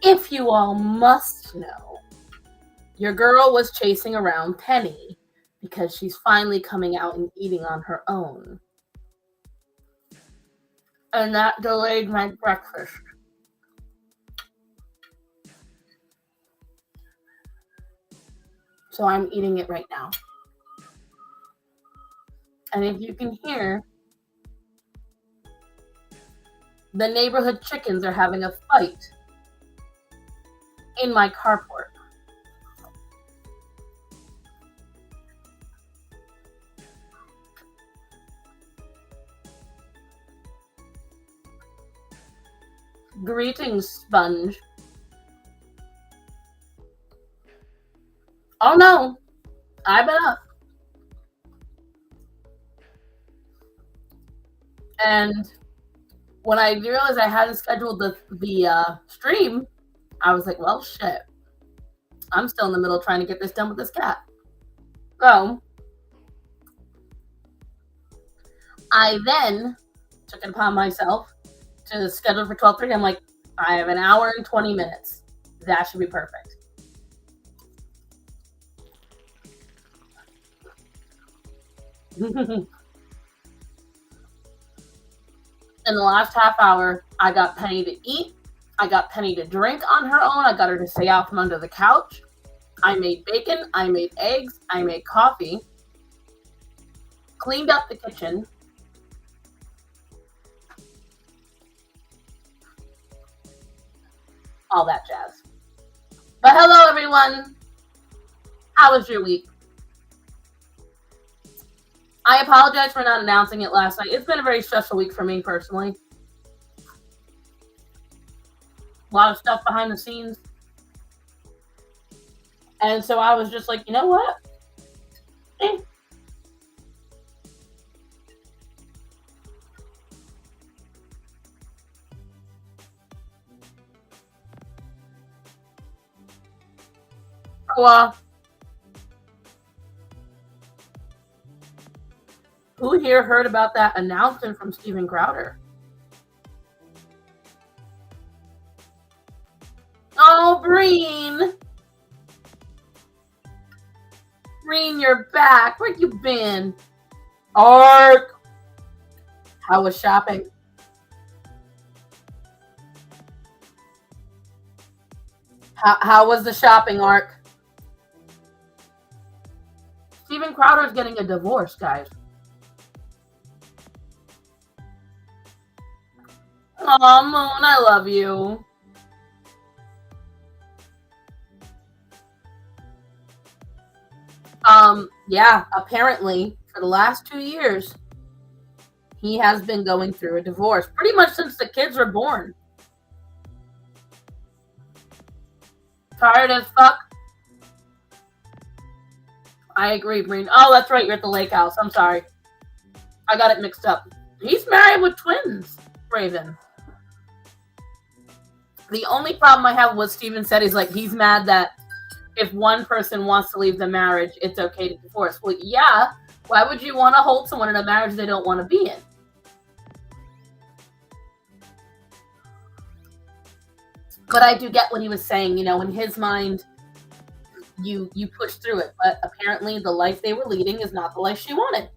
If you all must know, your girl was chasing around Penny because she's finally coming out and eating on her own. And that delayed my breakfast. So I'm eating it right now. And if you can hear, the neighborhood chickens are having a fight in my carport. Greetings, Sponge. Oh no, I've been up. And when I realized I hadn't scheduled the stream, I was like, well, shit. I'm still in the middle trying to get this done with this cat. So I then took it upon myself to schedule for 12:30. I'm like, I have an hour and 20 minutes. That should be perfect. In the last half hour, I got Penny to eat. I got Penny to drink on her own. I got her to stay out from under the couch. I made bacon. I made eggs. I made coffee. Cleaned up the kitchen. All that jazz. But hello, everyone. How was your week? I apologize for not announcing it last night. It's been a very stressful week for me personally. A lot of stuff behind the scenes. And so I was just like, you know what? So, who here heard about that announcement from Steven Crowder? Oh, Breen! Breen, you're back. Where you been? Ark! How was shopping? How was the shopping, Ark? Steven Crowder's getting a divorce, guys. Aw, Moon, I love you. Yeah, apparently, for the last 2 years, he has been going through a divorce. Pretty much since the kids were born. Tired as fuck? I agree, Breen. Oh, that's right, you're at the lake house. I'm sorry. I got it mixed up. He's married with twins, Raven. The only problem I have with Steven said is like he's mad that if one person wants to leave the marriage, it's okay to divorce. Well, yeah. Why would you want to hold someone in a marriage they don't want to be in? But I do get what he was saying. You know, in his mind, you push through it. But apparently, the life they were leading is not the life she wanted.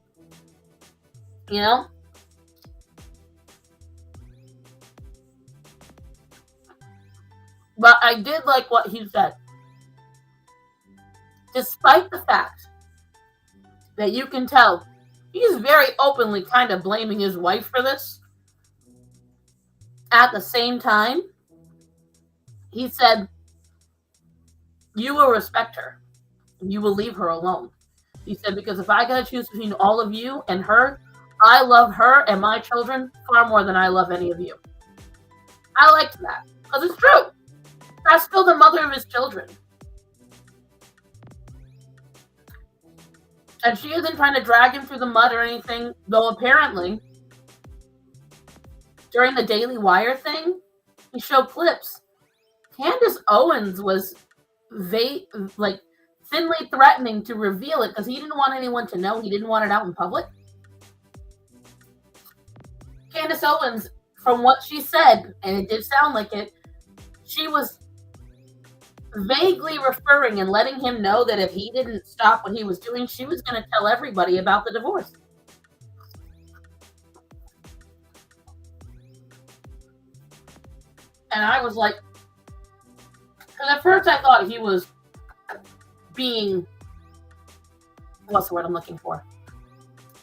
You know. But I did like what he said. Despite the fact that you can tell he's very openly kind of blaming his wife for this, at the same time, he said, you will respect her. You will leave her alone. He said, because if I got to choose between all of you and her, I love her and my children far more than I love any of you. I liked that because it's true. That's still the mother of his children. And she isn't trying to drag him through the mud or anything, though apparently during the Daily Wire thing, he showed clips. Candace Owens was thinly threatening to reveal it because he didn't want anyone to know. He didn't want it out in public. Candace Owens, from what she said, and it did sound like it, she was vaguely referring and letting him know that if he didn't stop what he was doing, she was going to tell everybody about the divorce. And I was like, because at first I thought he was being, what's the word I'm looking for?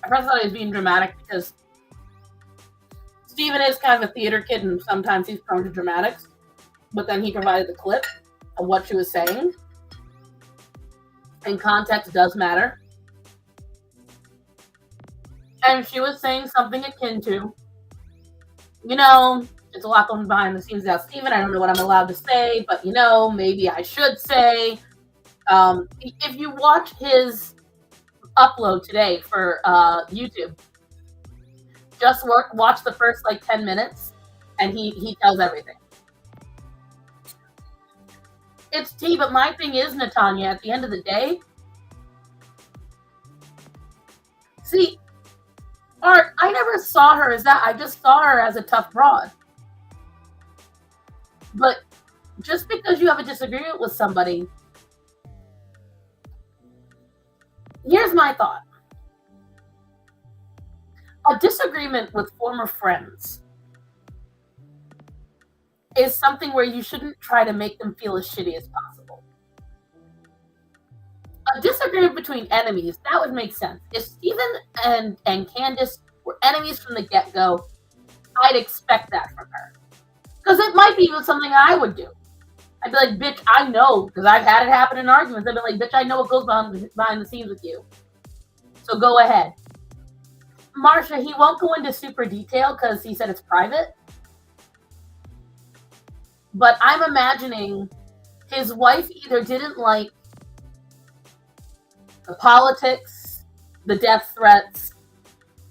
At first I thought he was being dramatic because Steven is kind of a theater kid and sometimes he's prone to dramatics. But then he provided the clip of what she was saying. And context does matter. And she was saying something akin to, you know, it's a lot going behind the scenes about Steven. I don't know what I'm allowed to say, but, you know, maybe I should say. If you watch his upload today for YouTube, just watch the first, 10 minutes, and he tells everything. It's tea, but my thing is, Natanya, at the end of the day, see, Art, I never saw her as that. I just saw her as a tough broad. But just because you have a disagreement with somebody, here's my thought. A disagreement with former friends is something where you shouldn't try to make them feel as shitty as possible. A disagreement between enemies, that would make sense. If Steven and Candace were enemies from the get-go, I'd expect that from her. Because it might be even something I would do. I'd be like, bitch, I know, because I've had it happen in arguments. I'd be like, bitch, I know what goes behind the scenes with you. So go ahead. Marsha, he won't go into super detail because he said it's private. But I'm imagining his wife either didn't like the politics, the death threats.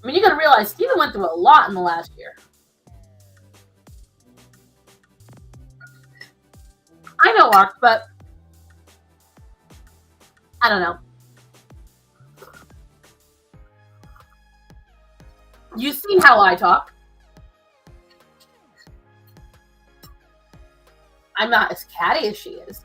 I mean, you got to realize Steven went through a lot in the last year. I know, Mark, but I don't know. You see how I talk. I'm not as catty as she is.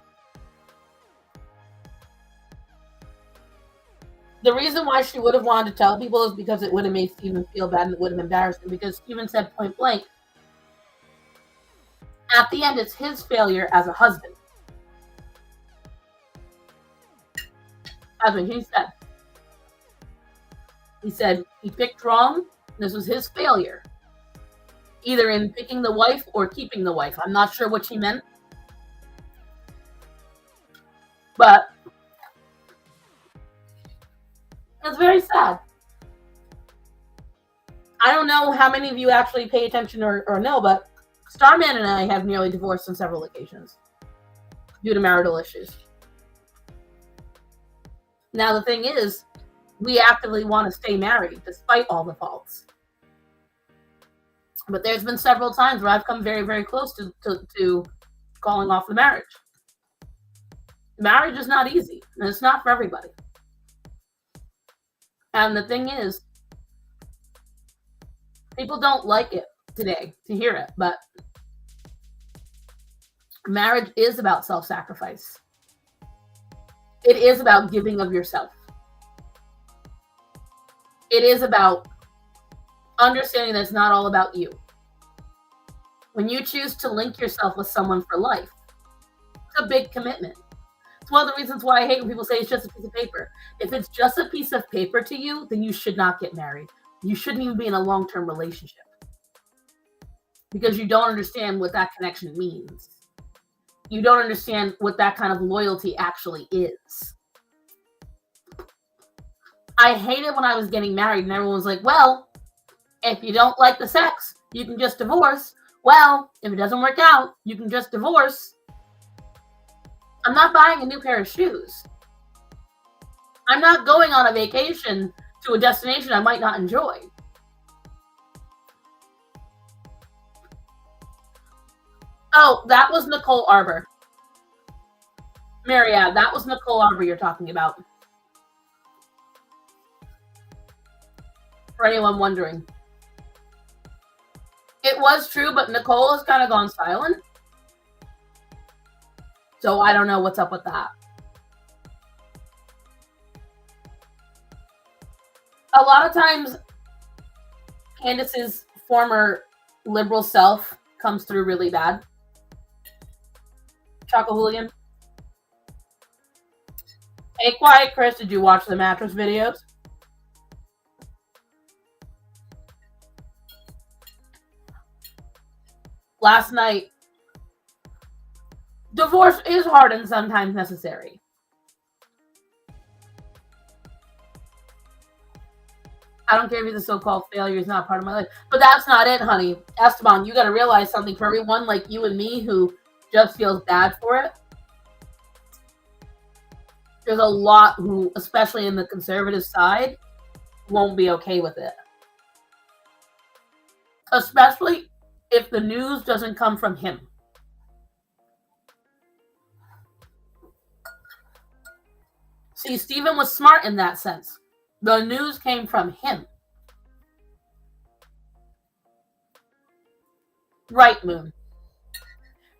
The reason why she would have wanted to tell people is because it would have made Steven feel bad and it would have embarrassed him, because Steven said point blank, at the end, it's his failure as a husband. That's what he said. He said he picked wrong. This was his failure, either in picking the wife or keeping the wife. I'm not sure what she meant. But it's very sad. I don't know how many of you actually pay attention or know, but Starman and I have nearly divorced on several occasions due to marital issues. Now, the thing is, we actively want to stay married despite all the faults. But there's been several times where I've come very, very close to calling off the marriage. Marriage is not easy, and it's not for everybody. And the thing is, people don't like it today to hear it, but marriage is about self-sacrifice. It is about giving of yourself. It is about understanding that it's not all about you. When you choose to link yourself with someone for life, it's a big commitment. It's one of the reasons why I hate when people say it's just a piece of paper. If it's just a piece of paper to you, then you should not get married. You shouldn't even be in a long-term relationship, because you don't understand what that connection means. You don't understand what that kind of loyalty actually is. I hated when I was getting married and everyone was like, well, if you don't like the sex, you can just divorce. Well, if it doesn't work out, you can just divorce. I'm not buying a new pair of shoes. I'm not going on a vacation to a destination I might not enjoy. Oh, that was Nicole Arbor. Maria, that was Nicole Arbor you're talking about. For anyone wondering. It was true, but Nicole has kind of gone silent. So I don't know what's up with that. A lot of times, Candace's former liberal self comes through really bad. Choco Hooligan. Hey, quiet, Chris. Did you watch the mattress videos? Last night, divorce is hard and sometimes necessary. I don't care if you're the so-called failure is not part of my life. But that's not it, honey. Esteban, you got to realize something. For everyone like you and me who just feels bad for it, there's a lot who, especially in the conservative side, won't be okay with it. Especially if the news doesn't come from him. See, Stephen was smart in that sense. The news came from him. Right, Moon.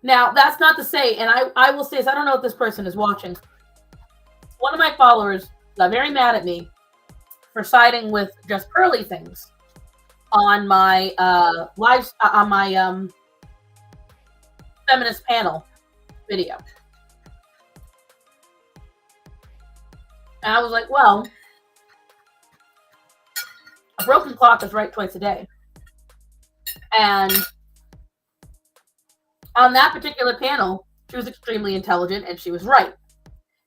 Now, that's not to say, and I will say this, I don't know if this person is watching. One of my followers got very mad at me for siding with just pearly things on my feminist panel video. And I was like, well, a broken clock is right twice a day. And on that particular panel, she was extremely intelligent and she was right.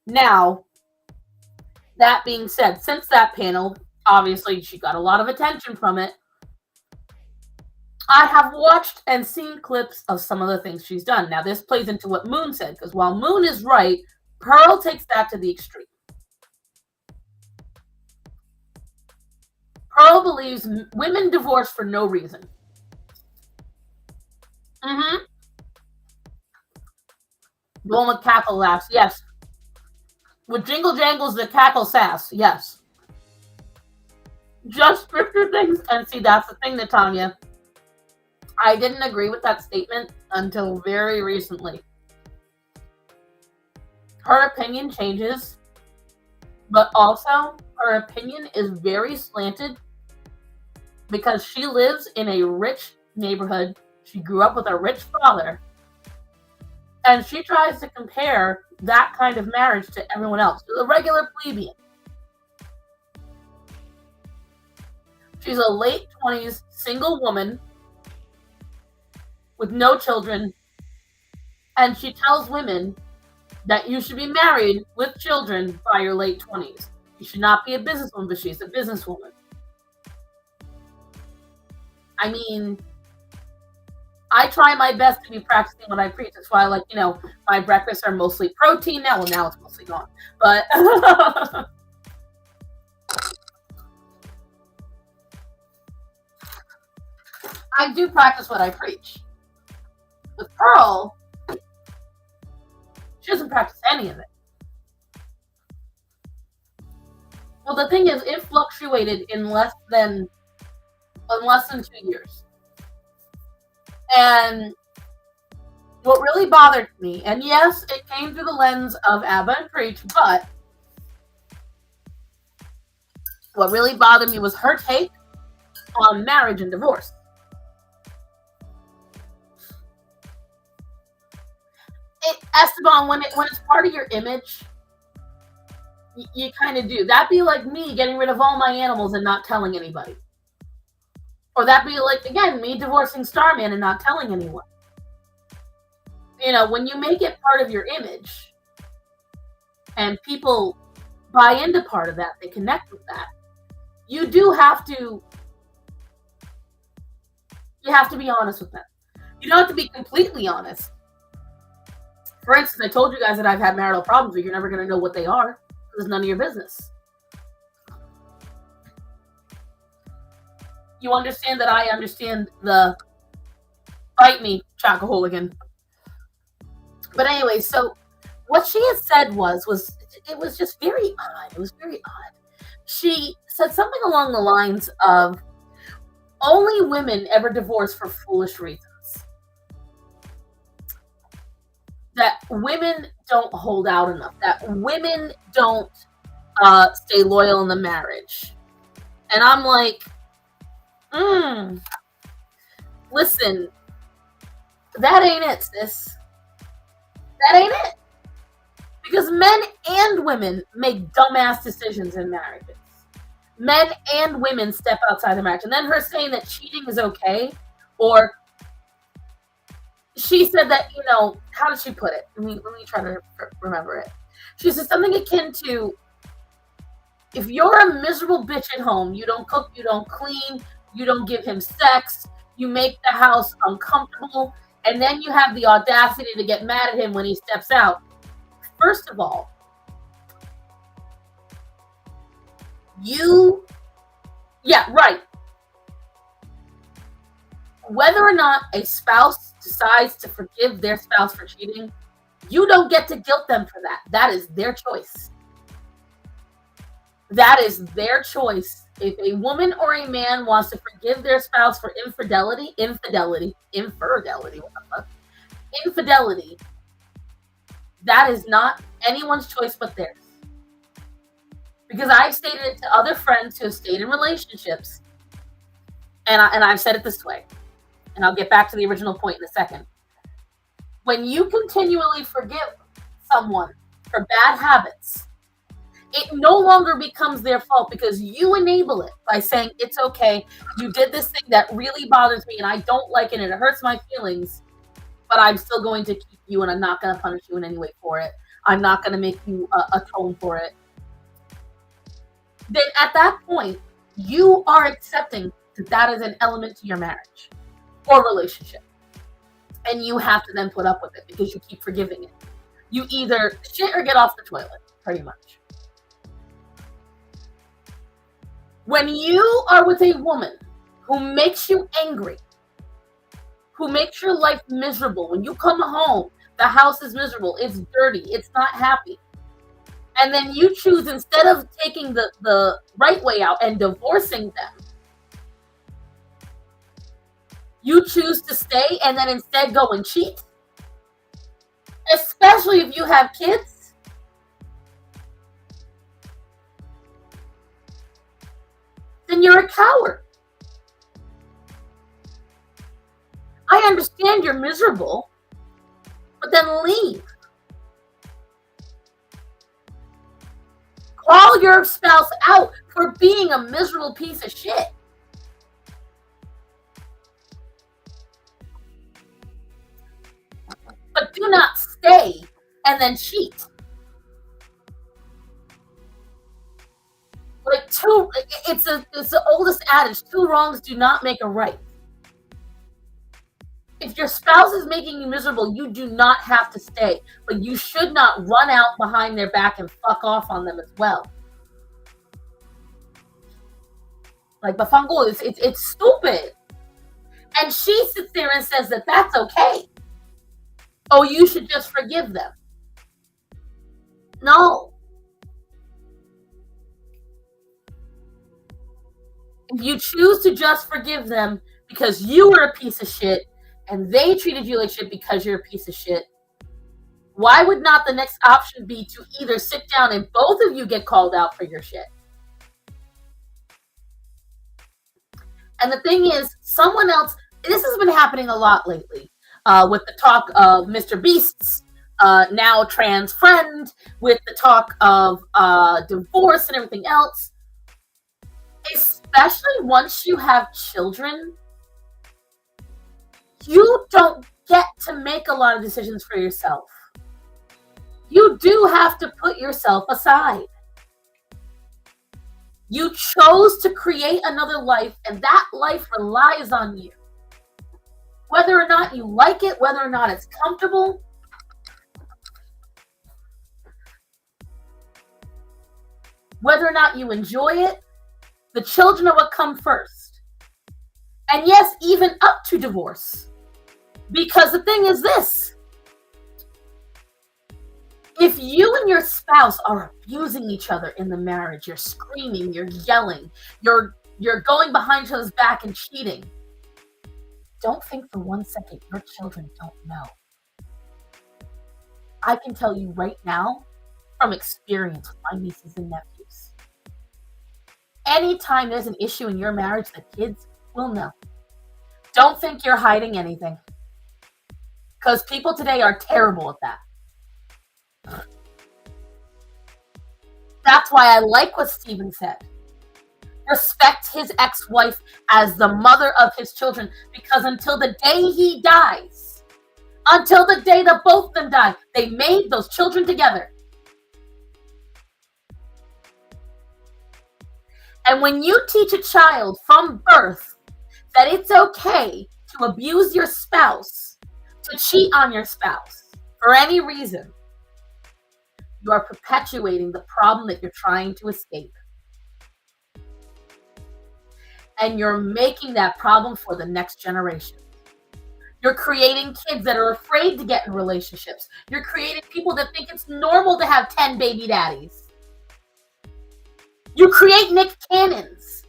Now, that being said, since that panel, obviously she got a lot of attention from it. I have watched and seen clips of some of the things she's done. Now, this plays into what Moon said, because while Moon is right, Pearl takes that to the extreme. Pearl believes women divorce for no reason. Mm-hmm. The one with cackle laughs, yes. With Jingle Jangles, the cackle sass, yes. Just scripter things, and see, that's the thing, Natanya. I didn't agree with that statement until very recently. Her opinion changes, but also her opinion is very slanted because she lives in a rich neighborhood. She grew up with a rich father, and she tries to compare that kind of marriage to everyone else, to the regular plebeian. She's a late 20s single woman with no children, and she tells women that you should be married with children by your late 20s. You should not be a businesswoman, but she's a businesswoman. I mean, I try my best to be practicing what I preach. That's why, like, you know, my breakfasts are mostly protein now. Well, now it's mostly gone. But I do practice what I preach. With Pearl, she doesn't practice any of it. Well, the thing is, it fluctuated in less than 2 years. And what really bothered me, and yes, it came through the lens of Abba and Preach, but what really bothered me was her take on marriage and divorce. Esteban, when it's part of your image, you kind of do. That'd be like me getting rid of all my animals and not telling anybody. Or that'd be like, again, me divorcing Starman and not telling anyone. You know, when you make it part of your image and people buy into part of that, they connect with that, you have to be honest with them. You don't have to be completely honest. For instance, I told you guys that I've had marital problems, but you're never going to know what they are because it's none of your business. You understand that I understand the bite me, Chocoholigan. But anyway, so what she had said was it was just very odd. It was very odd. She said something along the lines of, only women ever divorce for foolish reasons. That women don't hold out enough, that women don't stay loyal in the marriage. And I'm like, listen, that ain't it, sis. That ain't it. Because men and women make dumbass decisions in marriages. Men and women step outside the marriage. And then her saying that cheating is okay, or she said that, how did she put it? Let me try to remember it. She said something akin to, if you're a miserable bitch at home, you don't cook, you don't clean, you don't give him sex, you make the house uncomfortable, and then you have the audacity to get mad at him when he steps out. First of all, whether or not a spouse decides to forgive their spouse for cheating, you don't get to guilt them for that. That is their choice. That is their choice. If a woman or a man wants to forgive their spouse for infidelity, that is not anyone's choice but theirs. Because I've stated it to other friends who have stayed in relationships, and I've said it this way, and I'll get back to the original point in a second. When you continually forgive someone for bad habits, it no longer becomes their fault because you enable it by saying, it's okay, you did this thing that really bothers me and I don't like it and it hurts my feelings, but I'm still going to keep you and I'm not going to punish you in any way for it. I'm not going to make you atone for it. Then at that point, you are accepting that is an element to your marriage or relationship. And you have to then put up with it because you keep forgiving it. You either shit or get off the toilet, pretty much. When you are with a woman who makes you angry, who makes your life miserable, when you come home, the house is miserable, it's dirty, it's not happy, and then you choose, instead of taking the right way out and divorcing them, you choose to stay and then instead go and cheat, especially if you have kids, then you're a coward. I understand you're miserable, but then leave. Call your spouse out for being a miserable piece of shit. But do not stay and then cheat. It's the oldest adage, two wrongs do not make a right. If your spouse is making you miserable, you do not have to stay, but you should not run out behind their back and fuck off on them as well. Like, Bafango, it's stupid. And she sits there and says that that's okay. Oh, you should just forgive them. No. If you choose to just forgive them because you were a piece of shit and they treated you like shit because you're a piece of shit, why would not the next option be to either sit down and both of you get called out for your shit? And the thing is, someone else, this has been happening a lot lately, with the talk of Mr. Beast's now trans friend, with the talk of divorce and everything else. Especially once you have children, you don't get to make a lot of decisions for yourself. You do have to put yourself aside. You chose to create another life, and that life relies on you. Whether or not you like it, whether or not it's comfortable, whether or not you enjoy it, the children are what come first. And yes, even up to divorce. Because the thing is this. If you and your spouse are abusing each other in the marriage, you're screaming, you're yelling, you're going behind each other's back and cheating, don't think for 1 second your children don't know. I can tell you right now from experience with my nieces and nephews. Anytime there's an issue in your marriage, the kids will know. Don't think you're hiding anything. Because people today are terrible at that. That's why I like what Stephen said. Respect his ex-wife as the mother of his children, because until the day he dies, until the day that both of them die, they made those children together. And when you teach a child from birth that it's okay to abuse your spouse, to cheat on your spouse for any reason, you are perpetuating the problem that you're trying to escape. And you're making that problem for the next generation. You're creating kids that are afraid to get in relationships. You're creating people that think it's normal to have 10 baby daddies. You create Nick Cannons.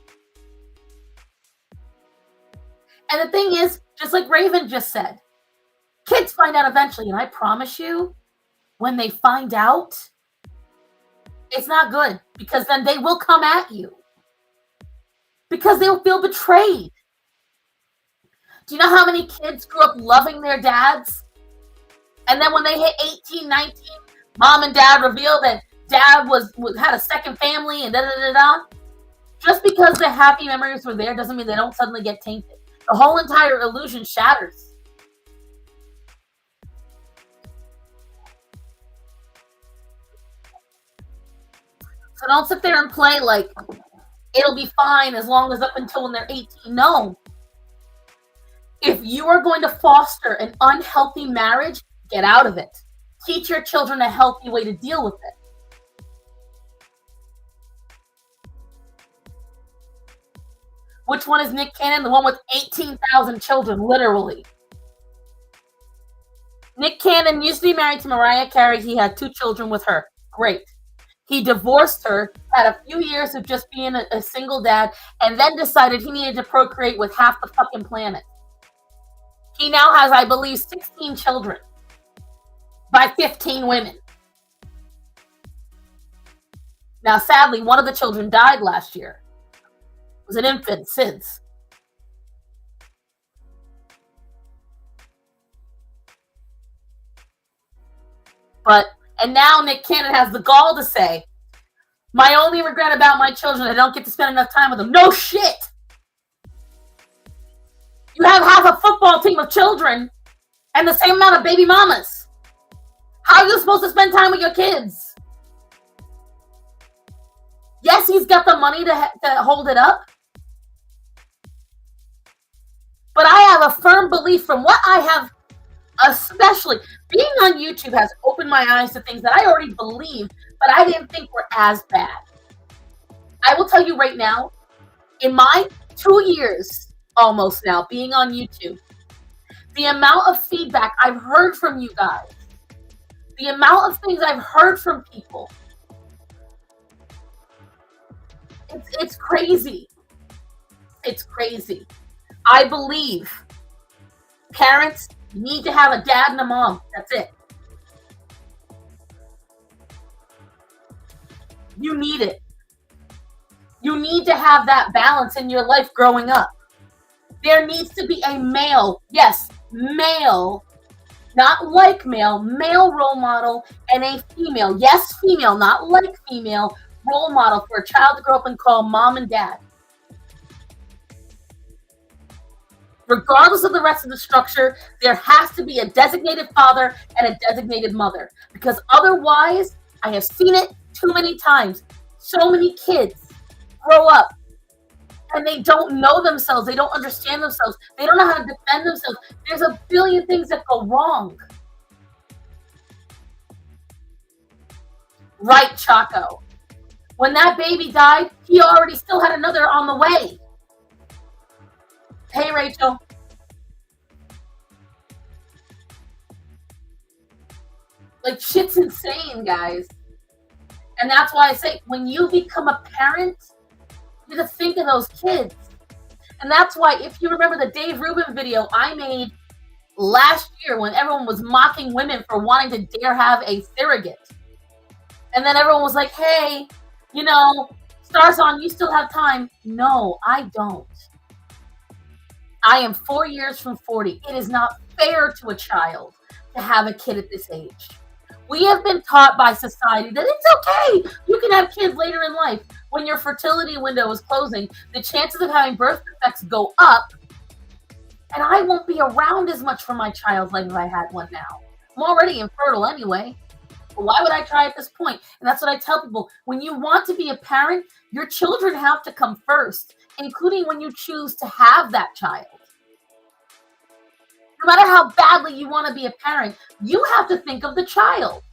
And the thing is, just like Raven just said, kids find out eventually, and I promise you, when they find out, it's not good, because then they will come at you. Because they'll feel betrayed. Do you know how many kids grew up loving their dads? And then when they hit 18, 19, mom and dad reveal that dad had a second family and da-da-da-da. Just because the happy memories were there doesn't mean they don't suddenly get tainted. The whole entire illusion shatters. So don't sit there and play like it'll be fine as long as up until when they're 18. No. If you are going to foster an unhealthy marriage, get out of it. Teach your children a healthy way to deal with it. Which one is Nick Cannon? The one with 18,000 children, literally. Nick Cannon used to be married to Mariah Carey. He had 2 children with her. Great. He divorced her, had a few years of just being a single dad, and then decided he needed to procreate with half the fucking planet. He now has, I believe, 16 children by 15 women. Now, sadly, one of the children died last year. It was an infant, SIDS. And now Nick Cannon has the gall to say, my only regret about my children, I don't get to spend enough time with them. No shit! You have half a football team of children and the same amount of baby mamas. How are you supposed to spend time with your kids? Yes, he's got the money to hold it up. But I have a firm belief from what I have, especially being on YouTube has opened my eyes to things that I already believed, but I didn't think were as bad. I will tell you right now, in my 2 years almost now being on YouTube, the amount of feedback I've heard from you guys, the amount of things I've heard from people, it's crazy. It's crazy. I believe parents need to have a dad and a mom. That's it. You need it. You need to have that balance in your life growing up. There needs to be a male, yes, male, not like male role model, and a female, yes, female, not like female, role model for a child to grow up and call mom and dad. Regardless of the rest of the structure, there has to be a designated father and a designated mother. Because otherwise, I have seen it too many times. So many kids grow up and they don't know themselves. They don't understand themselves. They don't know how to defend themselves. There's a billion things that go wrong. Right, Chaco. When that baby died, he already still had another on the way. Hey, Rachel. Like, shit's insane, guys. And that's why I say, when you become a parent, you have to think of those kids. And that's why, if you remember the Dave Rubin video I made last year when everyone was mocking women for wanting to dare have a surrogate. And then everyone was like, hey, you know, stars on, you still have time. No, I don't. I am 4 years from 40. It is not fair to a child to have a kid at this age. We have been taught by society that it's okay. You can have kids later in life. When your fertility window is closing, the chances of having birth defects go up, and I won't be around as much for my child's life if I had one now. I'm already infertile anyway. But why would I try at this point? And that's what I tell people. When you want to be a parent, your children have to come first, including when you choose to have that child. No matter how badly you want to be a parent, you have to think of the child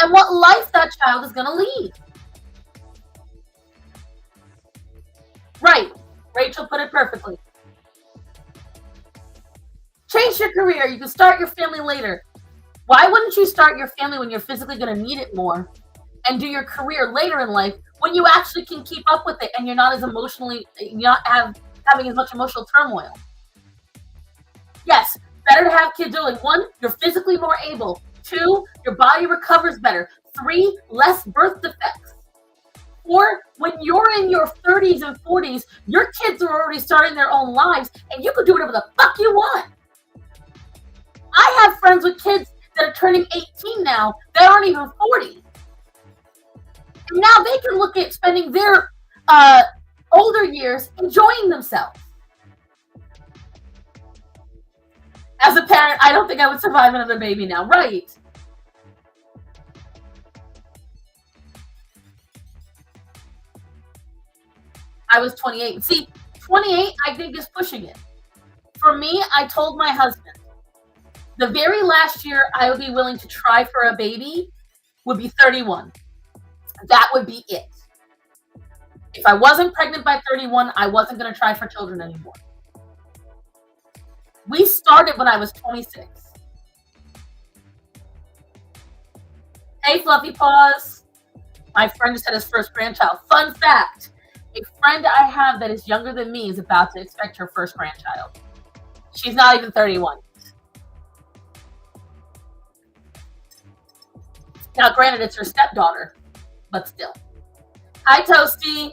and what life that child is going to lead. Right. Rachel put it perfectly. Change your career. You can start your family later. Why wouldn't you start your family when you're physically going to need it more and do your career later in life when you actually can keep up with it and you're not as emotionally, you're not having as much emotional turmoil? Yes, better to have kids early. 1, you're physically more able. 2, your body recovers better. 3, less birth defects. 4, when you're in your 30s and 40s, your kids are already starting their own lives and you can do whatever the fuck you want. I have friends with kids that are turning 18 now that aren't even 40. And now they can look at spending their older years enjoying themselves. As a parent, I don't think I would survive another baby now. Right. I was 28. See, 28, I think, is pushing it. For me, I told my husband, the very last year I would be willing to try for a baby would be 31. That would be it. If I wasn't pregnant by 31, I wasn't going to try for children anymore. We started when I was 26. Hey, Fluffy Paws. My friend just had his first grandchild. Fun fact, a friend I have that is younger than me is about to expect her first grandchild. She's not even 31. Now, granted, it's her stepdaughter, but still. Hi, Toasty.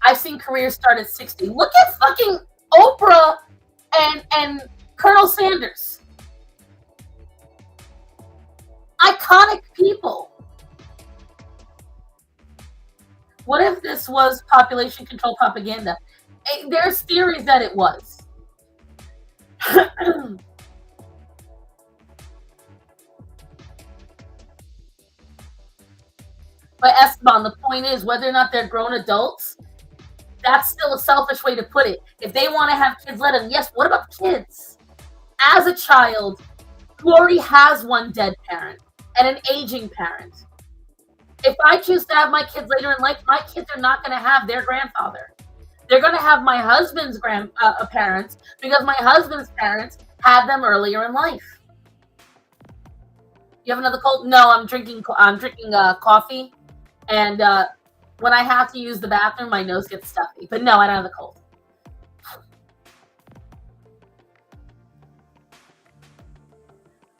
I've seen careers start at 60. Look at fucking Oprah and Colonel Sanders. Iconic people. What if this was population control propaganda? There's theories that it was. But Esteban, the point is, whether or not they're grown adults, that's still a selfish way to put it. If they want to have kids, let them. Yes, what about kids? As a child who already has one dead parent and an aging parent, if I choose to have my kids later in life, my kids are not going to have their grandfather. They're going to have my husband's parents because my husband's parents had them earlier in life. You have another cold? No, I'm drinking coffee, and when I have to use the bathroom, my nose gets stuffy. But no, I don't have the cold.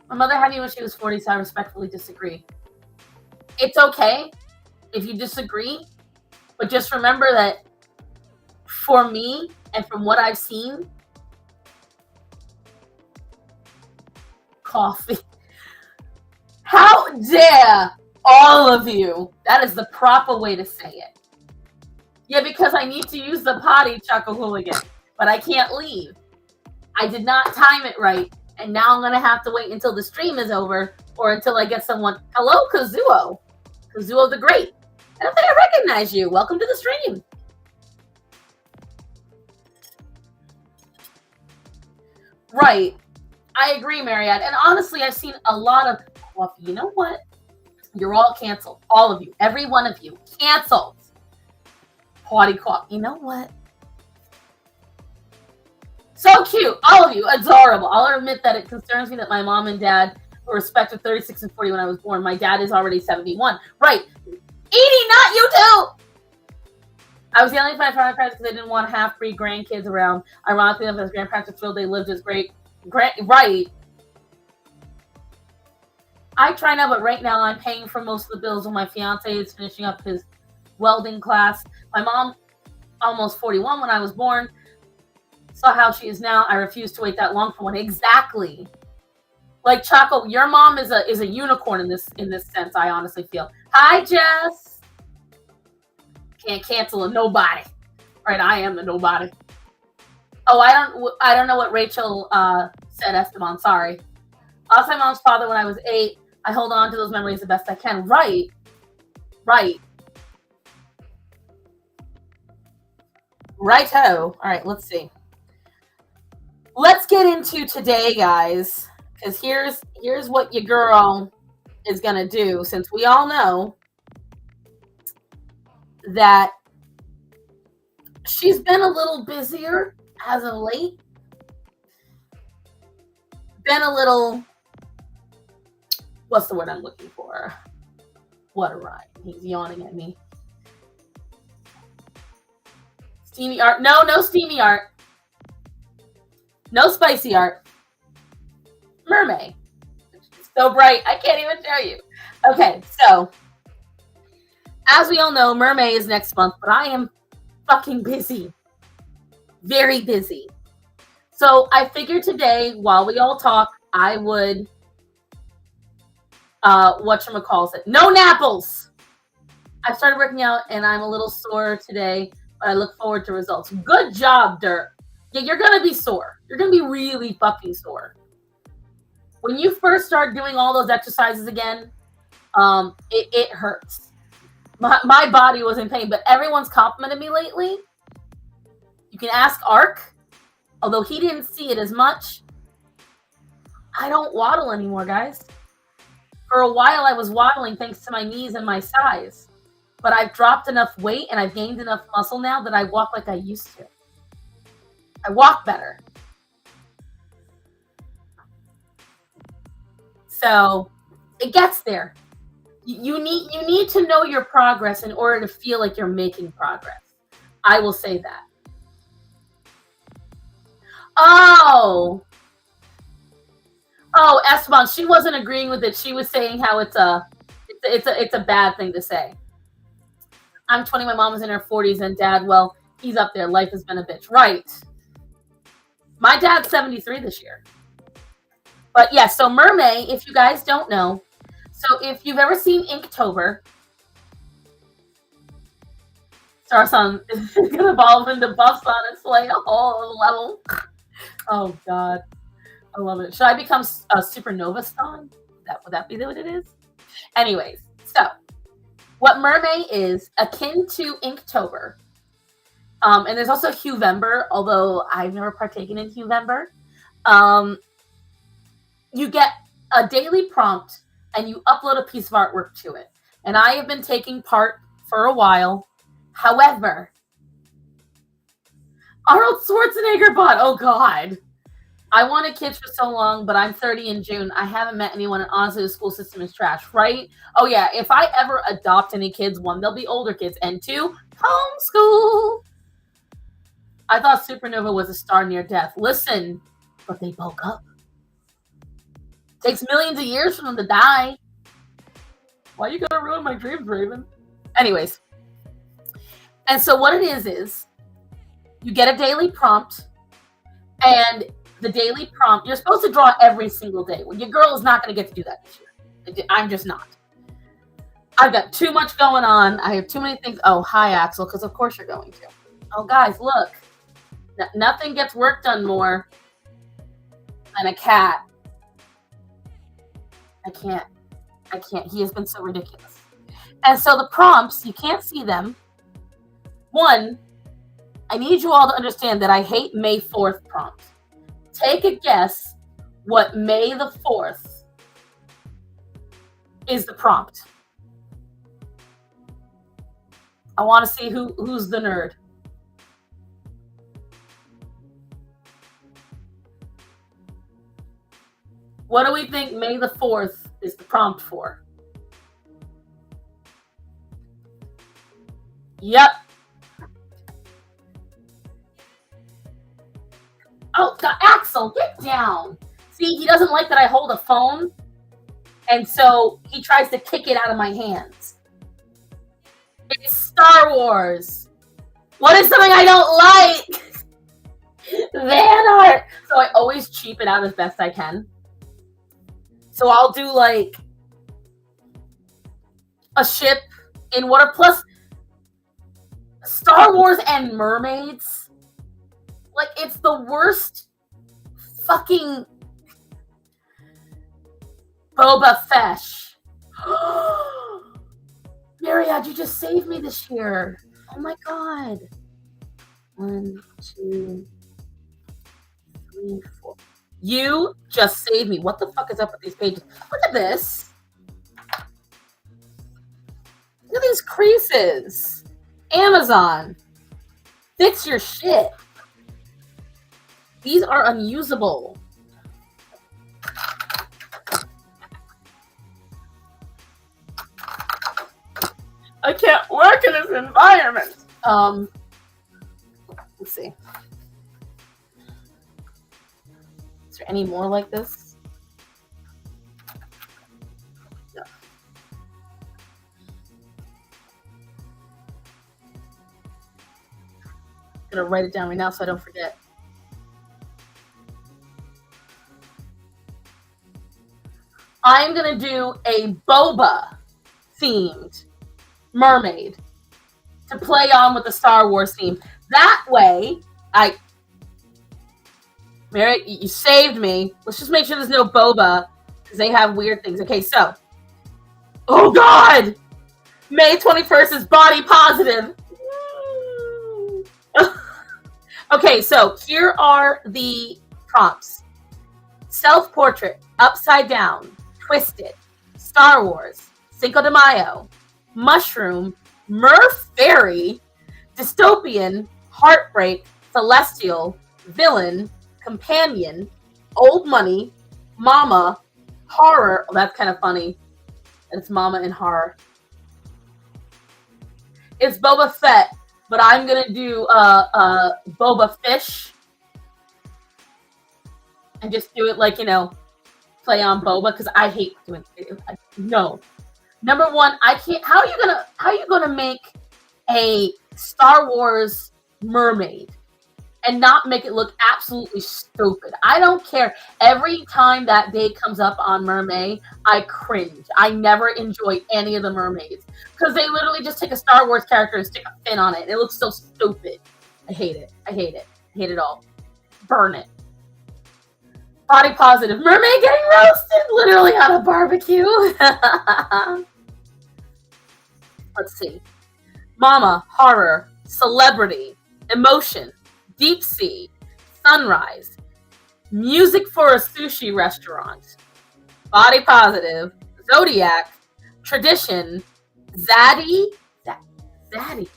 My mother had me when she was 40, so I respectfully disagree. It's okay if you disagree, but just remember that for me and from what I've seen, coffee. How dare all of you? That is the proper way to say it. Yeah, because I need to use the potty, Chuckle Hooligan, but I can't leave. I did not time it right, and now I'm going to have to wait until the stream is over or until I get someone. Hello, Kazuo. Kazuo the Great. I don't think I recognize you. Welcome to the stream. Right. I agree, Mariette. And honestly, I've seen a lot of coffee. You know what? You're all canceled. All of you. Every one of you. Canceled. Potty coffee. You know what? So cute. All of you. Adorable. I'll admit that it concerns me that my mom and dad were respective 36 and 40 when I was born. My dad is already 71. Right. Edie, not you too. I was yelling at my parents because they didn't want half-breed grandkids around. Ironically, if his grandparents are thrilled they lived as great. Right. I try now, but right now I'm paying for most of the bills when my fiance is finishing up his welding class. My mom, almost 41 when I was born, saw how she is now. I refuse to wait that long for one. Exactly. Like Choco, your mom is a unicorn in this sense. I honestly feel. Hi, Jess. Can't cancel a nobody. Right, I am the nobody. Oh, I don't know what Rachel said, Esteban. Sorry. I lost my mom's father when I was 8. I hold on to those memories the best I can. Right. Righto. All right, let's see. Let's get into today, guys, because here's what your girl is gonna do. Since we all know that she's been a little busier as of late, been a little. What's the word I'm looking for? What a ride. He's yawning at me. Steamy art. No steamy art. No spicy art. MerMay. So bright, I can't even show you. Okay, so as we all know, MerMay is next month, but I am fucking busy. Very busy. So I figured today, while we all talk, I would whatchamacallit. No napples! I started working out and I'm a little sore today, but I look forward to results. Good job, Dirt. Yeah, you're gonna be sore. You're gonna be really fucking sore. When you first start doing all those exercises again, it hurts. My body was in pain, but everyone's complimented me lately. You can ask Ark, although he didn't see it as much. I don't waddle anymore, guys. For a while, I was waddling thanks to my knees and my size. But I've dropped enough weight and I've gained enough muscle now that I walk like I used to. I walk better. So it gets there. You need to know your progress in order to feel like you're making progress. I will say that. Oh, Esteban, she wasn't agreeing with it. She was saying how it's a bad thing to say. I'm 20, my mom is in her 40s, and dad, well, he's up there. Life has been a bitch. Right. My dad's 73 this year. But yeah, so MerMay, if you guys don't know, so if you've ever seen Inktober, Starsun is going to evolve into Buffs on its way a whole level. Oh, God. I love it. Should I become a Supernova Stan? Would that be what it is? Anyways, so what MerMay is akin to Inktober. And there's also Huevember, although I've never partaken in Huevember. You get a daily prompt and you upload a piece of artwork to it. And I have been taking part for a while. However, Arnold Schwarzenegger bot, oh God. I wanted kids for so long, but I'm 30 in June. I haven't met anyone, and honestly, the school system is trash, right? Oh, yeah, if I ever adopt any kids, 1, they'll be older kids, and 2, homeschool. I thought Supernova was a star near death. Listen, but they bulk up. Takes millions of years for them to die. Why are you gonna ruin my dreams, Raven? Anyways. And so what it is you get a daily prompt, and the daily prompt, you're supposed to draw every single day. Well, your girl is not going to get to do that this year. I'm just not. I've got too much going on. I have too many things. Oh, hi, Axel, because of course you're going to. Oh, guys, look. Nothing gets work done more than a cat. I can't. He has been so ridiculous. And so the prompts, you can't see them. 1, I need you all to understand that I hate May 4th prompts. Take a guess what May the 4th is the prompt. I want to see who's the nerd. What do we think May the 4th is the prompt for? Yep. Oh, God, Axel, get down. See, he doesn't like that I hold a phone, and so he tries to kick it out of my hands. It's Star Wars. What is something I don't like? Van art. So I always cheap it out as best I can. So I'll do like a ship in water plus Star Wars and mermaids. Like, it's the worst fucking Boba Fesh. Myriad, you just saved me this year. Oh my god. 1, 2, 3, 4. You just saved me. What the fuck is up with these pages? Look at this. Look at these creases. Amazon. Fix your shit. These are unusable. I can't work in this environment. Let's see. Is there any more like this? No. I'm gonna write it down right now so I don't forget. I'm gonna do a boba themed mermaid to play on with the Star Wars theme. That way, Mary, you saved me. Let's just make sure there's no boba because they have weird things. Okay, so, oh god, May 21st is body positive. Okay, so here are the prompts: self-portrait, upside down, twisted, Star Wars, Cinco de Mayo, mushroom, Murph Fairy, dystopian, heartbreak, celestial, villain, companion, old money, mama, horror. Oh, that's kind of funny. It's mama and horror. It's Boba Fett, but I'm gonna do Boba Fish and just do it like, you know, play on Boba because I hate doing it. No. Number one, I can't. How are you gonna make a Star Wars mermaid and not make it look absolutely stupid? I don't care. Every time that day comes up on MerMay, I cringe. I never enjoy any of the mermaids because they literally just take a Star Wars character and stick a fin on it. It looks so stupid. I hate it. I hate it. I hate it all. Burn it. Body positive. Mermaid getting roasted literally on a barbecue. Let's see. Mama, horror, celebrity, emotion, deep sea, sunrise, music for a sushi restaurant, body positive, zodiac, tradition, zaddy. Zaddy.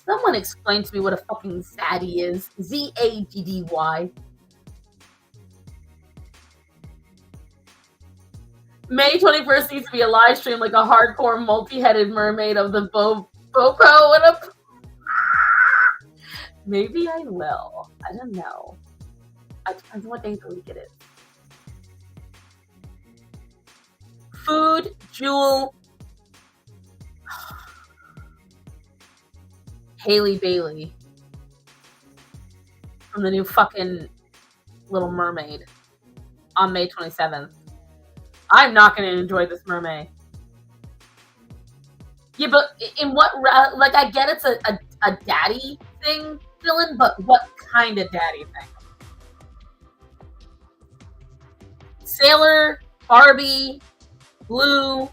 Someone explain to me what a fucking zaddy is. Z-A-D-D-Y. May 21st needs to be a live stream like a hardcore multi-headed mermaid of the Bopo and a... Maybe I will. I don't know. It depends on what day of the week it is. Food, Jewel, Haley Bailey from the new fucking Little Mermaid on May 27th. I'm not going to enjoy this mermaid. Yeah, but in what... Like, I get it's a daddy thing, Dylan, but what kind of daddy thing? Sailor, Barbie, Blue,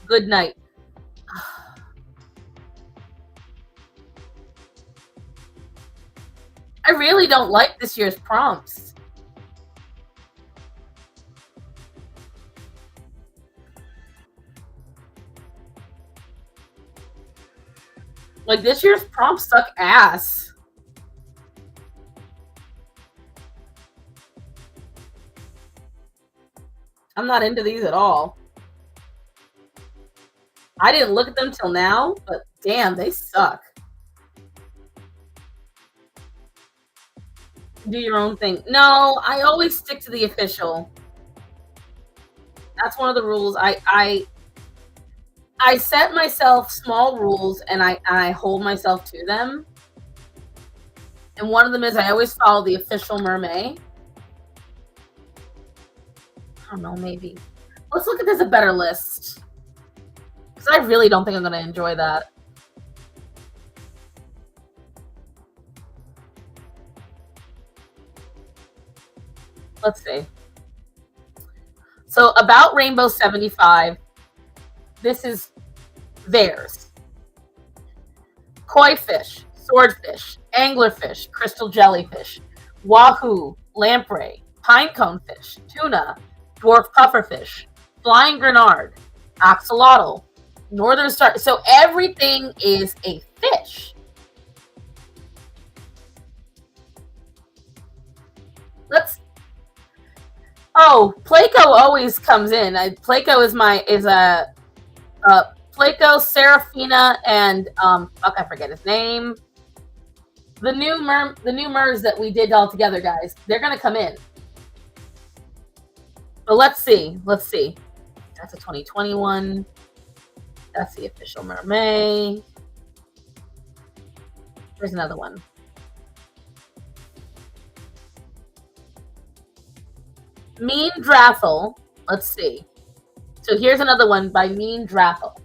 Good Night. I really don't like this year's prompts. Like, this year's prompts suck ass. I'm not into these at all. I didn't look at them till now, but damn, they suck. Do your own thing. No, I always stick to the official. That's one of the rules. I set myself small rules and I hold myself to them. And one of them is I always follow the official MerMay. I don't know, maybe. Let's look at this a better list. Because I really don't think I'm going to enjoy that. Let's see. So about Rainbow 75, this is theirs. Koi fish, swordfish, anglerfish, crystal jellyfish, wahoo, lamprey, pinecone fish, tuna, dwarf pufferfish, flying grenard, axolotl, northern star. So everything is a fish. Let's. Oh, Placo always comes in. Placo is Placo, Serafina, and fuck, I forget his name. The new MERS that we did all together, guys. They're gonna come in. But let's see. Let's see. That's a 2021. That's the official MerMay. Here's another one. Mean Drathel. Let's see. So here's another one by Mean Drathel.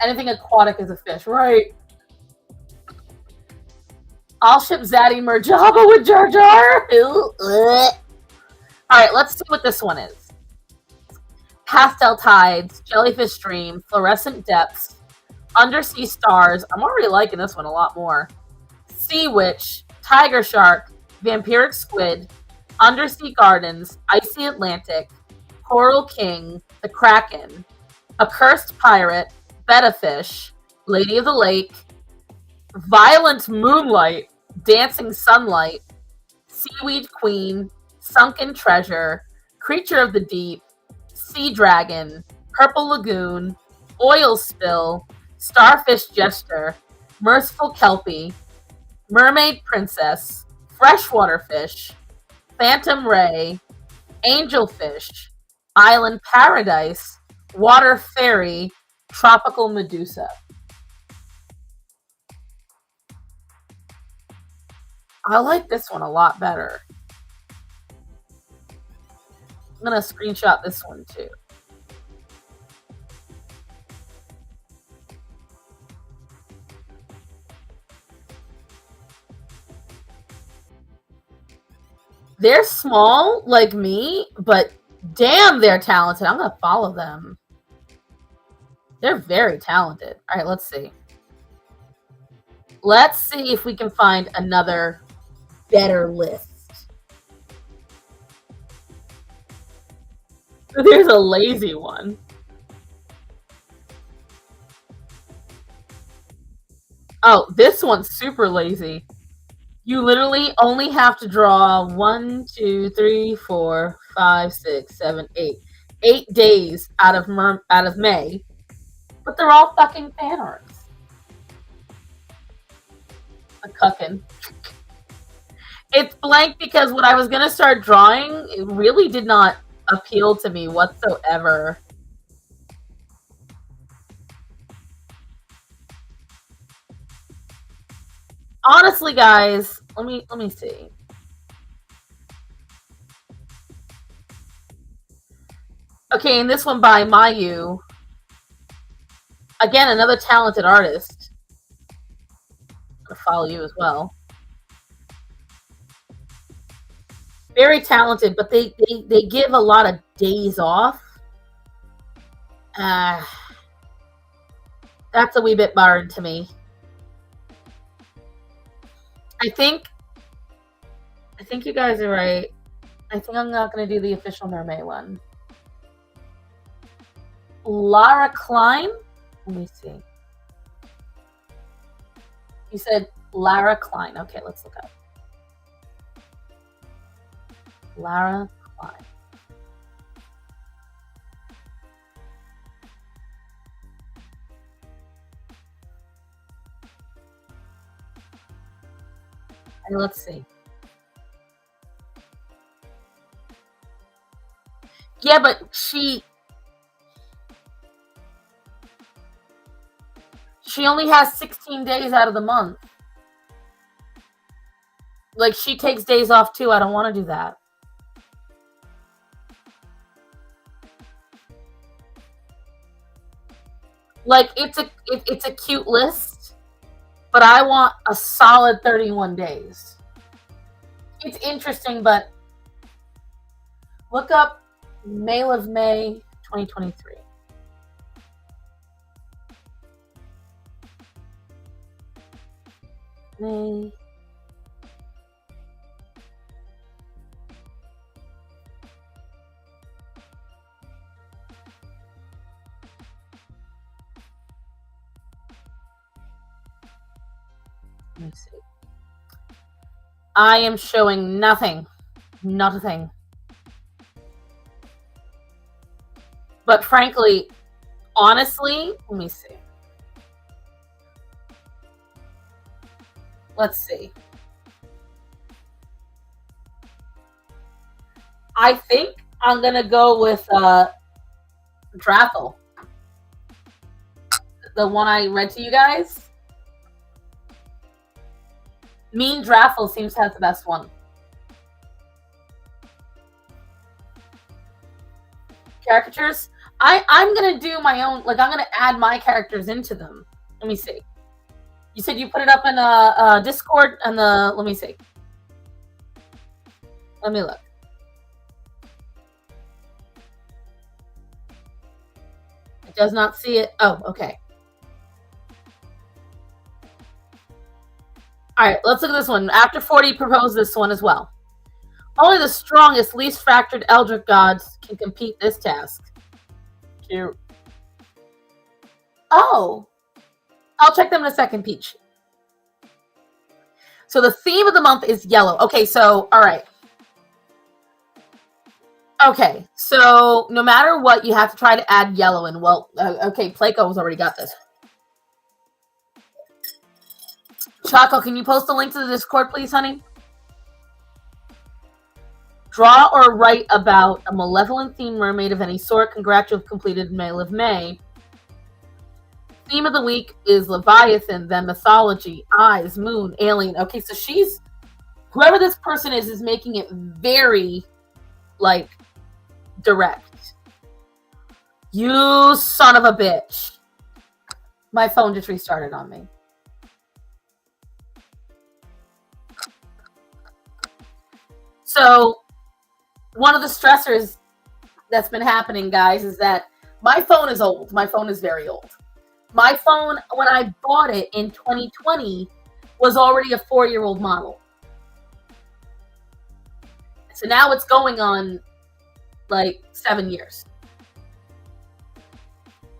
Anything aquatic is a fish, right? I'll ship Zaddy Merjaba with Jar Jar. Alright, let's see what this one is. Pastel Tides, Jellyfish Stream, Fluorescent Depths, Undersea Stars. I'm already liking this one a lot more. Sea Witch, Tiger Shark, Vampiric Squid, Undersea Gardens, Icy Atlantic, Coral King, The Kraken, Accursed Pirate, Betta Fish, Lady of the Lake, Violent Moonlight, Dancing Sunlight, Seaweed Queen, Sunken Treasure, Creature of the Deep, Sea Dragon, Purple Lagoon, Oil Spill, Starfish Jester, Merciful Kelpie, Mermaid Princess, Freshwater Fish, Phantom Ray, Angelfish, Island Paradise, Water Fairy, Tropical Medusa. I like this one a lot better. I'm going to screenshot this one too. They're small like me, but damn, they're talented. I'm going to follow them. They're very talented. All right, let's see. Let's see if we can find another better list. There's a lazy one. Oh, this one's super lazy. You literally only have to draw 1, 2, 3, 4, 5, 6, 7, 8. 8 days out of May, but they're all fucking fan arts. A cuckin'. It's blank because what I was gonna start drawing, it really did not appeal to me whatsoever. Honestly, guys, let me see. Okay, and this one by Mayu. Again, another talented artist. I'm gonna follow you as well. Very talented, but they give a lot of days off. That's a wee bit barred to me. I think you guys are right. I think I'm not going to do the official MerMay one. Lara Klein? Let me see. You said Lara Klein. Okay, let's look up. Lara Klein. And let's see. Yeah, but she only has 16 days out of the month. Like, she takes days off too. I don't want to do that. Like, it's a cute list, but I want a solid 31 days. It's interesting, but look up Mail of May 2023. May. Let me see. I am showing nothing. Not a thing. But frankly, honestly, let me see. Let's see. I think I'm going to go with Drathel. The one I read to you guys. Mean Drathel seems to have the best one. Caricatures? I'm going to do my own, like, I'm going to add my characters into them. Let me see. You said you put it up in a Discord and let me see. Let me look. It does not see it. Oh, okay. All right, let's look at this one. After 40 proposed this one as well. Only the strongest, least fractured Eldritch gods can complete this task. Cute. Oh. I'll check them in a second, Peach. So the theme of the month is yellow. Okay, so, all right. Okay, so no matter what, you have to try to add yellow in. Well, okay, Placo's already got this. Choco, can you post a link to the Discord, please, honey? Draw or write about a malevolent themed mermaid of any sort. Congrats, you've completed Mail of May. Theme of the week is Leviathan, then mythology, eyes, moon, alien. Okay, so whoever this person is making it very, like, direct. You son of a bitch. My phone just restarted on me. So, one of the stressors that's been happening, guys, is that my phone is old. My phone is very old. My phone, when I bought it in 2020, was already a 4-year-old model. So now it's going on, like, 7 years.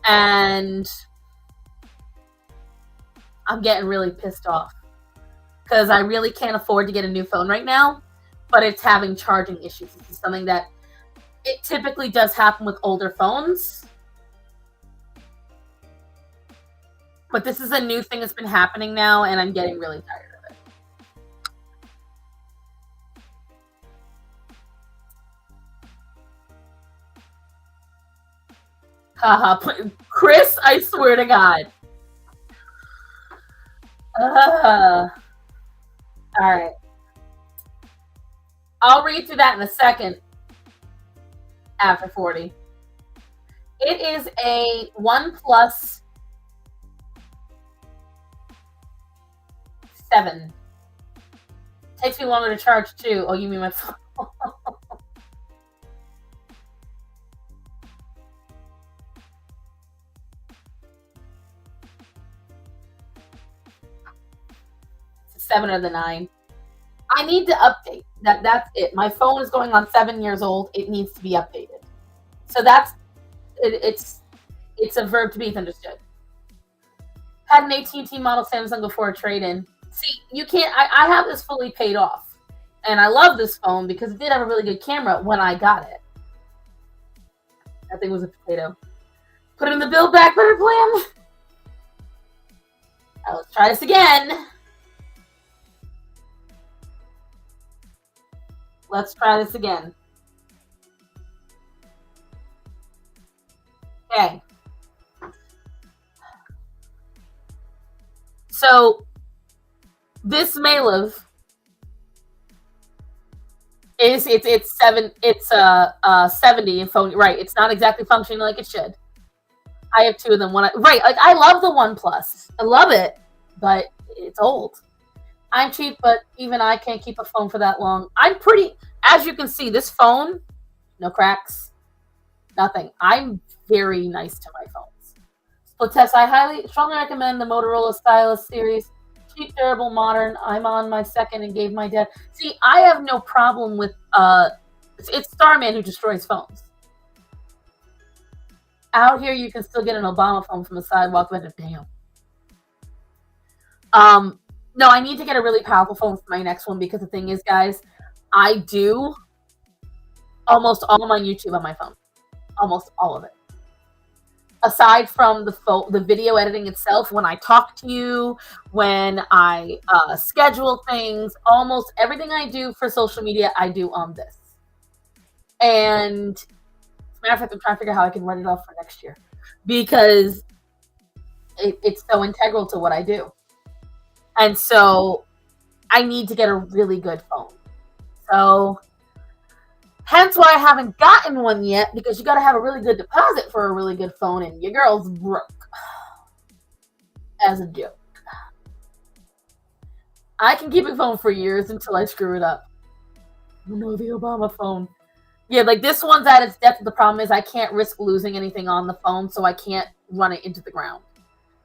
And I'm getting really pissed off. Because I really can't afford to get a new phone right now. But it's having charging issues. This is something that it typically does happen with older phones. But this is a new thing that's been happening now, and I'm getting really tired of it. Haha, Chris, I swear to God. All right. I'll read through that in a second. After 40. It is a OnePlus 7. Takes me longer to charge too. Oh, you mean my phone? It's a 7 or the 9. I need to update. That's it. My phone is going on 7 years old. It needs to be updated. So that's it. It's a verb to be understood. Had an AT&T model Samsung before a trade-in. See, you can't. I have this fully paid off, and I love this phone because it did have a really good camera when I got it. That thing was a potato. Put it in the Build Back Better plan. Now let's try this again. Let's try this again. Okay. So this Maliv is it's 70 in phone. Right. It's not exactly functioning like it should. I have two of them. Right. Like I love the OnePlus. I love it, but it's old. I'm cheap, but even I can't keep a phone for that long. I'm pretty, as you can see, this phone, no cracks, nothing. I'm very nice to my phones. Split test, I strongly recommend the Motorola Stylus series. Cheap, durable, modern. I'm on my second and gave my dad. See, I have no problem with, it's Starman who destroys phones. Out here, you can still get an Obama phone from the sidewalk, but damn. No, I need to get a really powerful phone for my next one because the thing is, guys, I do almost all of my YouTube on my phone. Almost all of it. Aside from the video editing itself, when I talk to you, when I schedule things, almost everything I do for social media, I do on this. And as a matter of fact, I'm trying to figure out how I can write it off for next year because it's so integral to what I do. And so I need to get a really good phone. So hence why I haven't gotten one yet, because you got to have a really good deposit for a really good phone, and your girl's broke. As a joke. I can keep a phone for years until I screw it up. Oh no, the Obama phone. Yeah, like this one's at its depth. The problem is I can't risk losing anything on the phone, so I can't run it into the ground.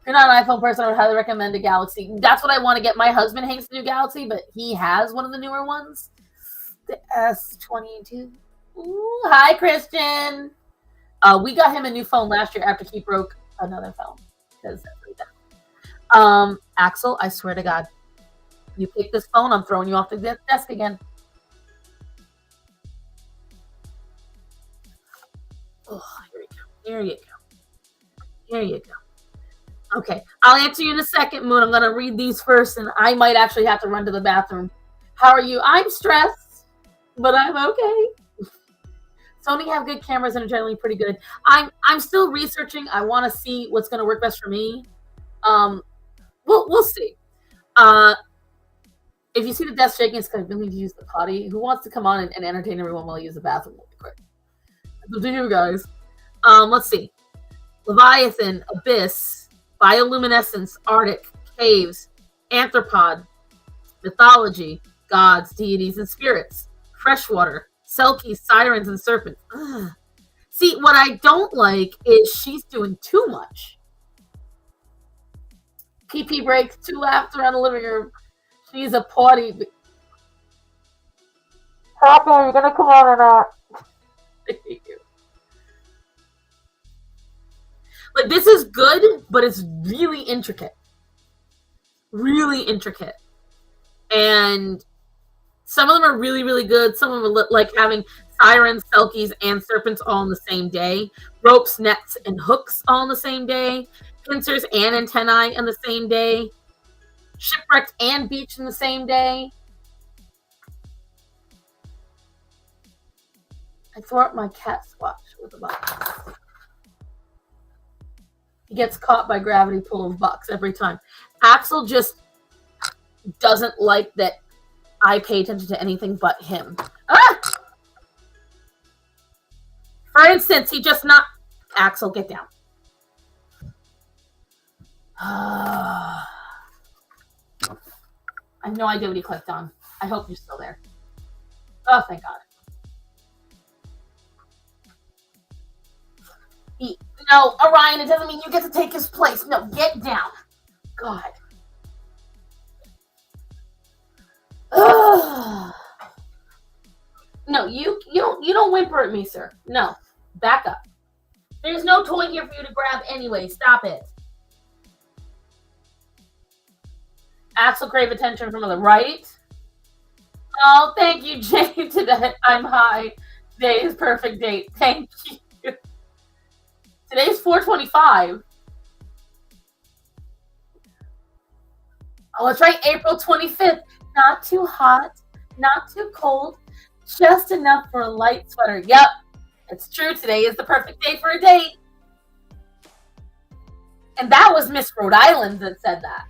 If you're not an iPhone person, I would highly recommend a Galaxy. That's what I want to get. My husband hates the new Galaxy, but he has one of the newer ones. The S22. Ooh, hi, Christian. We got him a new phone last year after he broke another phone. Axel, I swear to God, you pick this phone, I'm throwing you off the desk again. Oh, here you go. Here you go. Okay, I'll answer you in a second, Moon. I'm going to read these first, and I might actually have to run to the bathroom. How are you? I'm stressed, but I'm okay. Sony have good cameras and are generally pretty good. I'm still researching. I want to see what's going to work best for me. We'll see. If you see the desk shaking, it's because I really need to use the potty. Who wants to come on and entertain everyone while I use the bathroom? We'll be quick. It's up to you guys. Let's see. Leviathan, Abyss, Bioluminescence, Arctic, Caves, Anthropod, Mythology, Gods, Deities, and Spirits, Freshwater, Selkies, Sirens, and Serpents. Ugh. See, what I don't like is she's doing too much. PP breaks, 2 laps around the living room. She's a party. Papa, are you gonna come on or not? Like, this is good, but it's really intricate. Really intricate. And some of them are really, really good. Some of them are like having sirens, selkies, and serpents all on the same day. Ropes, nets, and hooks all on the same day. Pincers and antennae on the same day. Shipwrecked and beach in the same day. I thwart my cat squash with a box. He gets caught by gravity pull of bucks every time. Axel just doesn't like that I pay attention to anything but him. Ah! For instance, he just not... Axel, get down. I have no idea what he clicked on. I hope you're still there. Oh, thank God. No, Orion, it doesn't mean you get to take his place. No, get down. God. Ugh. No, you don't whimper at me, sir. No. Back up. There's no toy here for you to grab anyway. Stop it. Axel crave attention from the right. Oh, thank you, Jane. Today I'm high. Today is perfect date. Thank you. Today's 4/25. Oh, that's right. April 25th. Not too hot, not too cold, just enough for a light sweater. Yep, it's true. Today is the perfect day for a date. And that was Miss Rhode Island that said that.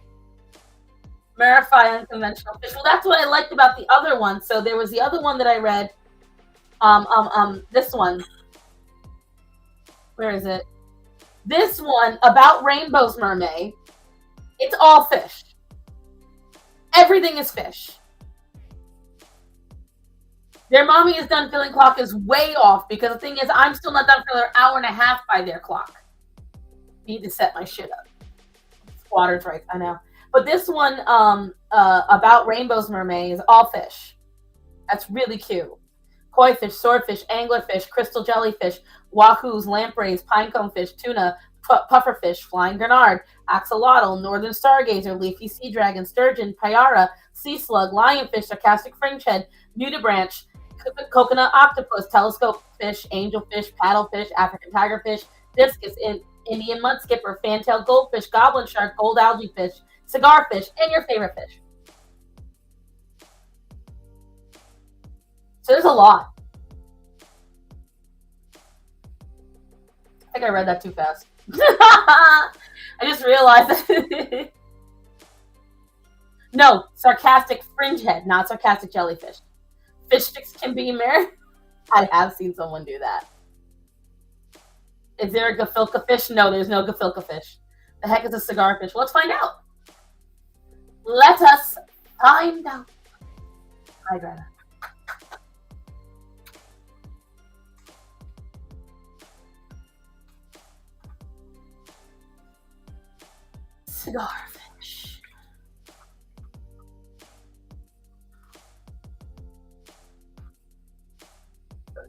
Verify unconventional fish. Well, that's what I liked about the other one. So there was the other one that I read. This one. Where is it? This one about rainbows, MerMay. It's all fish. Everything is fish. Their mommy is done filling clock is way off because the thing is, I'm still not done for another hour and a half by their clock. Need to set my shit up. Squatters' rights, I know. But this one about rainbows, MerMay, is all fish. That's really cute. Koi fish, swordfish, anglerfish, crystal jellyfish, wahoos, lampreys, pinecone fish, tuna, pufferfish, flying gurnard, axolotl, northern stargazer, leafy sea dragon, sturgeon, payara, sea slug, lionfish, sarcastic fringehead, nudibranch, coconut octopus, telescope fish, angelfish, paddlefish, African tigerfish, discus, Indian mudskipper, fantail goldfish, goblin shark, gold algae fish, cigar fish, and your favorite fish. So there's a lot. I think I read that too fast. I just realized that. No, sarcastic fringehead, not sarcastic jellyfish. Fish sticks can be married. I have seen someone do that. Is there a gefilte fish? No, there's no gefilte fish. The heck is a cigar fish? Let's find out. Let us find out. Hi, Greta. Cigar fish.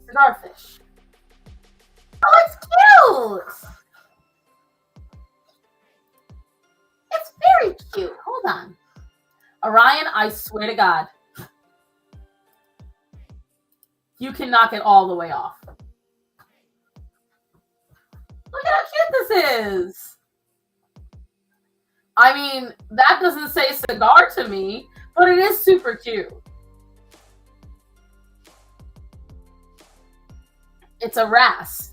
Cigar fish. Oh, it's cute. It's very cute. Hold on. Orion, I swear to God. You can knock it all the way off. Look at how cute this is. I mean, that doesn't say cigar to me, but it is super cute. It's a wrasse.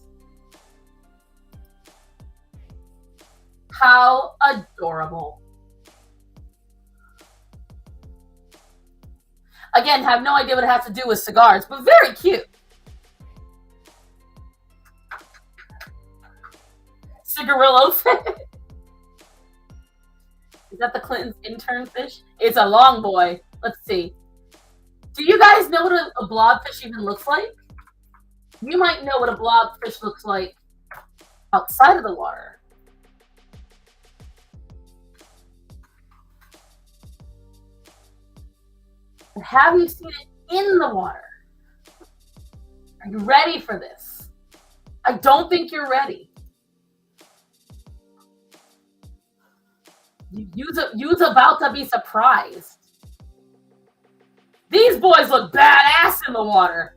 How adorable. Again, have no idea what it has to do with cigars, but very cute. Cigarillo fish. Is that the Clintons' intern fish? It's a long boy. Let's see. Do you guys know what a blobfish even looks like? You might know what a blobfish looks like outside of the water. But have you seen it in the water? Are you ready for this? I don't think you're ready. You's about to be surprised. These boys look badass in the water.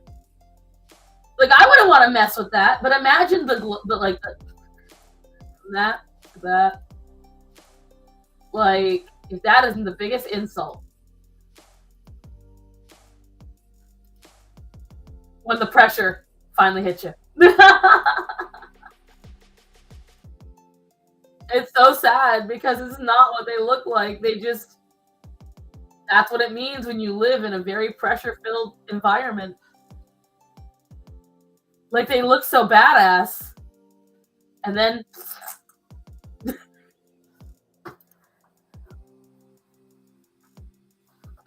Like, I wouldn't want to mess with that, but imagine that. Like, if that isn't the biggest insult. When the pressure finally hits you. It's so sad because it's not what they look like. That's what it means when you live in a very pressure-filled environment. Like, they look so badass. And then...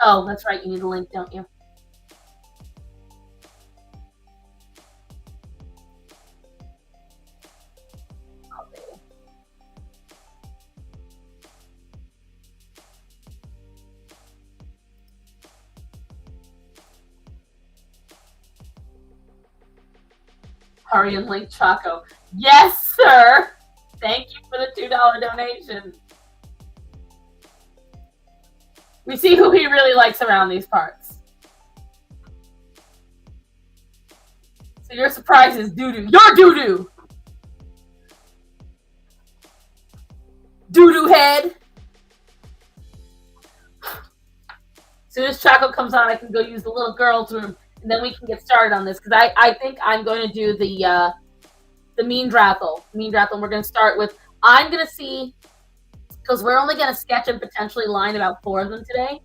Oh, that's right. You need a link, don't you? Hurry and link Chaco. Yes, sir. Thank you for the $2 donation. We see who he really likes around these parts. So your surprise is doo-doo. Your doo-doo. Doo-doo head. As soon as Chaco comes on, I can go use the little girl's room. And then we can get started on this because I think I'm going to do the mean drathel. We're going to start with I'm going to see, because we're only going to sketch and potentially line about 4 of them today,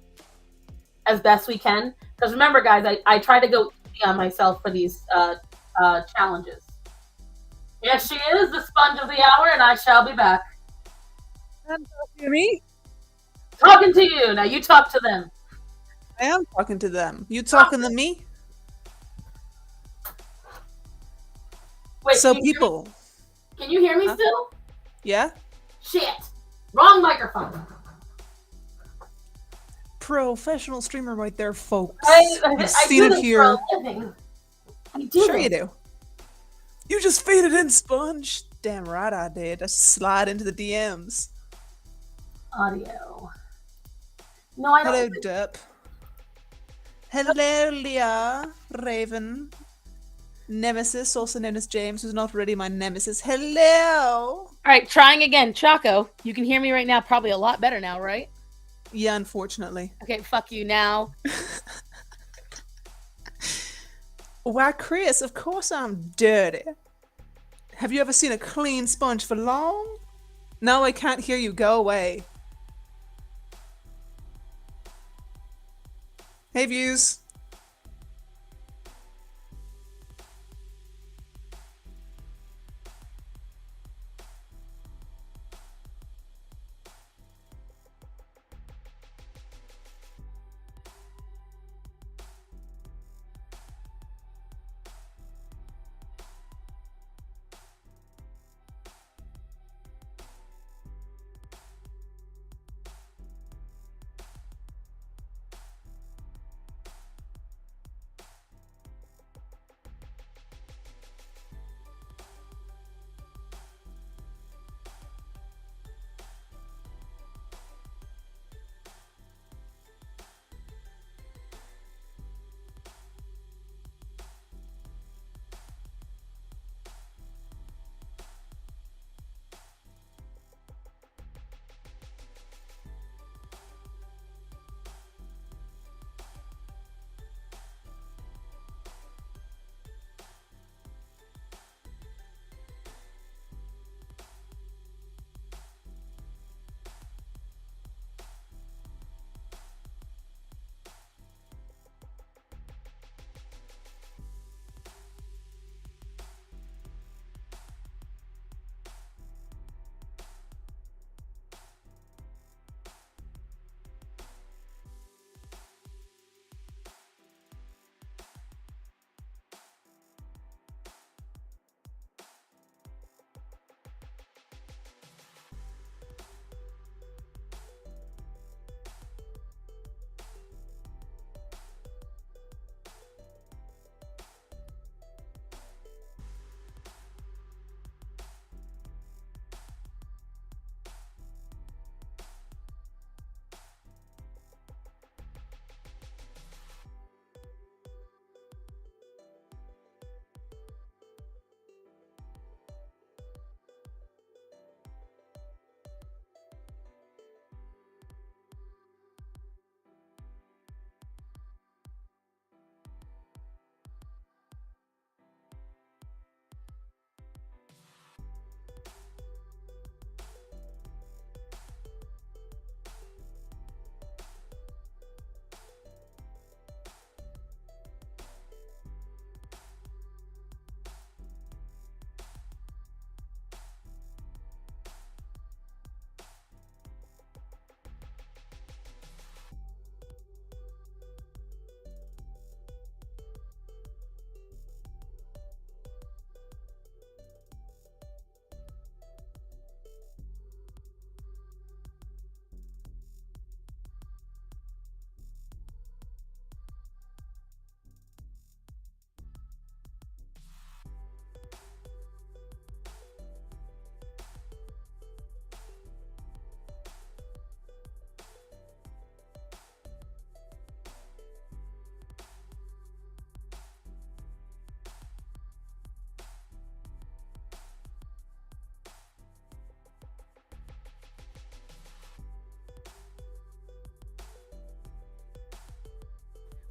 as best we can. Because remember, guys, I try to go easy on myself for these challenges. Yes, she is the sponge of the hour, and I shall be back. And talking to me? Talking to you. Now you talk to them. I am talking to them. You talking to me? Wait, So people. Can you hear me still? Yeah? Shit. Wrong microphone. Professional streamer right there, folks. I seen do it here. For a living. I do Sure you do. You just faded in, Sponge. Damn right I did. I slide into the DMs. Audio. No, I don't. Hello, Derp. Hello, Leah. Raven. Nemesis, also known as James, who's not really my nemesis. Hello! Alright, trying again. Choco, you can hear me right now probably a lot better now, right? Yeah, unfortunately. Okay, fuck you now. Why, Chris, of course I'm dirty. Have you ever seen a clean sponge for long? No, I can't hear you. Go away. Hey, views.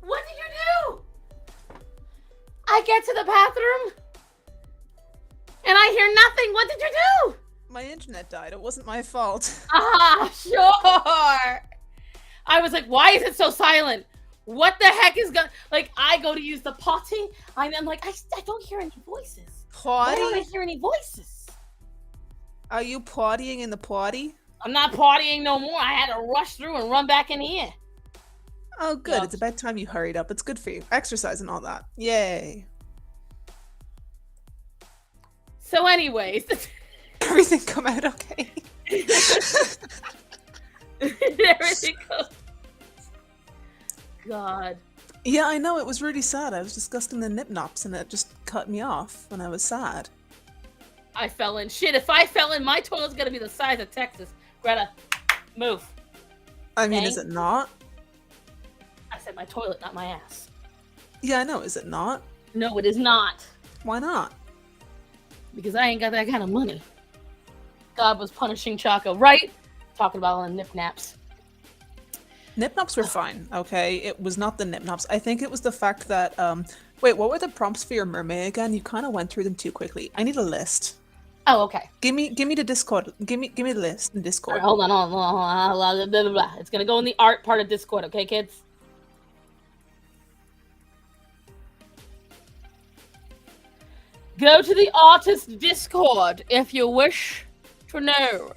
What did you do? I get to the bathroom and I hear nothing. What did you do? My internet died. It wasn't my fault. Ah, sure. I was like, why is it so silent? What the heck is going? Like, I go to use the potty, and I'm like, I don't hear any voices. Why don't I Potty? hear any voices? Are you pottying in the potty? I'm not partying no more. I had to rush through and run back in here. Oh, good. Yup. It's about time you hurried up. It's good for you. Exercise and all that. Yay. So, anyways, Everything come out okay? everything goes. God. Yeah, I know. It was really sad. I was discussing the nip nops and it just cut me off when I was sad. I fell in. Shit, if I fell in, my toilet's gonna be the size of Texas. Greta, move. I mean, Okay? is it not? I said my toilet, not my ass. Yeah, I know. Is it not? No, it is not. Why not? Because I ain't got that kind of money. God was punishing Chaco, right? Talking about all the nip naps. Nip nops were fine, okay? It was not the nip nops. I think it was the fact that, wait, what were the prompts for your MerMay again? You kind of went through them too quickly. I need a list. Oh, okay. Give me the Discord. Give me the list in All Discord. right, hold on. Blah, blah, blah. It's gonna go in the art part of Discord, okay, kids? Go to the artist Discord if you wish to know.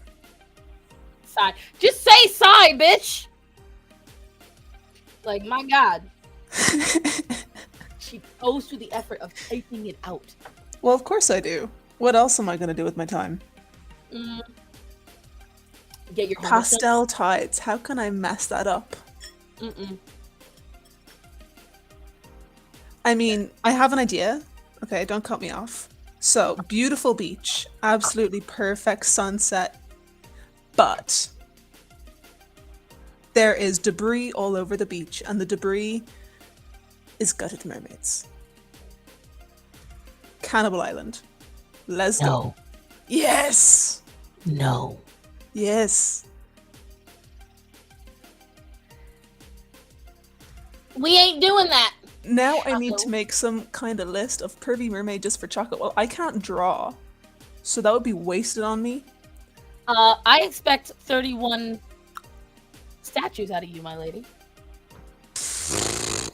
Sigh. Just say sigh, bitch! Like, my God. She goes through the effort of typing it out. Well, of course I do. What else am I going to do with my time? Get your Pastel tides. How can I mess that up? I mean, I have an idea. Okay, don't cut me off. So, beautiful beach. Absolutely perfect sunset. But there is debris all over the beach, and the debris is gutted mermaids. Cannibal Island. Let's go. Yes! No. Yes. We ain't doing that. Now I need to make some kind of list of pervy mermaid just for chocolate. Well, I can't draw, so that would be wasted on me. I expect 31 statues out of you, my lady.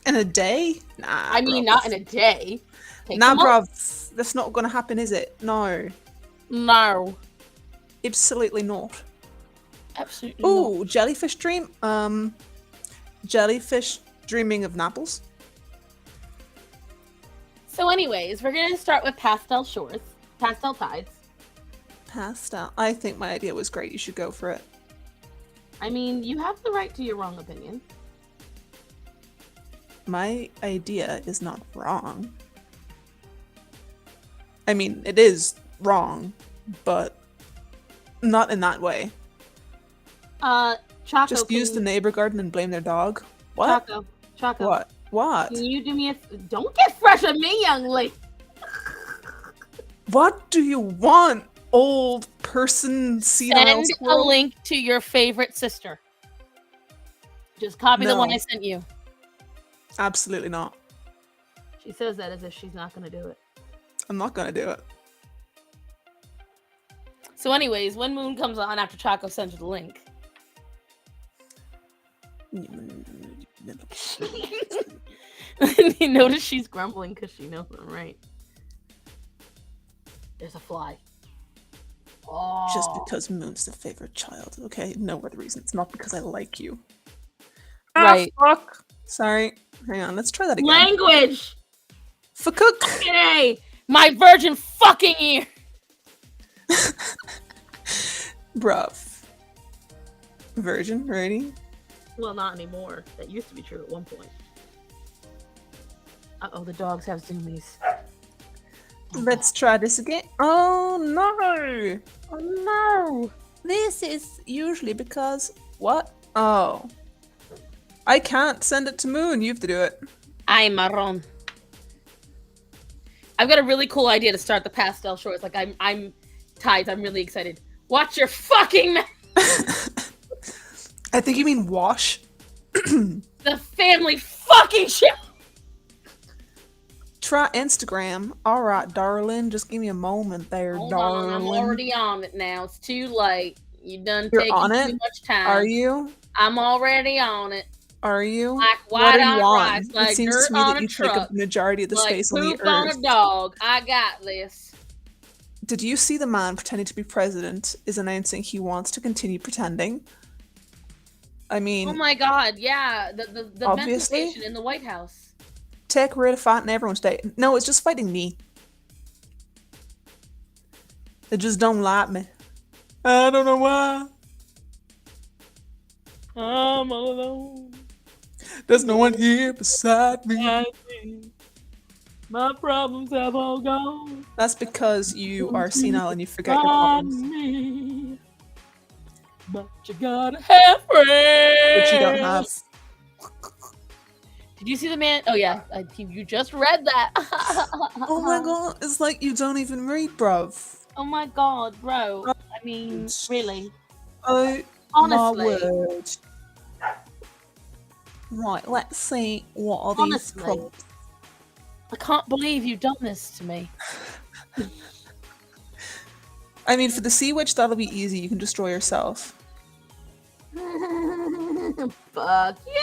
In a day? Nah. I mean, not in a day. Take Nah, them up. bruv. That's not gonna happen, is it? No. No. Absolutely not. Absolutely not. Ooh, jellyfish dream. Jellyfish dreaming of Naples. So anyways, we're gonna start with pastel shores. Pastel tides. Pastel. I think my idea was great. You should go for it. I mean, you have the right to your wrong opinion. My idea is not wrong. I mean, it is wrong, but not in that way. Choco. Just use the neighbor garden and blame their dog. What? Choco. What? What? Can you do me a? Don't get fresh on me, young lady. What do you want, old person? Send a link to your favorite sister. Just copy the one I sent you. Absolutely not. She says that as if she's not going to do it. I'm not going to do it. So anyways, when Moon comes on after Choco sends you the link. You notice she's grumbling because she knows I'm right. There's a fly. Oh. Just because Moon's the favorite child, okay? No other reason. It's not because I like you. Right. Ah, fuck. Sorry. Hang on, let's try that again. Language! Fuck. Okay! My virgin fucking ear! Bruv. Virgin, ready? Well, not anymore. That used to be true at one point. Uh-oh, the dogs have zoomies. Let's try this again. Oh no! Oh no! This is usually because... What? Oh. I can't send it to Moon. You have to do it. Ay, marron. I've got a really cool idea to start the pastel shorts. Like, I'm tied. I'm really excited. Watch your fucking mouth! I think you mean wash. The family fucking shit! try Instagram. All right, darling. Just give me a moment there, Hold on, I'm darling. already on it now. It's too late. You done You're taking on too it? much time. Are you? I'm already on it. Are you? Like What white are you on on? rice, It like seems dirt to me on that a you take truck, up the majority of the like space on the poop on earth. a dog. I got this. Did you see the man pretending to be president is announcing he wants to continue pretending? I mean, Oh my god, yeah. The mental obviously. patient in the White House. Take away the fat and everyone's dating. No, it's just fighting me. They just don't like me. I don't know why. I'm all alone. There's no one here beside me. My problems have all gone. That's because you are senile and you forget your problems. Me. But you gotta have friends. Which you don't have. Did you see the man? Oh yeah, you just read that. Oh my god, it's like you don't even read, bruv. Oh my god, bro. I mean, really. Oh Honestly. my word. Right, let's see what are these Honestly. prompts. I can't believe you've done this to me. I mean, for the sea witch, that'll be easy. You can destroy yourself. Fuck you.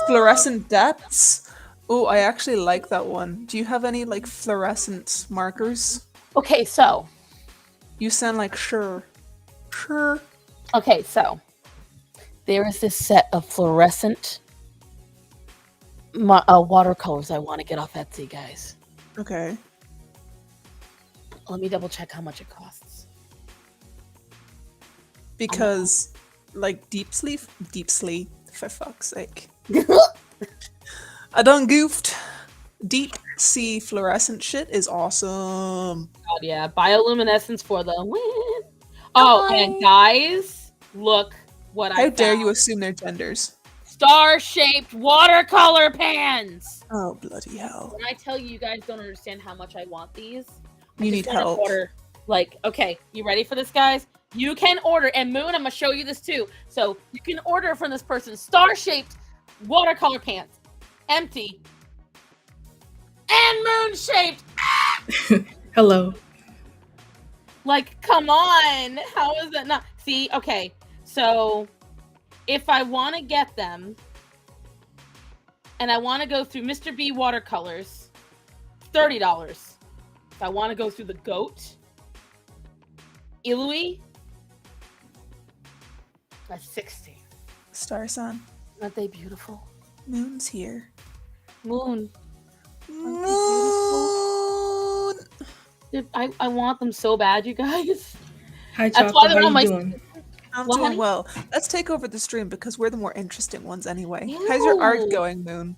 Fluorescent depths. Oh, I actually like that one. Do you have any like fluorescent markers? Okay, so. You sound like sure. Sure. Okay, so. There is this set of fluorescent watercolors I want to get off Etsy, guys. Okay. Let me double check how much it costs. Because, like, deep sleep, for fuck's sake. I done goofed. Deep sea fluorescent shit is awesome. God, yeah. Bioluminescence for the win. Oh, and guys, look what I found. How dare you assume their genders? Star-shaped watercolor pans. Oh, bloody hell. When I tell you, you guys don't understand how much I want these. You need help. Order. Like, okay, you ready for this, guys? You can order, and Moon, I'm gonna show you this too. So you can order from this person star-shaped watercolor pants, empty, and moon-shaped. Hello. Like, come on, how is that not? See, okay, so if I want to get them, and I want to go through Mr. B watercolors, $30. If I want to go through the goat, Ilui, that's $60. Star Sun. Aren't they beautiful? Moon's here. Moon. Moon. I want them so bad, you guys. Hi, That's why Chopper. they're How on my. you doing? I'm Well, doing honey? well. Let's take over the stream because we're the more interesting ones anyway. How's your art Ew. going, Moon?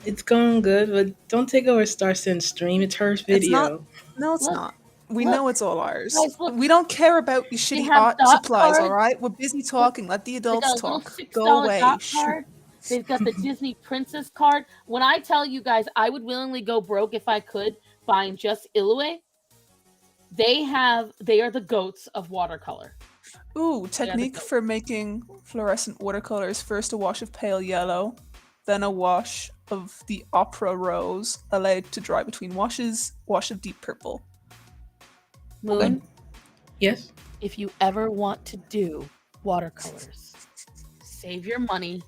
It's going good, but don't take over Starsin's stream. It's her video. It's not. No, it's Look. not. We Look. know it's all ours. Guys, look. We don't care about your shitty have art dot supplies, cards. all right? We're busy talking. Let the They got adults a little talk. $6 Go away. dot card. They've got the Disney Princess card. When I tell you guys, I would willingly go broke if I could find just Ilue. They are the goats of watercolor. Ooh, technique for making fluorescent watercolors. First a wash of pale yellow, then a wash of the opera rose, allowed to dry between washes, wash of deep purple. Moon, Yes? if you ever want to do watercolors, save your money,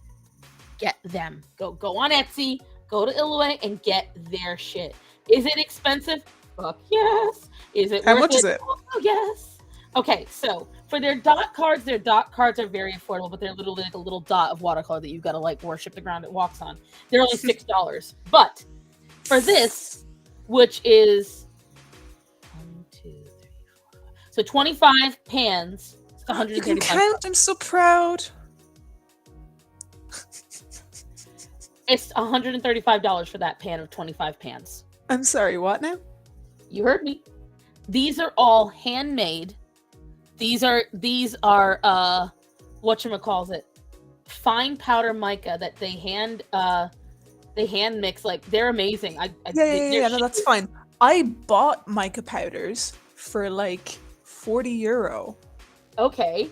get them. Go on Etsy, go to Ilue and get their shit. Is it expensive? Fuck yes. Is it How worth much it? is it? Oh yes. Okay, so for their dot cards are very affordable, but they're literally like a little dot of watercolor that you've got to like worship the ground it walks on. They're only $6. But for this, which is 1, 2, 3, 4, 5. So 25 pans, it's You can 135. count. I'm so proud. It's $135 for that pan of 25 pans. I'm sorry, what now? You heard me. These are all handmade. These are whatchamacallit, fine powder mica that they hand mix. Like, they're amazing. Yeah, no, that's fine. I bought mica powders for like €40. Okay.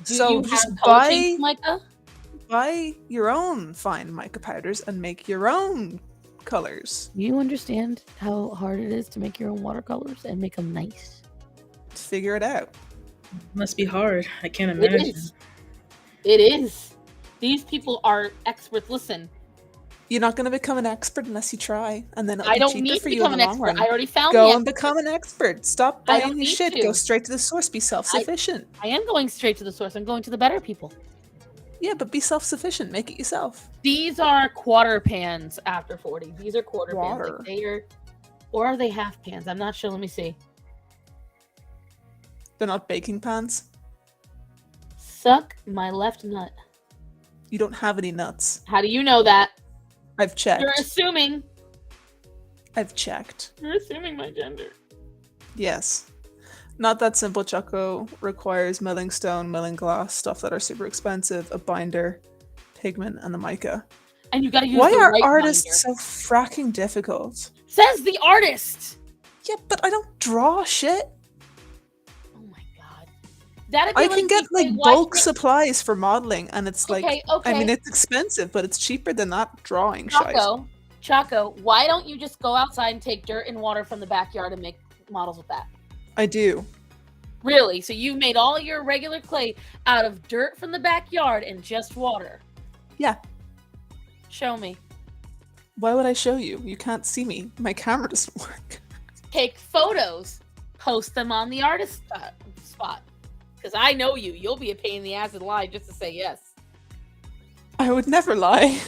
Do So you just have color change buy mica? buy your own fine mica powders and make your own colors. Do you understand how hard it is to make your own watercolors and make them nice? Figure it out. Must be hard. I can't It imagine. is. It is. These people are experts. Listen, You're not going to become an expert unless you try, and then it'll I be don't cheaper need for to you in become the an long expert. run. I already found Go the and expert. become an expert. Stop I buying don't his need shit. to. Go straight to the source. Be self-sufficient. I am going straight to the source. I'm going to the better people. Yeah, but be self-sufficient. Make it yourself. These are quarter pans after 40. These are quarter pans. Water. Like they are, or are they half pans? I'm not sure. Let me see. They're not baking pans. Suck my left nut. You don't have any nuts. How do you know that? I've checked. You're assuming. I've checked. You're assuming my gender. Yes. Not that simple, Choco. Requires milling stone, milling glass, stuff that are super expensive, a binder, pigment, and a mica. And you gotta use Why the are right artists binder. so fracking difficult? Says the artist. Yeah, but I don't draw shit. Oh my god. That'd be I can get me like saying, why bulk can't- supplies for modeling, and it's like, Okay. I mean, it's expensive, but it's cheaper than that drawing shite. Choco, why don't you just go outside and take dirt and water from the backyard and make models with that? I do. Really? So you made all your regular clay out of dirt from the backyard and just water? Yeah. Show me. Why would I show you? You can't see me. My camera doesn't work. Take photos, post them on the artist spot. Because I know you. You'll be a pain in the ass and lie just to say yes. I would never lie.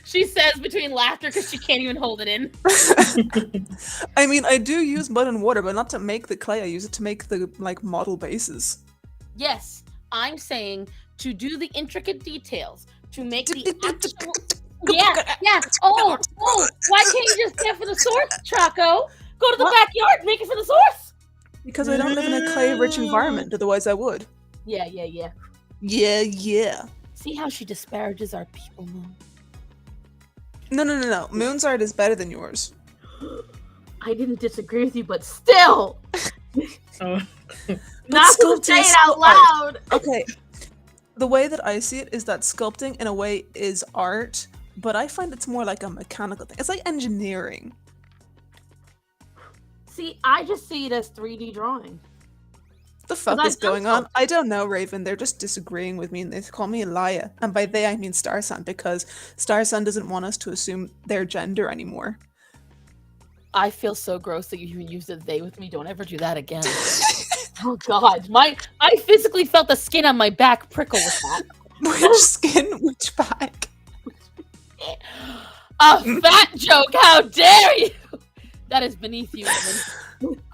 She says between laughter because she can't even hold it in. I mean, I do use mud and water, but not to make the clay. I use it to make the like model bases. Yes, I'm saying to do the intricate details, to make the actual... Yeah. Oh, why can't you just get for the source, Choco? Go to the backyard, make it for the source. Because I don't live in a clay-rich environment. Otherwise, I would. Yeah. Yeah. See how she disparages our people, Moon? No. Moon's art is better than yours. I didn't disagree with you, but still. Oh. Not to say it out loud. Okay. The way that I see it is that sculpting, in a way, is art, but I find it's more like a mechanical thing. It's like engineering. See, I just see it as 3D drawing. The fuck I've is done going on? I don't know, Raven. They're just disagreeing with me and they call me a liar. And by they, I mean Starsun, because Starsun doesn't want us to assume their gender anymore. I feel so gross that you even used a they with me. Don't ever do that again. Oh god, I physically felt the skin on my back prickle with that. Which skin? Which back? A fat joke, how dare you! That is beneath you,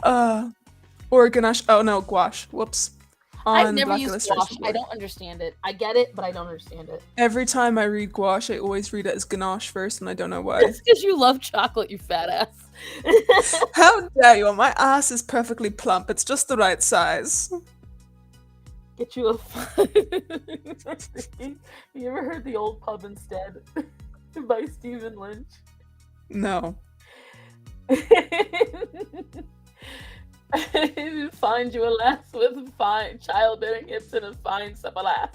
woman. Or ganache. Oh no, gouache. Whoops. I've never used gouache. I don't understand it. I get it, but I don't understand it. Every time I read gouache, I always read it as ganache first, and I don't know why. It's because you love chocolate, you fat ass. How dare you? My ass is perfectly plump. It's just the right size. Get you a... You ever heard The Old Pub Instead? By Stephen Lynch? No. Find you a lass with fine childbearing hips and a fine supple ass.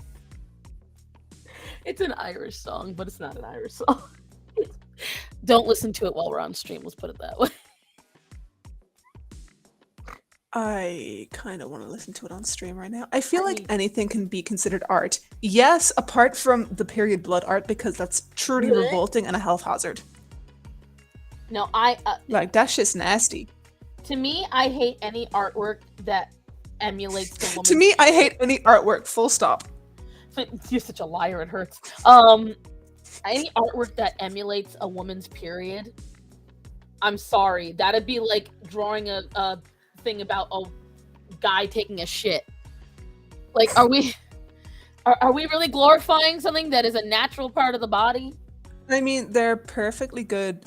It's an Irish song, but it's not an Irish song. Don't listen to it while we're on stream, let's put it that way. I kind of want to listen to it on stream right now. I feel like anything can be considered art. Yes, apart from the period blood art, because that's truly revolting and a health hazard. No, like, that shit's nasty. To me, I hate any artwork that emulates the woman. To me, I hate any artwork, full stop. You're such a liar, it hurts. Any artwork that emulates a woman's period, I'm sorry. That'd be like drawing a thing about a guy taking a shit. Like, are we really glorifying something that is a natural part of the body? I mean, they're perfectly good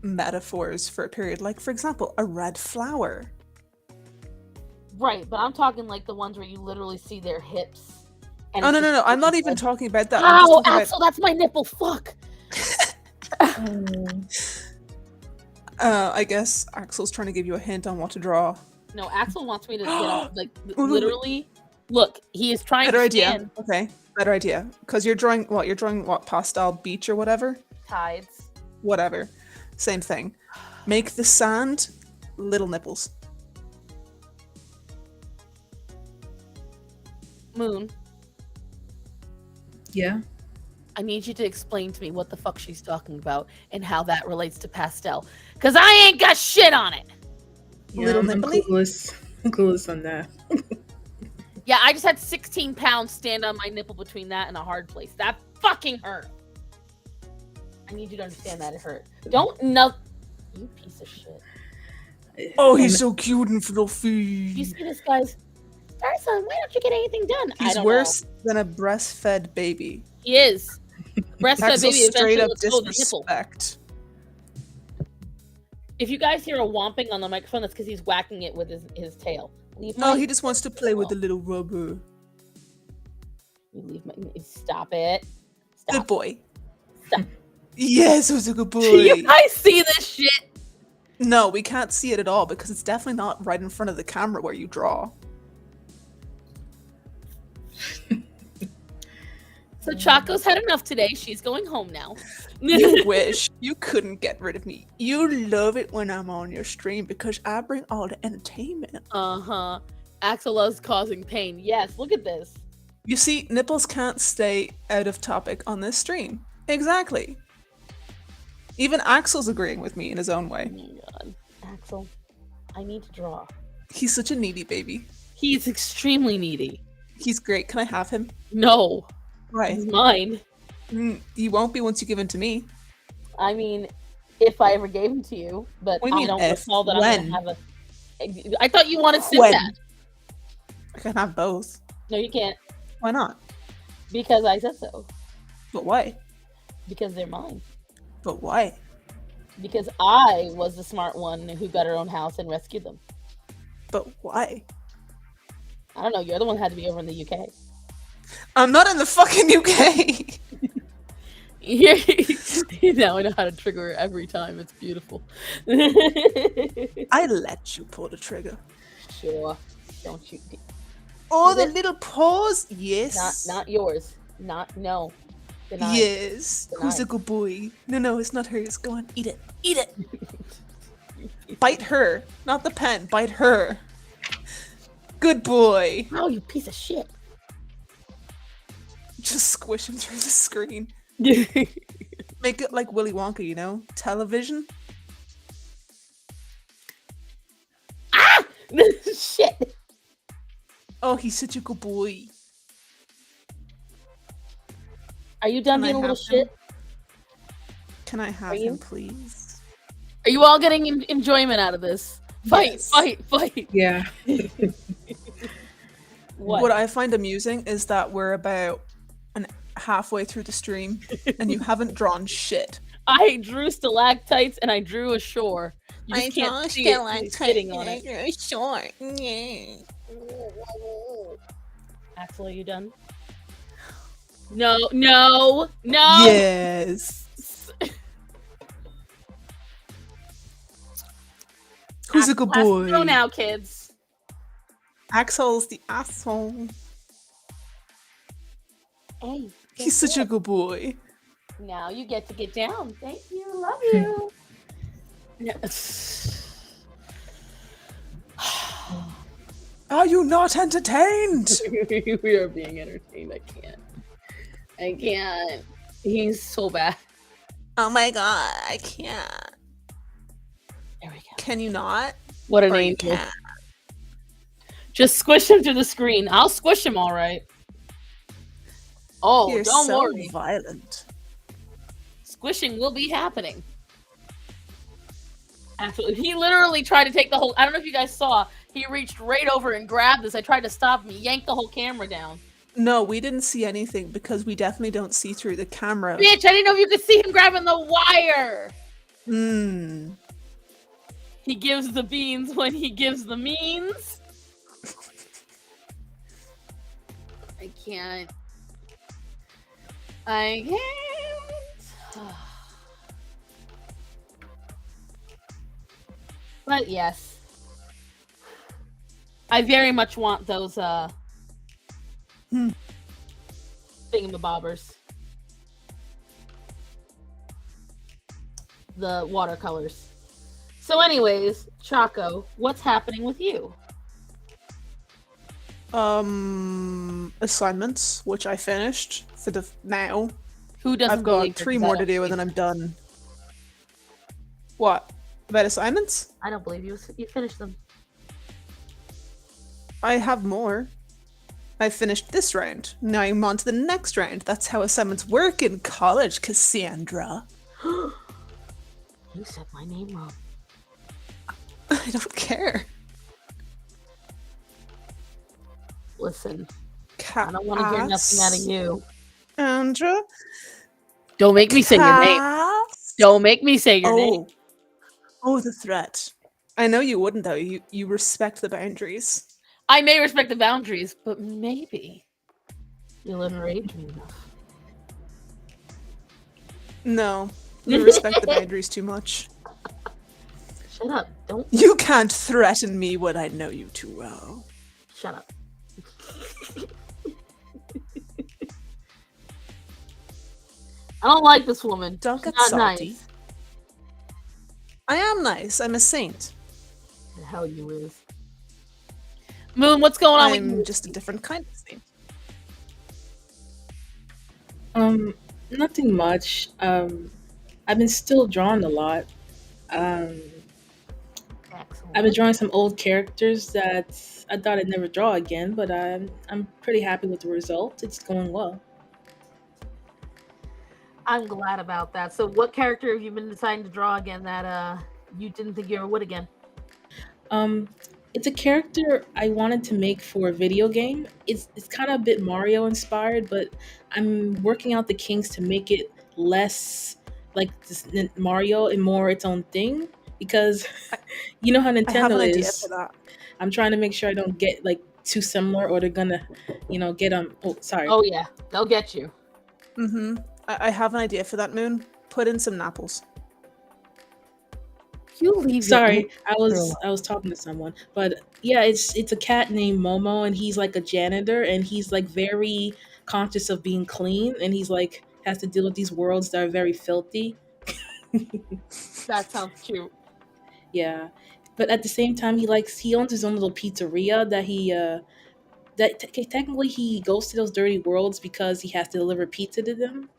metaphors for a period. Like, for example, a red flower. Right, but I'm talking like the ones where you literally see their hips. And no. I'm not even talking about that. Ow, Axel, that's my nipple. Fuck. I guess Axel's trying to give you a hint on what to draw. No, Axel wants me to get off, like, literally. Look, he is trying Better to idea. stand. Okay. Better idea. Because you're drawing what? You're drawing what? Pastel beach or whatever? Tides. Whatever. Same thing. Make the sand little nipples. Moon, Yeah. I need you to explain to me what the fuck she's talking about and how that relates to pastel. Because I ain't got shit on it. Yeah, Little I'm nipply? clueless. I'm clueless on that. Yeah, I just had 16 pounds stand on my nipple between that and a hard place. That fucking hurt. I need you to understand that it hurt. Don't know. You piece of shit. Oh, he's so cute and fluffy. You see this guy's Starson, why don't you get anything done? I He's don't worse than a breastfed baby. know. He is. Breastfed That's baby straight eventually up lets go of the nipple. disrespect. If you guys hear a whomping on the microphone, that's because he's whacking it with his tail. Leave No, my he just wants to play with the little rubber. You leave my stop it. Good Stop. boy. Stop. Yes, it was a good Do boy. you guys see this shit? No, we can't see it at all because it's definitely not right in front of the camera where you draw. So Chaco's had enough today. She's going home now. You wish you couldn't get rid of me. You love it when I'm on your stream because I bring all the entertainment. Uh-huh. Axel loves causing pain. Yes, look at this. You see, nipples can't stay out of topic on this stream. Exactly. Even Axel's agreeing with me in his own Oh way. my god. Axel, I need to draw. He's such a needy baby. He's extremely needy. He's great. Can I have him? No. Why? He's mine. You won't be once you give him to me. I mean, if I ever gave him to you, but What do you I mean don't if? recall that When? I'm gonna have a. I thought you wanted When? Sinbad. I can have both. No, you can't. Why not? Because I said so. But why? Because they're mine. But why? Because I was the smart one who got her own house and rescued them. But why? I don't know. You're the one who had to be over in the UK. I'm not in the fucking UK. Now I know how to trigger her every time. It's beautiful. I let you pull the trigger. Sure. Don't you? Oh, the little paws. Yes. Not yours. No. Denied. Yes. Who's a Denied. good boy? No, it's not hers. Go on, eat it. Eat it. Bite her, not the pen. Bite her. Good boy. Oh, you piece of shit. Just squish him through the screen. Make it like Willy Wonka, you know? Television. Ah! Shit. Oh, he's such a good boy. Are you done Can I being a little have him? shit? Can I have Are you? him, please? Are you all getting enjoyment out of this? Fight, Yes. fight. Yeah. What I find amusing is that we're about halfway through the stream and you haven't drawn shit. I drew stalactites and I drew a shore. You just can't see it 'cause he's sitting on it. Short. Yeah. Axel, are you done? No. Yes. Who's a good boy? Go now, kids. Axel's the asshole. Hey, He's such a good boy. Now you get to get down. Thank you. Love you. Are you not entertained? We are being entertained. I can't. He's so bad. Oh my god, I can't. There we go. Can you not? What an Or you angel. can't? Just squish him to the screen. I'll squish him all right. Oh, You're don't so worry. violent. Squishing will be happening. Absolutely. He literally tried to take the whole... I don't know if you guys saw. He reached right over and grabbed this. I tried to stop him. He yanked the whole camera down. No, we didn't see anything because we definitely don't see through the camera. Bitch, I didn't know if you could see him grabbing the wire. He gives the beans when he gives the means. I can't. But yes. I very much want those thingamabobbers. The watercolors. So anyways, Chaco, what's happening with you? Assignments, which I finished for the now. Who doesn't I've believe got her, 3 'cause I more to don't do and believe then I'm done. What? About assignments? I don't believe you. You finished them. I have more. I finished this round. Now I'm on to the next round. That's how assignments work in college, Cassandra. You said my name wrong. I don't care. Listen, I don't want to hear nothing out of you. Cassandra? Don't make me say your name. Don't make me say your name. Oh, the threat. I know you wouldn't though. You respect the boundaries. I may respect the boundaries, but maybe you'll enrage me enough. No, you respect the boundaries too much. Shut up. Don't. You can't threaten me when I know you too well. Shut up. I don't like this woman. Don't She's get not salty. nice. I am nice. I'm a saint. The hell you is. Moon, what's going on with you? I'm just a different kind of saint. Nothing much. I've been still drawing a lot. Excellent. I've been drawing some old characters that I thought I'd never draw again, but I'm pretty happy with the result. It's going well. I'm glad about that. So what character have you been deciding to draw again that you didn't think you ever would again? It's a character I wanted to make for a video game. It's kind of a bit Mario inspired, but I'm working out the kinks to make it less like this Mario and more its own thing, because you know how I have Nintendo an idea is. for that. I'm trying to make sure I don't get like too similar, or they're gonna, get oh sorry. Oh yeah, they'll get you. Mm-hmm. I have an idea for that, Moon. Put in some apples. You leave. Sorry, I was talking to someone, but yeah, it's a cat named Momo, and he's like a janitor, and he's like very conscious of being clean, and he's like has to deal with these worlds that are very filthy. That sounds cute. Yeah, but at the same time, he owns his own little pizzeria that technically he goes to those dirty worlds because he has to deliver pizza to them.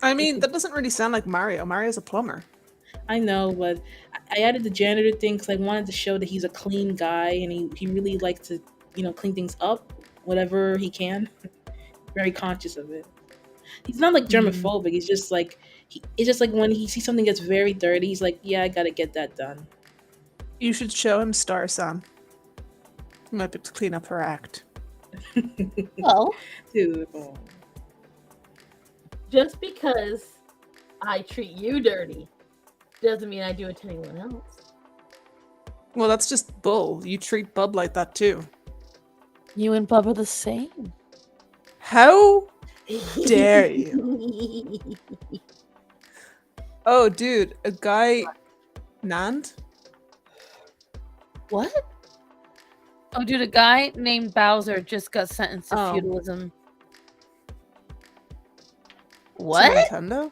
I mean, that doesn't really sound like Mario. Mario's a plumber. I know, but I added the janitor thing because I wanted to show that he's a clean guy, and he really likes to, clean things up, whatever he can. Very conscious of it. He's not like germophobic. He's just like it's just like when he sees something that's very dirty, he's like, yeah, I gotta get that done. You should show him Star Sam. He might be able to clean up her act. Well, Dude, oh. just because I treat you dirty doesn't mean I do it to anyone else. Well, that's just bull. You treat Bub like that too. You and Bub are the same. How dare you? Oh, dude, a guy, Nand? What? Oh, dude, a guy named Bowser just got sentenced to Oh. feudalism. To What? Nintendo?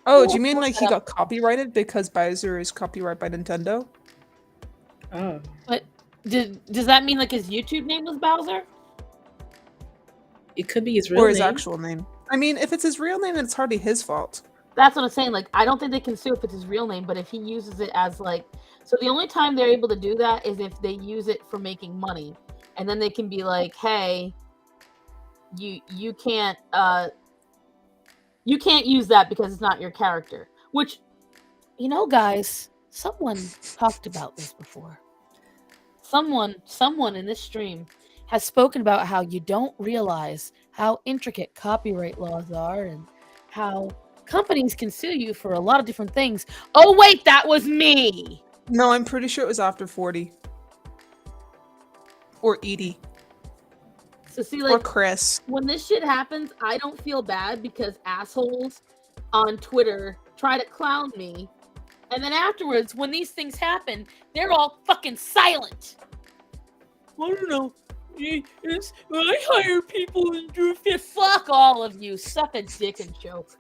Oh, do you Ooh, mean look like that he up. got copyrighted because Bowser is copyrighted by Nintendo? Oh. But does that mean like his YouTube name was Bowser? It could be his real Or his name. actual name? I mean, if it's his real name, then it's hardly his fault. That's what I'm saying. Like, I don't think they can sue if it's his real name, but if he uses it as like, so the only time they're able to do that is if they use it for making money, and then they can be like, hey, you can't use that because it's not your character. Which, guys, someone talked about this before. Someone in this stream has spoken about how you don't realize how intricate copyright laws are and how companies can sue you for a lot of different things. Oh wait, that was me. No, I'm pretty sure it was after 40. Or Edie. So see, Or like, Chris. when this shit happens, I don't feel bad because assholes on Twitter try to clown me, and then afterwards, when these things happen, they're all fucking silent. I don't know. I hire people and do it. Fuck all of you. Suck a dick and choke.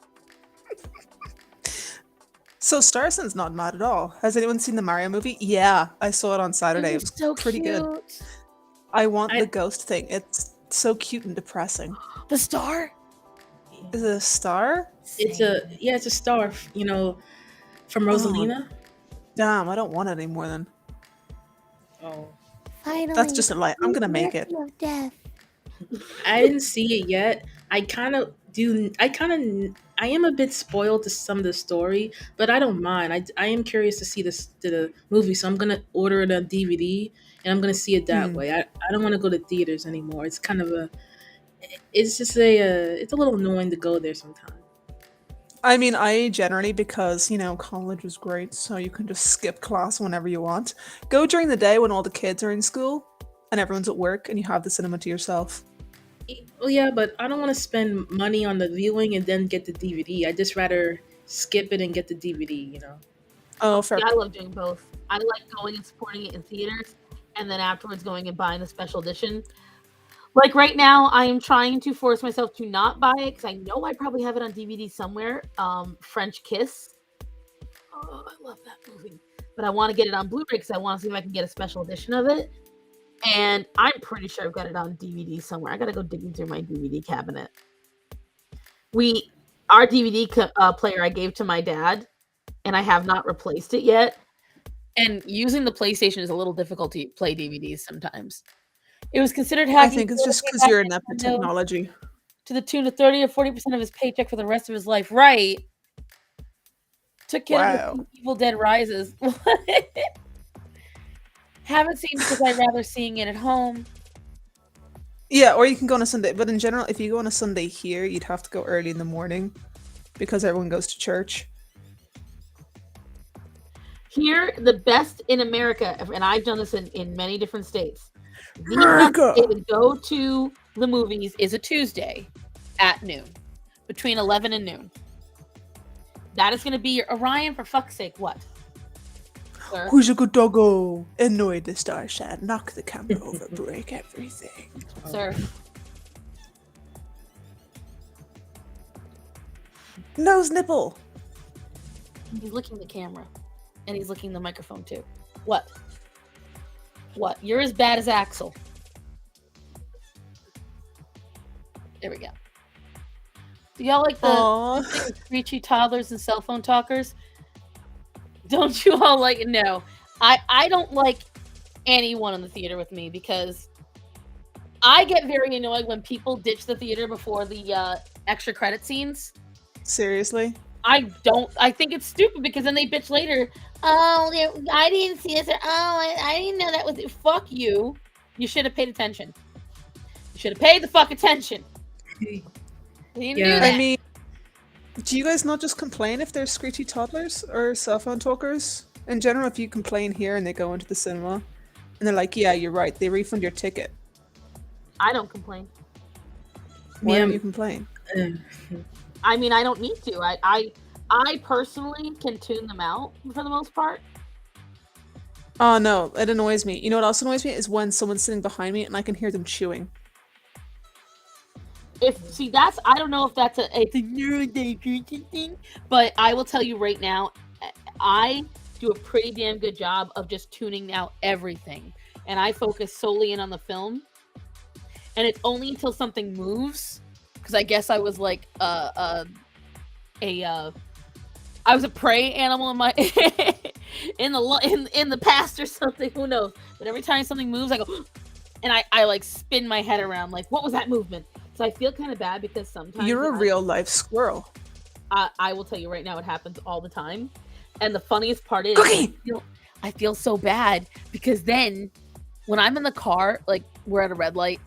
So Starson's not mad at all. Has anyone seen the Mario movie? Yeah, I saw it on Saturday. It was so pretty cute. good. I want the ghost thing. It's so cute and depressing. The star? Is it a star? It's a star, you know, from Rosalina. Damn, I don't want it anymore then. Oh. Finally, That's just a lie. I'm gonna make it. Of death. I didn't see it yet. I am a bit spoiled to some of the story, but I don't mind. I am curious to see the movie, so I'm gonna order it on DVD and I'm gonna see it that way. I don't want to go to theaters anymore. It's kind of it's a little annoying to go there sometimes. I mean, I generally, because, you know, college is great, so you can just skip class whenever you want. Go during the day when all the kids are in school and everyone's at work and you have the cinema to yourself. Well, yeah, but I don't want to spend money on the viewing and then get the DVD. I just rather skip it and get the DVD, you know? Oh, fair. Yeah, I love doing both. I like going and supporting it in theaters and then afterwards going and buying the special edition. Like right now, I am trying to force myself to not buy it because I know I probably have it on DVD somewhere. French Kiss. Oh, I love that movie. But I want to get it on Blu-ray because I want to see if I can get a special edition of it. And I'm pretty sure I've got it on DVD somewhere. I got to go digging through my DVD cabinet. Our DVD player I gave to my dad, and I have not replaced it yet. And using the PlayStation is a little difficult to play DVDs sometimes. It was considered hacking. I think it's just because you're inept at technology. To the tune of 30 or 40% of his paycheck for the rest of his life. Right. Took care of Evil Dead Rises. Haven't seen because I'd rather seeing it at home. Yeah, or you can go on a Sunday. But in general, if you go on a Sunday here, you'd have to go early in the morning because everyone goes to church. Here, the best in America, and I've done this in many different states. The best day to go to the movies is a Tuesday at noon, between 11 and noon. That is going to be your Orion, for fuck's sake. What? Sir? Who's a good doggo? Annoy the star shad, knock the camera over, break everything. Sir. Nose nipple. He's licking the camera. And he's licking the microphone too. What? What? You're as bad as Axel. There we go. Do y'all like the screechy toddlers and cell phone talkers? Don't you all like it? No. I don't like anyone in the theater with me because I get very annoyed when people ditch the theater before the extra credit scenes. Seriously? I think it's stupid because then they bitch later. Oh, I didn't see this. I didn't know that was it. Fuck you. You should have paid attention. You should have paid the fuck attention. You didn't do that. I mean, do you guys not just complain if they're screechy toddlers or cell phone talkers? In general, if you complain here and they go into the cinema and they're like, yeah, you're right, they refund your ticket. I don't complain. Why don't you complain? I mean, I don't need to. I personally can tune them out for the most part. Oh no, it annoys me. You know what else annoys me is when someone's sitting behind me and I can hear them chewing. I don't know if that's a neurodivergent thing, but I will tell you right now, I do a pretty damn good job of just tuning out everything, and I focus solely in on the film. And it's only until something moves, because I guess I was like I was a prey animal in my in the past or something. Who knows? But every time something moves, I go, and I like spin my head around, like, what was that movement? So I feel kind of bad because sometimes you're a real life squirrel. I will tell you right now, it happens all the time. And the funniest part is, I feel so bad because then when I'm in the car, like we're at a red light,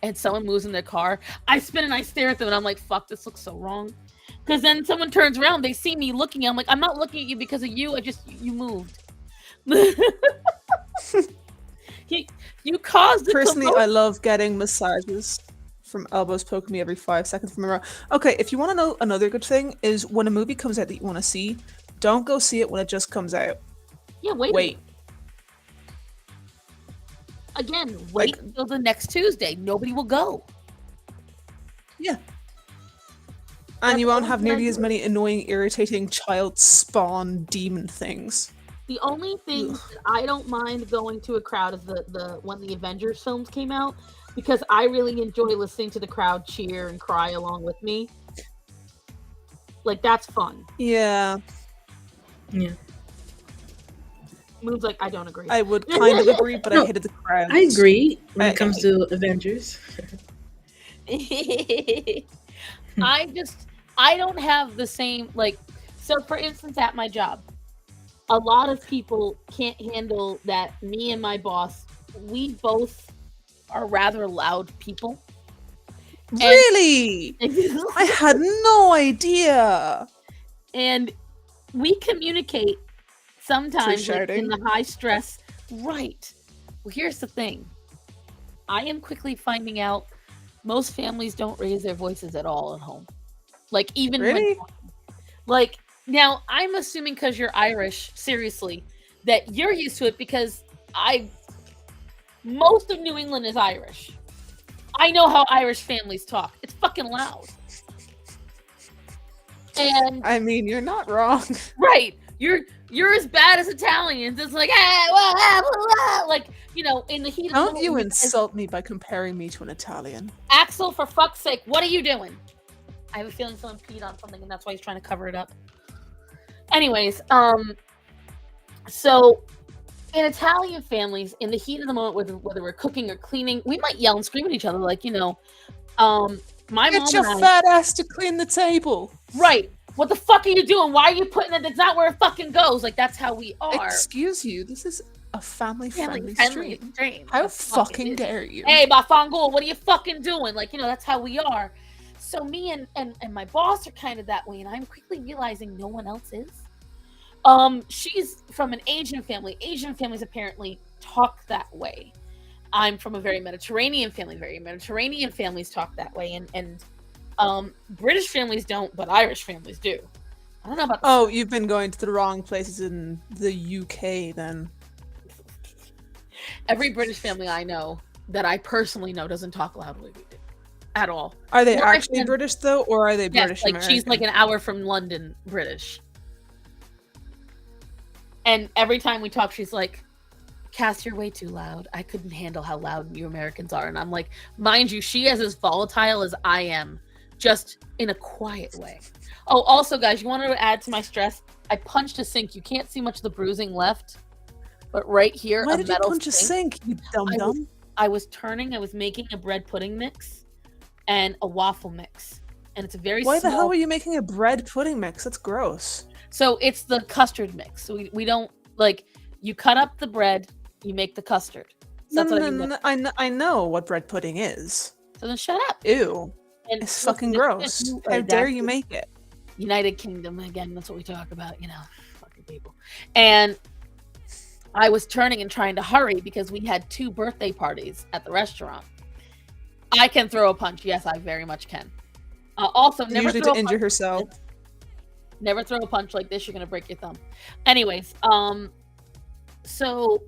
and someone moves in their car, I spin and I stare at them and I'm like, fuck, this looks so wrong. Because then someone turns around, they see me looking, I'm like, I'm not looking at you because of you, you moved. you caused it. Personally, I love getting massages from elbows poking me every 5 seconds from around. Okay, if you want to know another good thing is when a movie comes out that you want to see, don't go see it when it just comes out. Yeah, wait. Again, wait until the next Tuesday. Nobody will go. Yeah. And That's you won't all have I'm gonna nearly as do. many annoying, irritating child spawn demon things. The only thing Ugh. that I don't mind going to a crowd is the when the Avengers films came out, because I really enjoy listening to the crowd cheer and cry along with me. Like, that's fun. Yeah, Yeah. Moon's like, I don't agree. I would kind of agree, but I No, hated the crowd. I agree when I- it comes to Avengers. I don't have the same, like, so for instance, at my job, a lot of people can't handle that me and my boss, we both are rather loud people. Really? I had no idea. And we communicate sometimes like, in shouting? the high stress. Right. Well, here's the thing. I am quickly finding out most families don't raise their voices at all at home. Like, even Really? like, now I'm assuming because you're Irish, seriously, that you're used to it, because most of New England is Irish. I know how Irish families talk. It's fucking loud. And I mean, you're not wrong. right, you're as bad as Italians. It's like, like, you know, in the heat of the Don't moment, you guys- insult me by comparing me to an Italian. Axel, for fuck's sake, what are you doing? I have a feeling someone peed on something, and that's why he's trying to cover it up. Anyways, so in Italian families, in the heat of the moment, whether we're cooking or cleaning, we might yell and scream at each other, like, you know, my Get mom your and I, fat ass to clean the table. right? What the fuck are you doing? Why are you putting it? That's not where it fucking goes. Like, that's how we are. Excuse you, this is a family-friendly Family stream. stream. How That's fucking fucking it. dare you? Hey, Bafangul, what are you fucking doing? Like, you know, that's how we are. So me and my boss are kind of that way, and I'm quickly realizing no one else is. She's from an Asian family. Asian families apparently talk that way. I'm from a very Mediterranean family. Very Mediterranean families talk that way, and British families don't, but Irish families do. I don't know about. Oh, you've been going to the wrong places in the UK then. Every British family I know that I personally know doesn't talk loud like we do at all. Are they Well, I actually can- British though, or are they Yes, British like American? she's like an hour from London, British. And every time we talk, she's like, Cass, you're way too loud. I couldn't handle how loud you Americans are. And I'm like, mind you, she is as volatile as I am, just in a quiet way. Oh, also, guys, you wanted to add to my stress? I punched a sink. You can't see much of the bruising left, but right here, Why a did you metal punch a sink, you dumb I dumb? I was making a bread pudding mix and a waffle mix. And it's a very Why the hell small. were you making a bread pudding mix? That's gross. So it's the custard mix. So we don't, like, you cut up the bread, you make the custard. So that's what I mean. I know what bread pudding is. So then shut up. Ew. And It's listen, fucking this- gross. this- How dare that's you the make it? United Kingdom again? That's what we talk about, you know, fucking people. And I was turning and trying to hurry because we had 2 birthday parties at the restaurant. I can throw a punch. Yes, I very much can. Also, never Usually throw to a injure punch. herself. Never throw a punch like this. You're gonna break your thumb. Anyways, so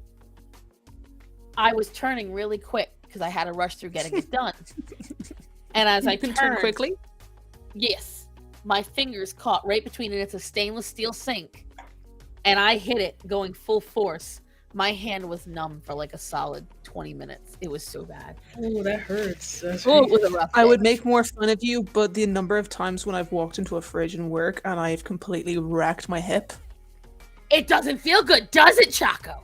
I was turning really quick because I had to rush through getting it done. And as I You can turned, turn quickly. yes, my fingers caught right between it. It's a stainless steel sink, and I hit it going full force. My hand was numb for like a solid 20 minutes. It was so bad. Oh, that hurts. That's Oh, right. it was a rough I day. would make more fun of you, but the number of times when I've walked into a fridge in work and I've completely wrecked my hip. It doesn't feel good, does it, Chaco?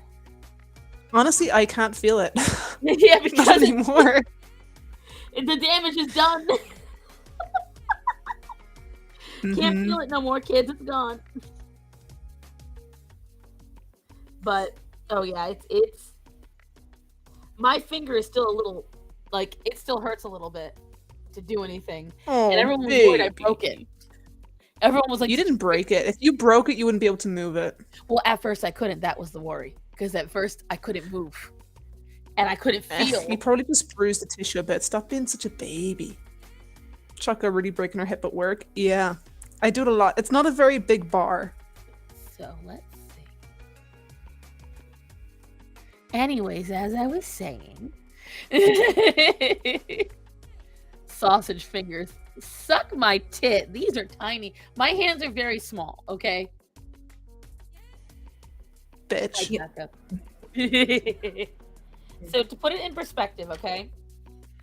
Honestly, I can't feel it. Yeah, Not because anymore. the damage is done. Can't Mhm. feel it no more, kids. It's gone. But oh yeah, it's my finger is still a little, like, it still hurts a little bit to do anything. Oh, And everyone was worried I baby. broke it. Everyone was like, You didn't break it. If you broke it, you wouldn't be able to move it. Well, at first I couldn't. That was the worry, because at first I couldn't move, and I couldn't feel. You probably just bruised the tissue a bit. Stop being such a baby. Chaka really breaking her hip at work. Yeah, I do it a lot. It's not a very big bar. So let's see. Anyways, as I was saying, sausage fingers. Suck my tit. These are tiny. My hands are very small, okay? Bitch. So to put it in perspective, okay?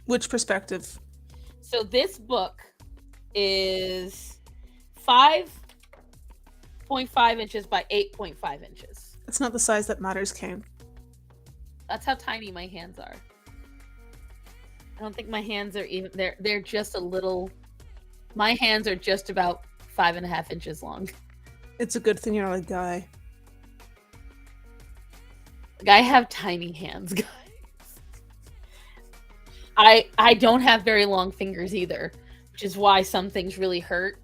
Which perspective? So this book is 5.5 inches by 8.5 inches. It's not the size that matters, Kane. That's how tiny my hands are. I don't think my hands are even, they're just a little, my hands are just about 5.5 inches long. It's a good thing you're not a guy. Like, I have tiny hands, guys. I don't have very long fingers either, which is why some things really hurt.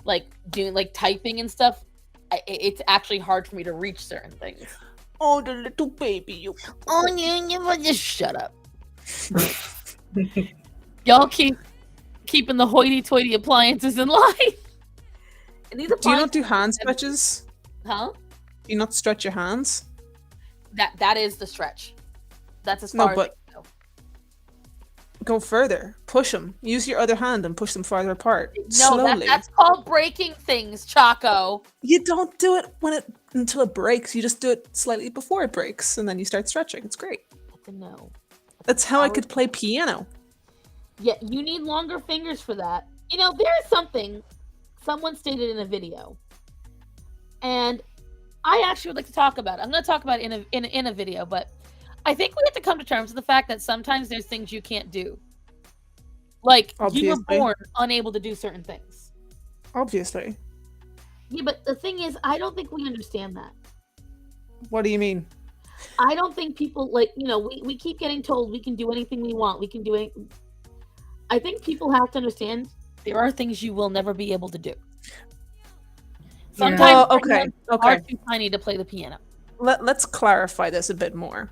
Like doing typing and stuff. It's actually hard for me to reach certain things. Oh, the little baby, you. Oh, you just shut up. Y'all keeping the hoity-toity appliances in line. And these Do you not do hand stretches? Huh? Do you not stretch your hands? That is the stretch. That's as far as I can go. Go further. Push them. Use your other hand and push them farther apart. No, slowly. that's called breaking things, Chaco. You don't do it until it breaks. You just do it slightly before it breaks, and then you start stretching. It's great. No. That's how I could play piano. Yeah, you need longer fingers for that. You know, there is something someone stated in a video, and I actually would like to talk about it. I'm going to talk about it in a video, but I think we have to come to terms with the fact that sometimes there's things you can't do. Like, you were born unable to do certain things. Obviously. Yeah, but the thing is, I don't think we understand that. What do you mean? I don't think people, we keep getting told we can do anything we want. We can do anything. I think people have to understand there are things you will never be able to do. Sometimes okay. are too tiny to play the piano. Let's clarify this a bit more.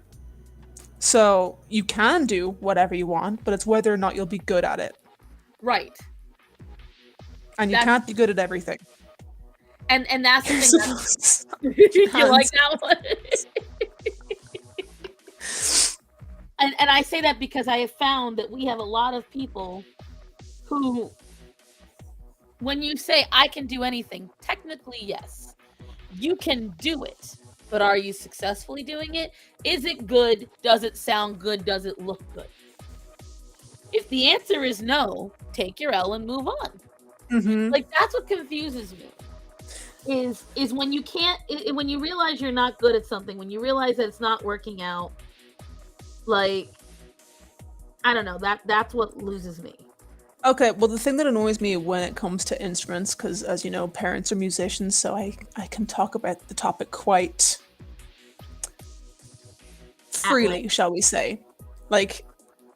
So you can do whatever you want, but it's whether or not you'll be good at it. Right. And you can't be good at everything. And that's the thing. You like that one? And I say that because I have found that we have a lot of people who, when you say I can do anything, technically yes, you can do it. But are you successfully doing it? Is it good? Does it sound good? Does it look good? If the answer is no, take your L and move on. Mm-hmm. Like, that's what confuses me. Is when you can't, when you realize you're not good at something, when you realize that it's not working out, like, I don't know, that's what loses me. Okay, well, the thing that annoys me when it comes to instruments, because as you know, parents are musicians, so I can talk about the topic quite freely, shall we say. Like,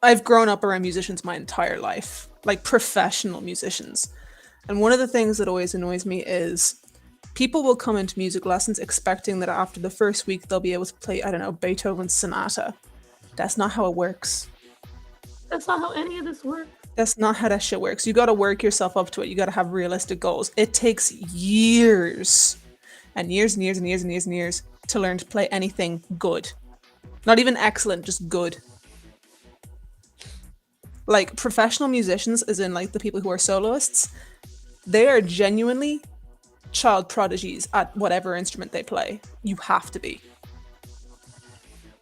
I've grown up around musicians my entire life, like professional musicians. And one of the things that always annoys me is people will come into music lessons expecting that after the first week they'll be able to play, I don't know, Beethoven's sonata. That's not how it works. That's not how any of this works. That's not how that shit works. You got to work yourself up to it. You got to have realistic goals. It takes years and years and years and years and years and years to learn to play anything good. Not even excellent, just good. Like, professional musicians, as in like the people who are soloists, they are genuinely child prodigies at whatever instrument they play. You have to be.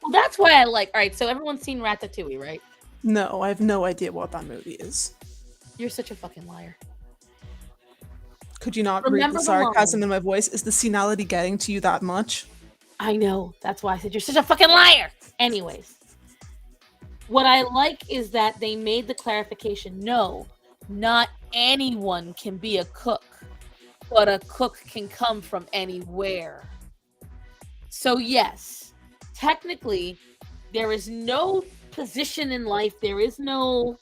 Well, that's why I like. All right, so everyone's seen Ratatouille, right? No, I have no idea what that movie is. You're such a fucking liar. Could you not read the sarcasm in my voice? Is the senility getting to you that much? I know. That's why I said you're such a fucking liar. Anyways, what I like is that they made the clarification. No, not anyone can be a cook, but a cook can come from anywhere. So yes, technically, there is no position in life, there is no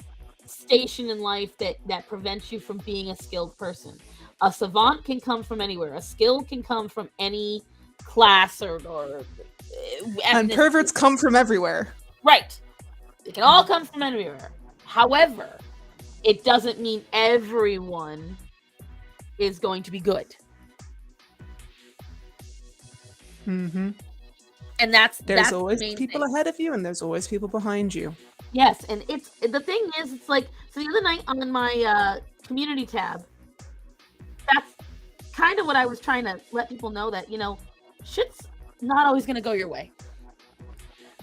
station in life that prevents you from being a skilled person. A savant can come from anywhere. A skill can come from any class or and perverts come from everywhere. Right. They can all come from anywhere. However, it doesn't mean everyone is going to be good. Mm-hmm. And that's There's the always main people thing. ahead of you, and there's always people behind you. Yes, and it's the thing is, it's like, so the other night on my community tab, that's kind of what I was trying to let people know, that, you know, shit's not always gonna go your way.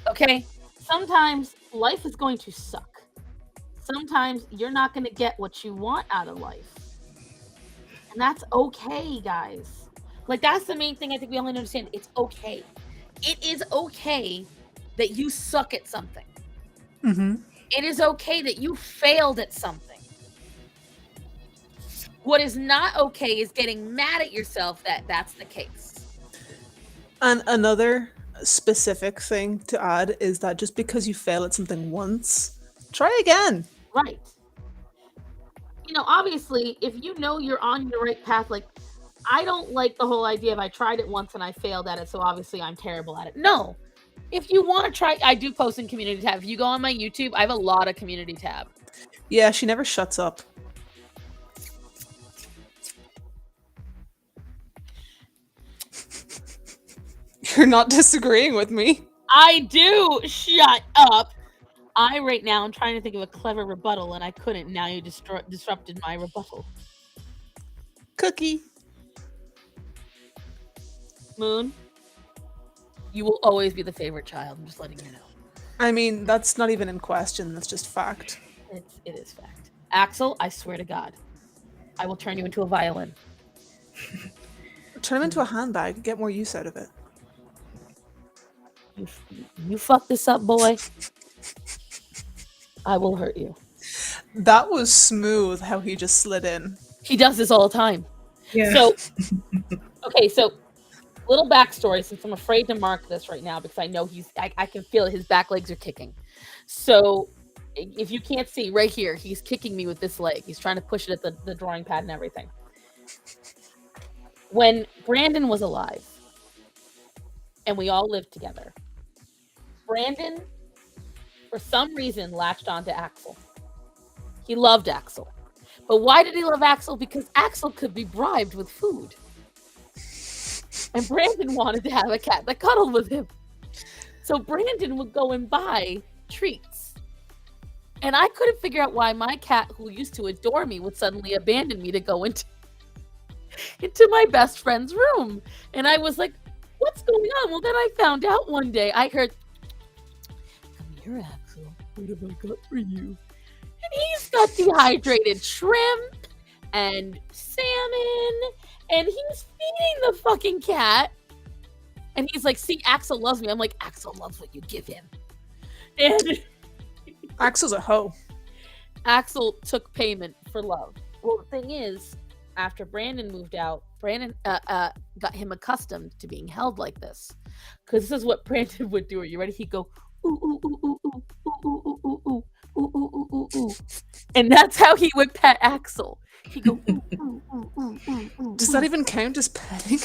Okay? Sometimes life is going to suck. Sometimes you're not gonna get what you want out of life. And that's okay, guys. Like, that's the main thing I think we all need to understand. It's okay. It is okay that you suck at something. Mm-hmm. It is okay that you failed at something. What is not okay is getting mad at yourself that that's the case. And another specific thing to add is that just because you fail at something once, try again. Right. You know, obviously, if you know you're on your right path, like, I don't like the whole idea of I tried it once and I failed at it, so obviously I'm terrible at it. No. If you want to try, I do post in community tab. If you go on my YouTube, I have a lot of community tab. Yeah, she never shuts up. You're not disagreeing with me. I do. Shut up. I right now am trying to think of a clever rebuttal and I couldn't. Now you disrupted my rebuttal. Cookie. Moon, you will always be the favorite child. I'm just letting you know. I mean, that's not even in question. That's just fact. It is fact. Axel, I swear to God, I will turn you into a violin. Turn him into a handbag. Get more use out of it. You fuck this up, boy. I will hurt you. That was smooth how he just slid in. He does this all the time. Yeah. So, okay, so little backstory, since I'm afraid to mark this right now because I know I can feel it, his back legs are kicking. So if you can't see right here, he's kicking me with this leg. He's trying to push it at the drawing pad and everything. When Brandon was alive and we all lived together, Brandon, for some reason, latched onto Axel. He loved Axel. But why did he love Axel? Because Axel could be bribed with food. And Brandon wanted to have a cat that cuddled with him. So Brandon would go and buy treats. And I couldn't figure out why my cat, who used to adore me, would suddenly abandon me to go into my best friend's room. And I was like, what's going on? Well, then I found out one day. I heard, come here, Axel. What have I got for you? And he's got dehydrated shrimp and salmon. And he's feeding the fucking cat. And he's like, see, Axel loves me. I'm like, Axel loves what you give him. And Axel's a hoe. Axel took payment for love. Well, the thing is, after Brandon moved out, Brandon got him accustomed to being held like this. Because this is what Brandon would do. Are you ready? He'd go, ooh, ooh, ooh, ooh, ooh, ooh, ooh, ooh, ooh, ooh, ooh, ooh, ooh, ooh. And that's how he would pet Axel. He'd go, ooh, ooh, ooh, ooh, ooh, ooh. Does that even count as petting?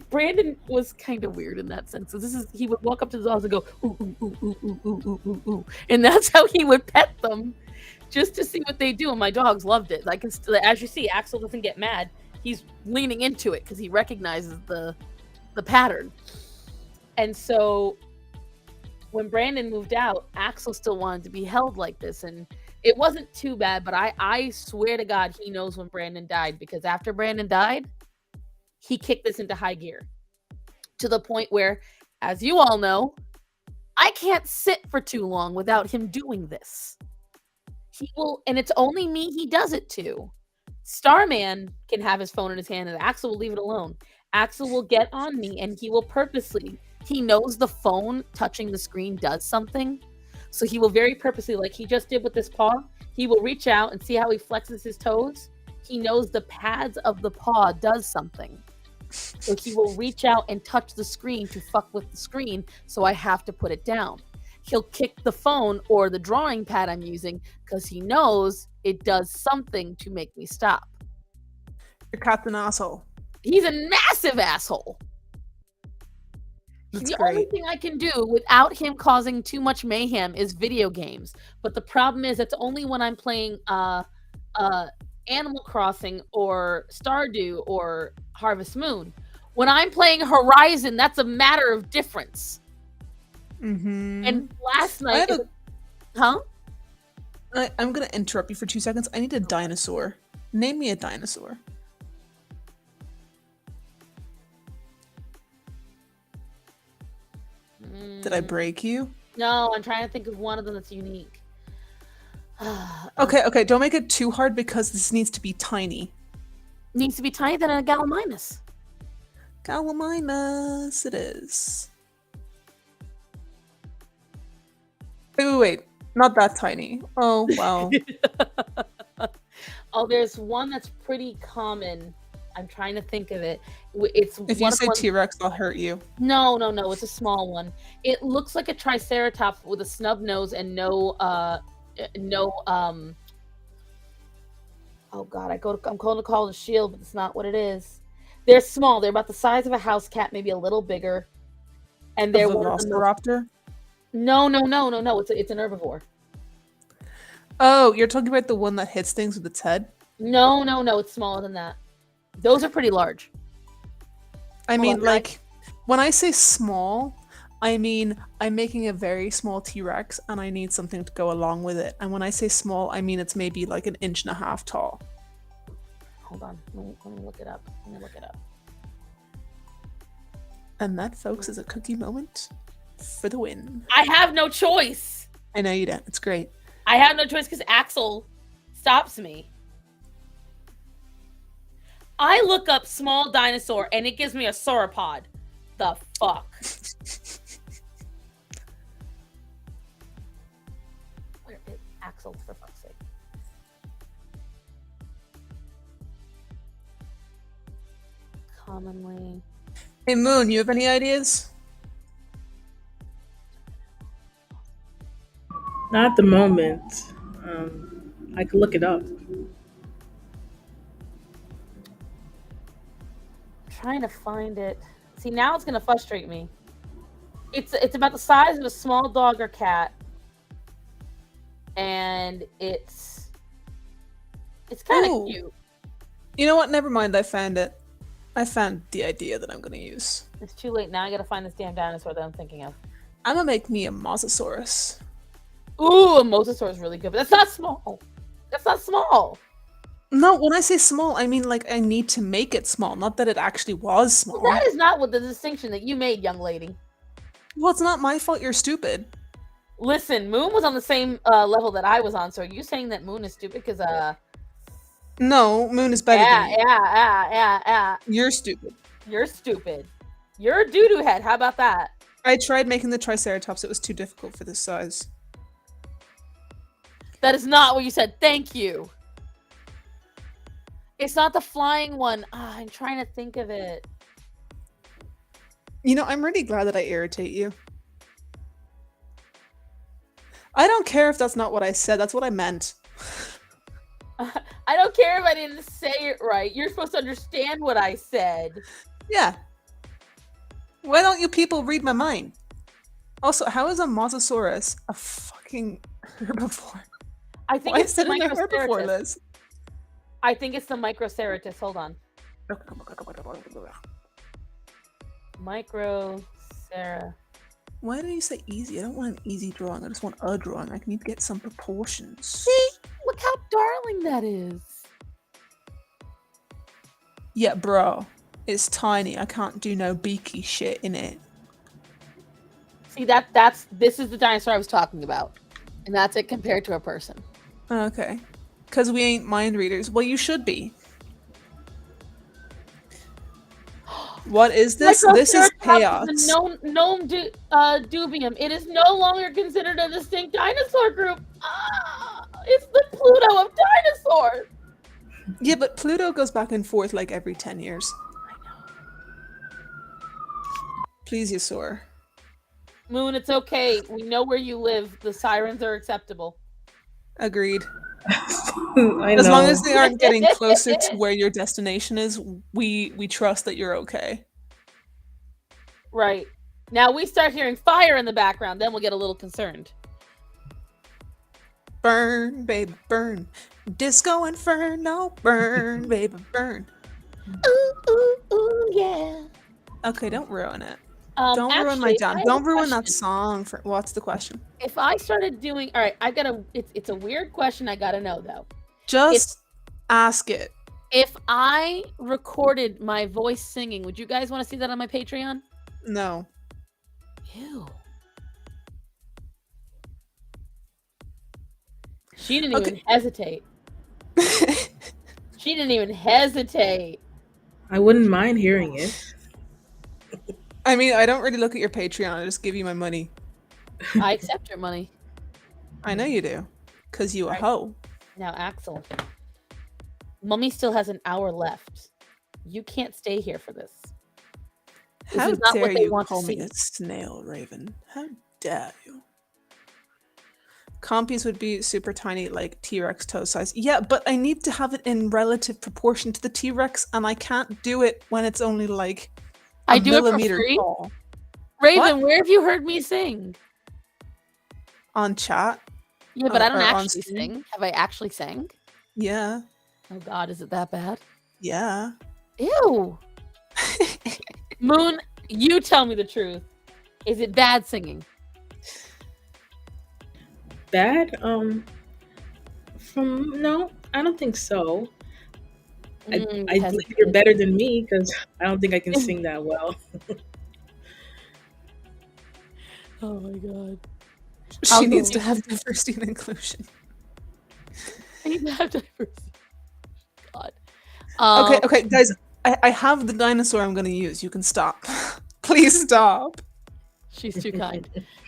Brandon was kind of weird in that sense. So he would walk up to the dogs and go, ooh, ooh, ooh, ooh, ooh, ooh, ooh, ooh, ooh. And that's how he would pet them, just to see what they do. And my dogs loved it. Like, as you see, Axel doesn't get mad. He's leaning into it because he recognizes the pattern. And so when Brandon moved out, Axel still wanted to be held like this. And it wasn't too bad, but I swear to God, he knows when Brandon died, because after Brandon died, he kicked this into high gear to the point where, as you all know, I can't sit for too long without him doing this. He will, and it's only me he does it to. Starman can have his phone in his hand and Axel will leave it alone. Axel will get on me and he will purposely, he knows the phone touching the screen does something. So he will very purposely, like he just did with this paw, he will reach out and see how he flexes his toes. He knows the pads of the paw does something. So he will reach out and touch the screen to fuck with the screen, so I have to put it down. He'll kick the phone or the drawing pad I'm using because he knows it does something to make me stop. Your cat's an asshole. He's a massive asshole. That's the great. only thing I can do without him causing too much mayhem is video games. But the problem is it's only when I'm playing Animal Crossing or Stardew or Harvest Moon. When I'm playing Horizon, that's a matter of difference. Mm-hmm. And last I night, have huh? I'm gonna interrupt you for 2 seconds. I need a dinosaur. Name me a dinosaur. Did I break you? No, I'm trying to think of one of them that's unique. Okay, don't make it too hard because this needs to be tiny. Needs to be tinier than a Gallimimus. Gallimimus, it is. Wait. Not that tiny. Oh, wow. Oh, there's one that's pretty common. I'm trying to think of it. It's If you say T-Rex, I'll hurt you. No. It's a small one. It looks like a Triceratops with a snub nose and no. Oh God, I'm going to call it a shield, but it's not what it is. They're small. They're about the size of a house cat, maybe a little bigger. And they're a velociraptor. No. It's an herbivore. Oh, you're talking about the one that hits things with its head? No. It's smaller than that. Those are pretty large. I mean, like, when I say small, I mean I'm making a very small T-Rex and I need something to go along with it. And when I say small, I mean it's maybe like 1.5 inches tall. Hold on. Let me look it up. And that, folks, is a cookie moment for the win. I have no choice. I know you don't. It's great. I have no choice because Axel stops me. I look up small dinosaur and it gives me a sauropod. The fuck? Where is Axel, for fuck's sake? Commonly. Hey, Moon, you have any ideas? Not at the moment. I could look it up. Trying to find it. See, now it's gonna frustrate me. It's about the size of a small dog or cat, and it's kind of cute. You know what? Never mind. I found it. I found the idea that I'm gonna use. It's too late now. I gotta find this damn dinosaur that I'm thinking of. I'm gonna make me a mosasaurus. Ooh, a mosasaur is really good, but that's not small. That's not small. No, when I say small, I mean like I need to make it small, not that it actually was small. That is not what the distinction that you made, young lady. Well, it's not my fault you're stupid. Listen, Moon was on the same level that I was on, so are you saying that Moon is stupid because No, Moon is better than you. Yeah. You're stupid. You're stupid. You're a doo-doo head. How about that? I tried making the Triceratops. It was too difficult for this size. That is not what you said. Thank you. It's not the flying one. I'm trying to think of it. You know, I'm really glad that I irritate you. I don't care if that's not what I said. That's what I meant. I don't care if I didn't say it right. You're supposed to understand what I said. Yeah. Why don't you people read my mind? Also, how is a mosasaurus a fucking herbivore? I think Why it's is the it in the herbivore Microceratus. list? I think it's the Microceratus. Hold on. Microcera. Why do you say easy? I don't want an easy drawing. I just want a drawing. I need to get some proportions. See? Look how darling that is. Yeah, bro. It's tiny. I can't do no beaky shit in it. See, this is the dinosaur I was talking about. And that's it compared to a person. Okay. Because we ain't mind readers. Well, you should be. What is this? This is chaos. Dubium. It is no longer considered a distinct dinosaur group. It's the Pluto of dinosaurs. Yeah, but Pluto goes back and forth like every 10 years. I know. Plesiosaur. Moon, it's okay. We know where you live. The sirens are acceptable. Agreed. I As know. long as they aren't getting closer to where your destination is, we trust that you're okay. Right. Now we start hearing fire in the background, then we'll get a little concerned. Burn, baby, burn. Disco Inferno, burn, baby, burn. Ooh, yeah. Okay, don't ruin it. Don't ruin my actually, jam. I have Don't a ruin that question. song. For what's the question? If I started doing, all right, I've got a. It's a weird question. I gotta know though. Just ask it. If I recorded my voice singing, would you guys want to see that on my Patreon? No. Ew. She didn't even hesitate. She didn't even hesitate. I wouldn't mind hearing it. I mean, I don't really look at your Patreon. I just give you my money. I accept your money. I know you do. Because you a Right. hoe. Now, Axel, Mummy still has an hour left. You can't stay here for this. This How is not what dare they you want to call me see. a snail, Raven? How dare you? Compies would be super tiny, like T-Rex toe size. Yeah, but I need to have it in relative proportion to the T-Rex, and I can't do it when it's only like a I do it for millimeter free. tall. Raven, What? where have you heard me sing? On chat? Yeah, but I don't Or on actually stream? sing. Have I actually sang? Yeah. Oh God, is it that bad? Yeah. Ew. Moon, you tell me the truth. Is it bad singing? Bad? No, I don't think so. I think hesitate. you're better than me because I don't think I can sing that well. Oh my God. She needs to have diversity and inclusion. I need to have diversity. God. Okay, guys. I have the dinosaur I'm going to use. You can stop. Please stop. She's too kind.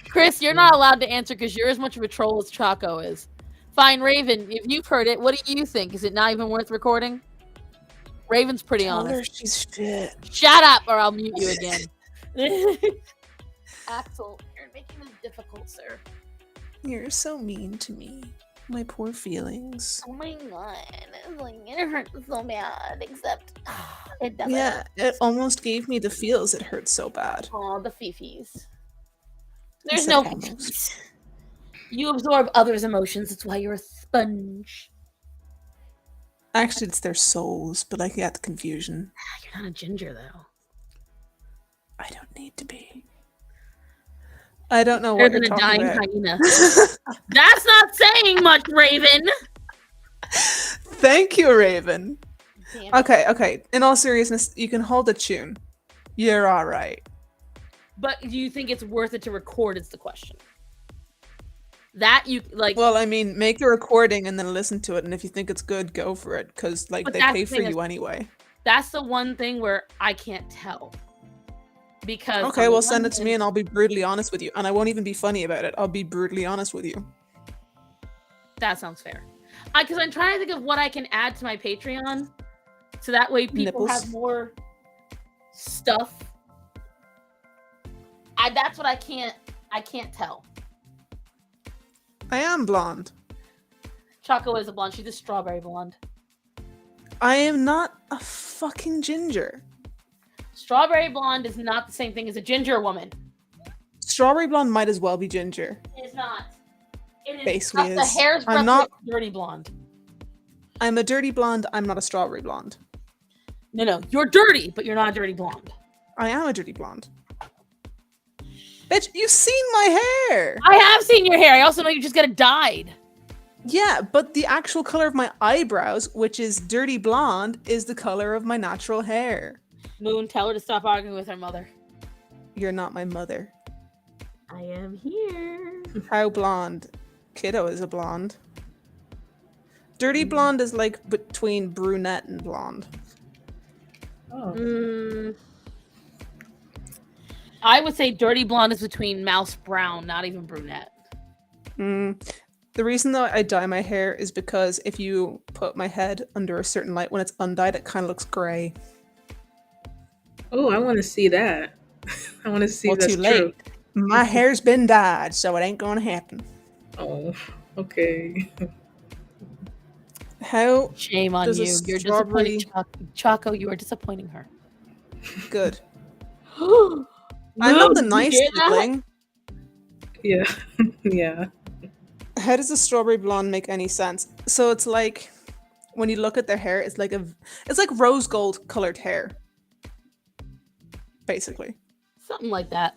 Chris, you're not allowed to answer because you're as much of a troll as Chaco is. Fine, Raven, if you've heard it, what do you think? Is it not even worth recording? Raven's pretty Tell her honest. she's fit. Shut up or I'll mute you again. Axel, you're making this difficult, sir. You're so mean to me. My poor feelings. Oh my God. It's like, it hurts so bad, except it doesn't. Yeah, it almost gave me the feels. It hurts so bad. Oh, the fifis. I There's said no almost. fifis. You absorb others' emotions. That's why you're a sponge. Actually, it's their souls, but I get the confusion. You're not a ginger, though. I don't need to be. I don't know Better what you're than a talking dying about. hyena. That's not saying much, Raven. Thank you, Raven. Damn. Okay. In all seriousness, you can hold a tune. You're all right. But do you think it's worth it to record? Is the question. That you like. Well, I mean, make a recording and then listen to it, and if you think it's good, go for it, because like But they that's pay the for thing you is- anyway. That's the one thing where I can't tell. Because Okay, well, send it to me, and I'll be brutally honest with you, and I won't even be funny about it. I'll be brutally honest with you. That sounds fair. Because I'm trying to think of what I can add to my Patreon, so that way people Nipples. have more stuff. That's what I can't tell. I am blonde. Choco is a blonde. She's a strawberry blonde. I am not a fucking ginger. Strawberry blonde is not the same thing as a ginger woman. Strawberry blonde might as well be ginger. It is not. It is Basically not the is. hair's breadth I'm not. of dirty blonde. I'm a dirty blonde. I'm not a strawberry blonde. No, you're dirty, but you're not a dirty blonde. I am a dirty blonde. Bitch, you've seen my hair. I have seen your hair. I also know you just got it dyed. Yeah, but the actual color of my eyebrows, which is dirty blonde, is the color of my natural hair. Moon, tell her to stop arguing with her mother. You're not my mother. I am here. How blonde? Kiddo is a blonde. Dirty blonde is like between brunette and blonde. Oh. I would say dirty blonde is between mouse brown, not even brunette. The reason that I dye my hair is because if you put my head under a certain light when it's undyed, it kind of looks gray. Oh, I want to see that. I want to see Well, if that's too late. true. My hair's been dyed, so it ain't gonna happen. Oh, okay. How Shame on Does a you. You're strawberry- disappointing Choco. You are disappointing her. good? I'm not the Moon, nice you hear that? sibling. Yeah. Yeah. How does a strawberry blonde make any sense? So it's like when you look at their hair, it's like rose gold colored hair. Basically. Something like that.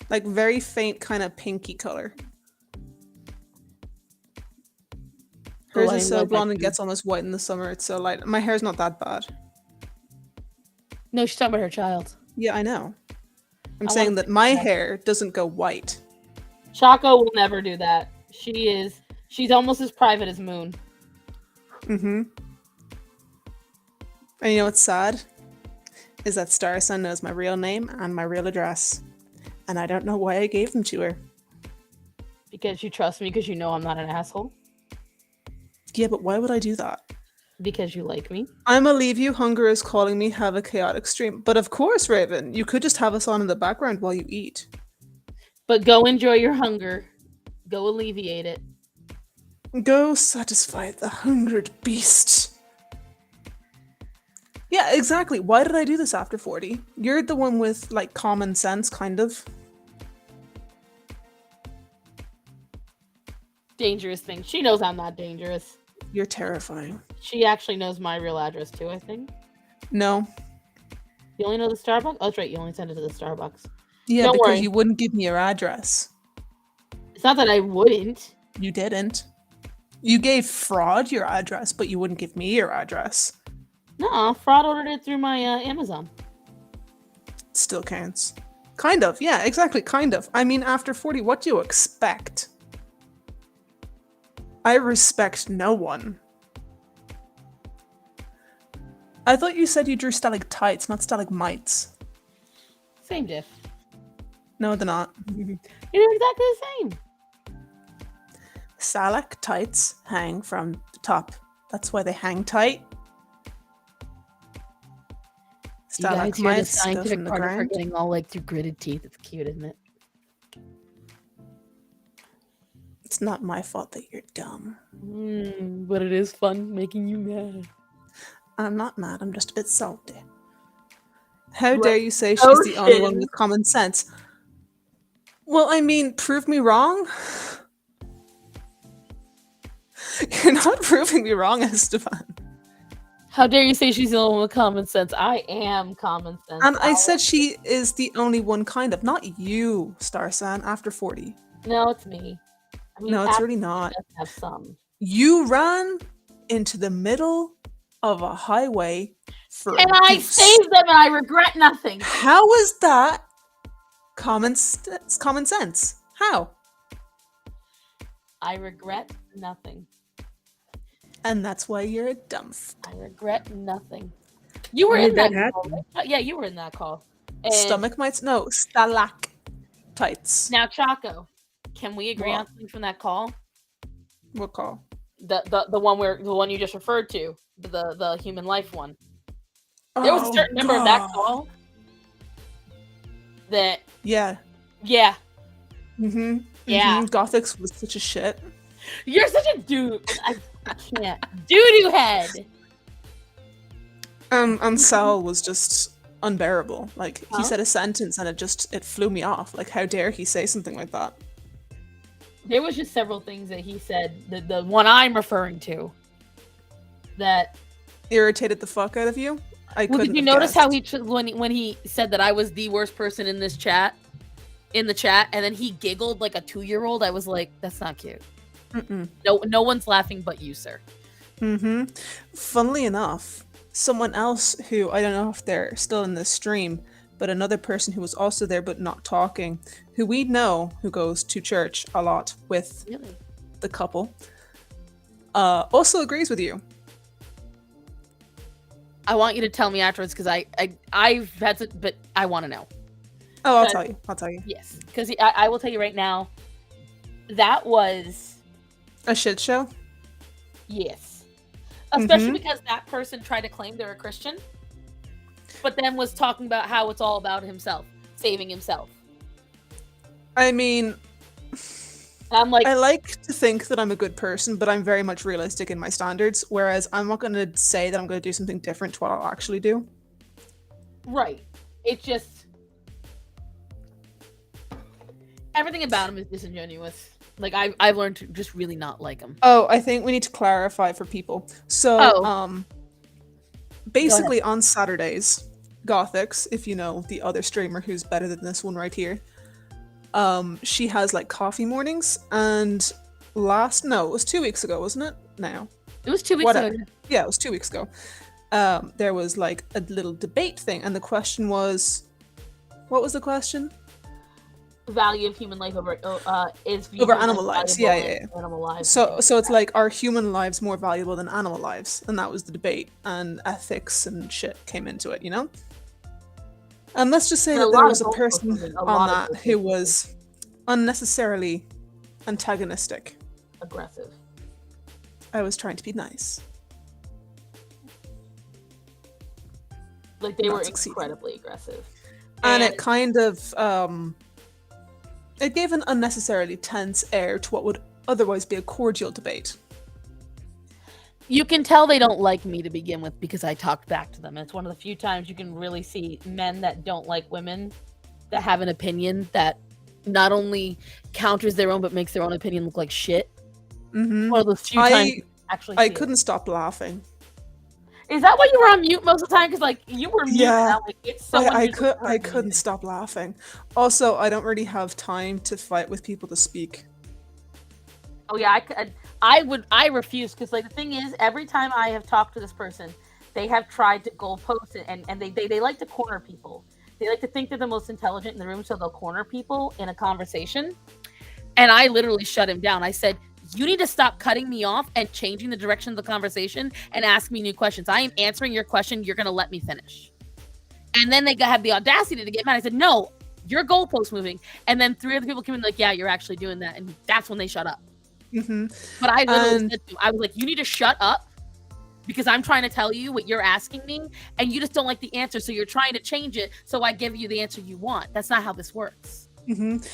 Like very faint kind of pinky color. Hers I is so like that blonde and too. gets almost white in the summer. It's so light. My hair's not that bad. No, she's talking about her child. Yeah, I know. I'm I saying wanna that see my that. hair doesn't go white. Choco will never do that. She's almost as private as Moon. Mm-hmm. And you know what's sad? Is that Star Sun knows my real name and my real address. And I don't know why I gave them to her. Because you trust me, because you know I'm not an asshole. Yeah, but why would I do that? Because you like me. I'ma leave you. Hunger is calling me. Have a chaotic stream. But of course, Raven, you could just have us on in the background while you eat. But go enjoy your hunger. Go alleviate it. Go satisfy the hungered beast. Yeah, exactly. Why did I do this after 40? You're the one with, like, common sense, kind of. Dangerous thing. She knows I'm not dangerous. You're terrifying. She actually knows my real address too, I think. No. You only know the Starbucks? Oh, that's right. You only send it to the Starbucks. Yeah, Don't because worry. you wouldn't give me your address. It's not that I wouldn't. You didn't. You gave Fraud your address, but you wouldn't give me your address. No, Fraud ordered it through my Amazon. Still counts. Kind of. Yeah, exactly. Kind of. I mean, after 40, what do you expect? I respect no one. I thought you said you drew stalactites, not stalagmites. Same diff. No, they're not. You're doing exactly the same. Stalactites hang from the top. That's why they hang tight. You guys hear the Stalagmites go scientific from the part of her ground. getting all like through gritted teeth. It's cute, isn't it? It's not my fault that you're dumb. But it is fun making you mad. I'm not mad, I'm just a bit salty. How What dare you say she's the only one ocean? with common sense? Well, I mean, prove me wrong. You're not proving me wrong, Esteban. How dare you say she's the only one with common sense? I am common sense. And I said she is the only one, kind of. Not you, Starsan, after 40. No, it's me. I mean, No, it's Ashley really not. does have some. You ran into the middle of a highway for And I goose. saved them, and I regret nothing. How is that common sense? How? I regret nothing. And that's why you're a dumb I regret nothing. You were When in did that that call, happen? right? Yeah, you were in that call. And stomach mites? No, stalactites. now, Chaco, can we agree on What? something from that call? What call? The one you just referred to, the human life one. There was a certain member of that call that, Yeah. yeah, Mm-hmm. Yeah. Mm-hmm. Gothics was such a shit. you're such a dude. I can't. Doo-doo head. And Sal was just unbearable. Like, he Huh? said a sentence and it flew me off. Like, how dare he say something like that? There was just several things that he said, the one I'm referring to, that. Irritated the fuck out of you? I Well, couldn't did you have notice how guessed. when he said that I was the worst person in this chat, and then he giggled like a 2-year-old? I was like, that's not cute. Mm-mm. No one's laughing but you, sir. Mm-hmm. Funnily enough, someone else who, I don't know if they're still in the stream, but another person who was also there but not talking, who we know who goes to church a lot with Really? the couple, also agrees with you. I want you to tell me afterwards because I've had to, but I want to know. Oh, I'll But- tell you. I'll tell you. Yes, because I will tell you right now, that was A shit show? yes, especially Mhm. because that person tried to claim they're a Christian, but then was talking about how it's all about himself, saving himself. I mean, And I'm like, I like to think that I'm a good person, but I'm very much realistic in my standards, whereas I'm not going to say that I'm going to do something different to what I'll actually do. right. It just everything about him is disingenuous. Like I've learned to just really not like him. Oh, I think we need to clarify for people. So, Oh. basically on Saturdays, Gothics, if you know the other streamer who's better than this one right here. She has like coffee mornings, and it was 2 weeks ago, wasn't it? Now. It was 2 weeks Whatever. ago. Yeah, it was 2 weeks ago. There was like a little debate thing, and the question was, what was the question? Value of human life over is Over human animal life lives. valuable Yeah. than animal lives. So it's like, are human lives more valuable than animal lives? And that was the debate, and ethics and shit came into it, you know? And let's just say And a that there lot was of a goals person was in- a on lot of that goals who was was unnecessarily antagonistic. aggressive. I was trying to be nice. Like they Not were succeeding. incredibly aggressive. And it kind of it gave an unnecessarily tense air to what would otherwise be a cordial debate. You can tell they don't like me to begin with because I talked back to them. It's one of the few times you can really see men that don't like women that have an opinion that not only counters their own but makes their own opinion look like shit. Mm-hmm. One of those few times you actually I see it. couldn't stop laughing. Is that why you were on mute most of the time? Because like you were mute. Yeah. And I'm like, it's so I unusual for I me. couldn't stop laughing. Also, I don't really have time to fight with people to speak. Oh yeah, I refuse because like the thing is, every time I have talked to this person, they have tried to goalpost it, and they like to corner people. They like to think they're the most intelligent in the room, so they'll corner people in a conversation. And I literally shut him down. I said, you need to stop cutting me off and changing the direction of the conversation and ask me new questions. I am answering your question. You're going to let me finish. And then they have the audacity to get mad. I said, no, your goalpost moving. And then 3 other people came in like, yeah, you're actually doing that. And that's when they shut up. Mm-hmm. But I literally said to him, I was like, you need to shut up because I'm trying to tell you what you're asking me and you just don't like the answer. So you're trying to change it. So I give you the answer you want. That's not how this works. Mm-hmm.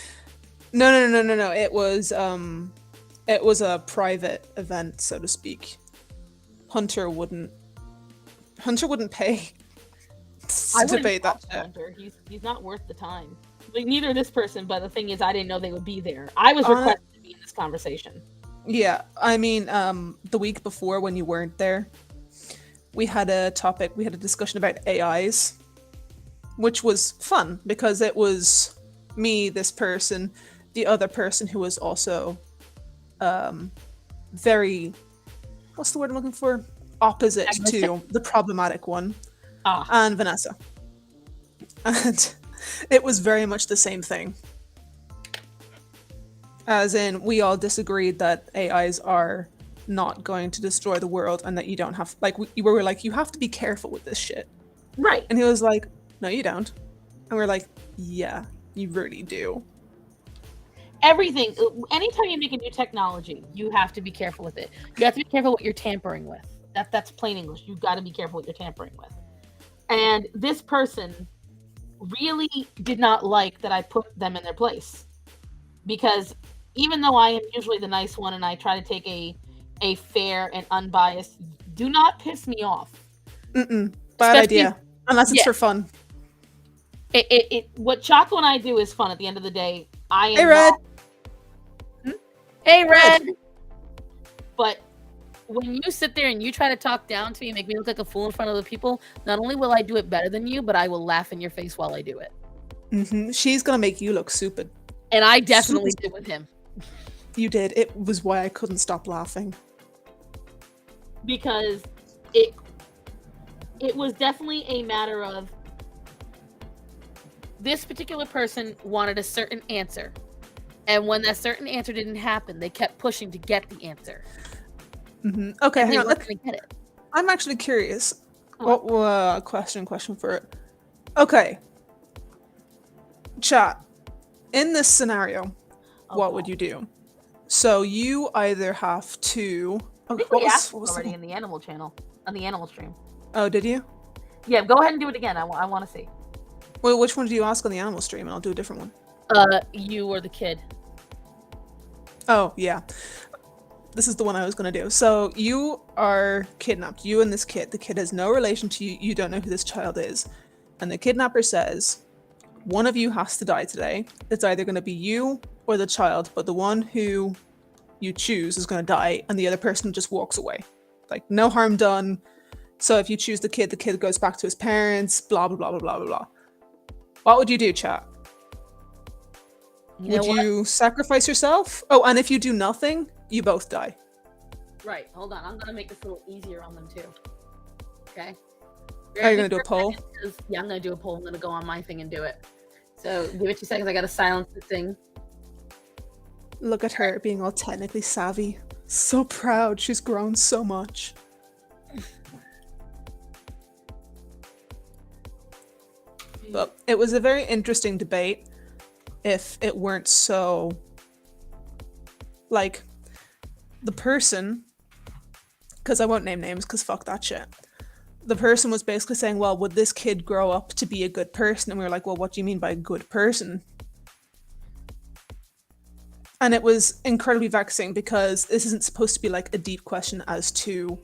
No. It was a private event, so to speak. Hunter wouldn't pay to debate that shit. Hunter. He's not worth the time. Like, neither this person, but the thing is, I didn't know they would be there. I was requested to be in this conversation. Yeah, I mean, the week before when you weren't there, we had a discussion about AIs, which was fun because it was me, this person, the other person who was also very, what's the word I'm looking for? Opposite to the problematic one, and Vanessa. And it was very much the same thing. As in, we all disagreed that AIs are not going to destroy the world and that you don't have, like, we were like, you have to be careful with this shit. Right. And he was like, no, you don't. And we're like, yeah, you really do. Everything, anytime you make a new technology, you have to be careful with it. You have to be careful what you're tampering with. That's plain English. You've got to be careful what you're tampering with. And this person really did not like that I put them in their place. Because even though I am usually the nice one and I try to take a fair and unbiased, do not piss me off. Bad idea. Unless it's for fun. What Chaco and I do is fun at the end of the day. Hey, Red! Hey, Red! But when you sit there and you try to talk down to me and make me look like a fool in front of other people, not only will I do it better than you, but I will laugh in your face while I do it. Mm-hmm. She's gonna make you look stupid. And I definitely did with him. You did. It was why I couldn't stop laughing. Because it was definitely a matter of this particular person wanted a certain answer. And when that certain answer didn't happen, they kept pushing to get the answer. Mm-hmm. Okay, hang on. Gonna get it. I'm actually curious. What question for it? Okay. Chat. In this scenario, what would you do? So you either have to. I think we asked already in the animal channel, on the animal stream. Oh, did you? Yeah, go ahead and do it again. I want to see. Well, which one did you ask on the animal stream? And I'll do a different one. You or the kid. Oh, yeah. This is the one I was going to do. So you are kidnapped, you and this kid. The kid has no relation to you. You don't know who this child is. And the kidnapper says, one of you has to die today. It's either going to be you or the child, but the one who you choose is going to die and the other person just walks away. Like, no harm done. So if you choose the kid goes back to his parents, blah, blah, blah, blah, blah, blah, blah. What would you do, chat? Would you sacrifice yourself? Oh, and if you do nothing, you both die. Right, hold on. I'm going to make this a little easier on them, too. Okay? Are you going to do a poll? Yeah, I'm going to do a poll. I'm going to go on my thing and do it. So give it 2 seconds. I got to silence the thing. Look at her being all technically savvy. So proud. She's grown so much. But it was a very interesting debate if it weren't so, like, the person, because I won't name names because fuck that shit. The person was basically saying, well, would this kid grow up to be a good person? And we were like, well, what do you mean by a good person? And it was incredibly vexing because this isn't supposed to be like a deep question as to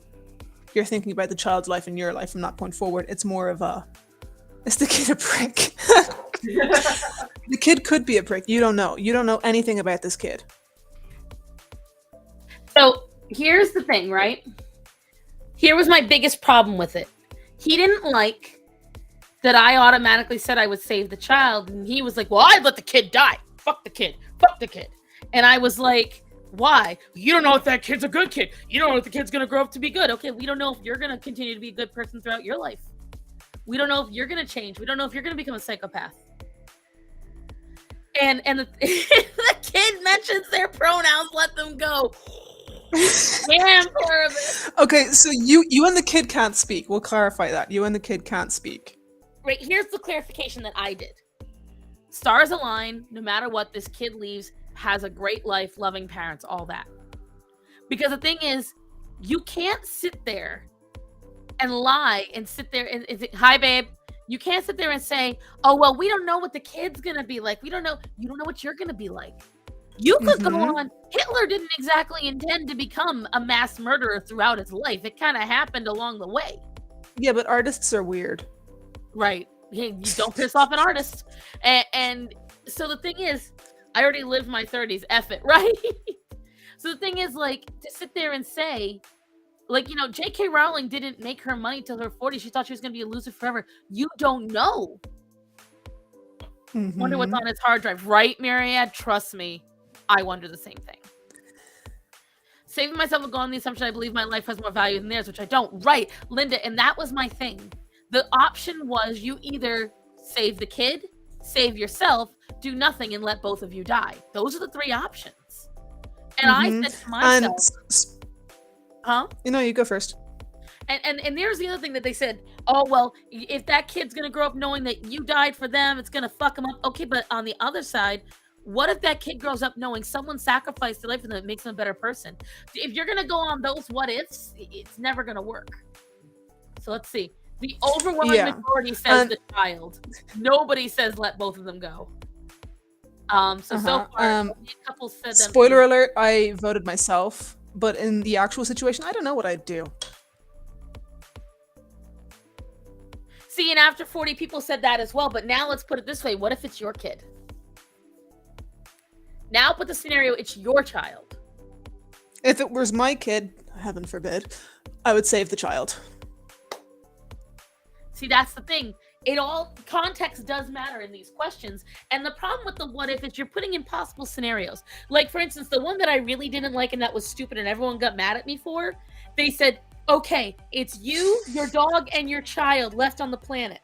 you're thinking about the child's life and your life from that point forward. It's more of a, is the kid a prick? The kid could be a prick. You don't know. You don't know anything about this kid. So here's the thing, right? Here was my biggest problem with it. He didn't like that I automatically said I would save the child. And he was like, well, I'd let the kid die. Fuck the kid. Fuck the kid. And I was like, why? You don't know if that kid's a good kid. You don't know if the kid's going to grow up to be good. Okay, we don't know if you're going to continue to be a good person throughout your life. We don't know if you're going to change. We don't know if you're going to become a psychopath. And the, the kid mentions their pronouns, let them go. Damn, terrible. Okay, so you and the kid can't speak. We'll clarify that. You and the kid can't speak. Right, here's the clarification that I did. Stars align, no matter what, this kid leaves, has a great life, loving parents, all that. Because the thing is, you can't sit there and lie and sit there and hi, babe. You can't sit there and say, oh, well, we don't know what the kid's going to be like. We don't know. You don't know what you're going to be like. You could go on. Hitler didn't exactly intend to become a mass murderer throughout his life. It kind of happened along the way. Yeah, but artists are weird. Right. You don't piss off an artist. And so the thing is, I already lived my 30s. F it, right? So the thing is, like, to sit there and say, like, you know, J.K. Rowling didn't make her money till her 40s. She thought she was going to be a loser forever. You don't know. Wonder what's on his hard drive. Right, Myriad? Trust me. I wonder the same thing. Saving myself will go on the assumption I believe my life has more value than theirs, which I don't. Right, Linda, and that was my thing. The option was you either save the kid, save yourself, do nothing, and let both of you die. Those are the 3 options. And I said to myself... Huh? You know, you go first. And there's the other thing that they said, oh, well, if that kid's going to grow up knowing that you died for them, it's going to fuck them up. Okay, but on the other side, what if that kid grows up knowing someone sacrificed their life for them that makes them a better person? If you're going to go on those what ifs, it's never going to work. So let's see. The overwhelming majority says the child. Nobody says let both of them go. So far, a couple said them. Spoiler alert, I voted myself. But in the actual situation, I don't know what I'd do. See, and after 40 people said that as well. But now let's put it this way. What if it's your kid? Now put the scenario, it's your child. If it was my kid, heaven forbid, I would save the child. See, that's the thing. Context does matter in these questions. And the problem with the what if is you're putting impossible scenarios. Like, for instance, the one that I really didn't like and that was stupid and everyone got mad at me for, they said, okay, it's you, your dog, and your child left on the planet.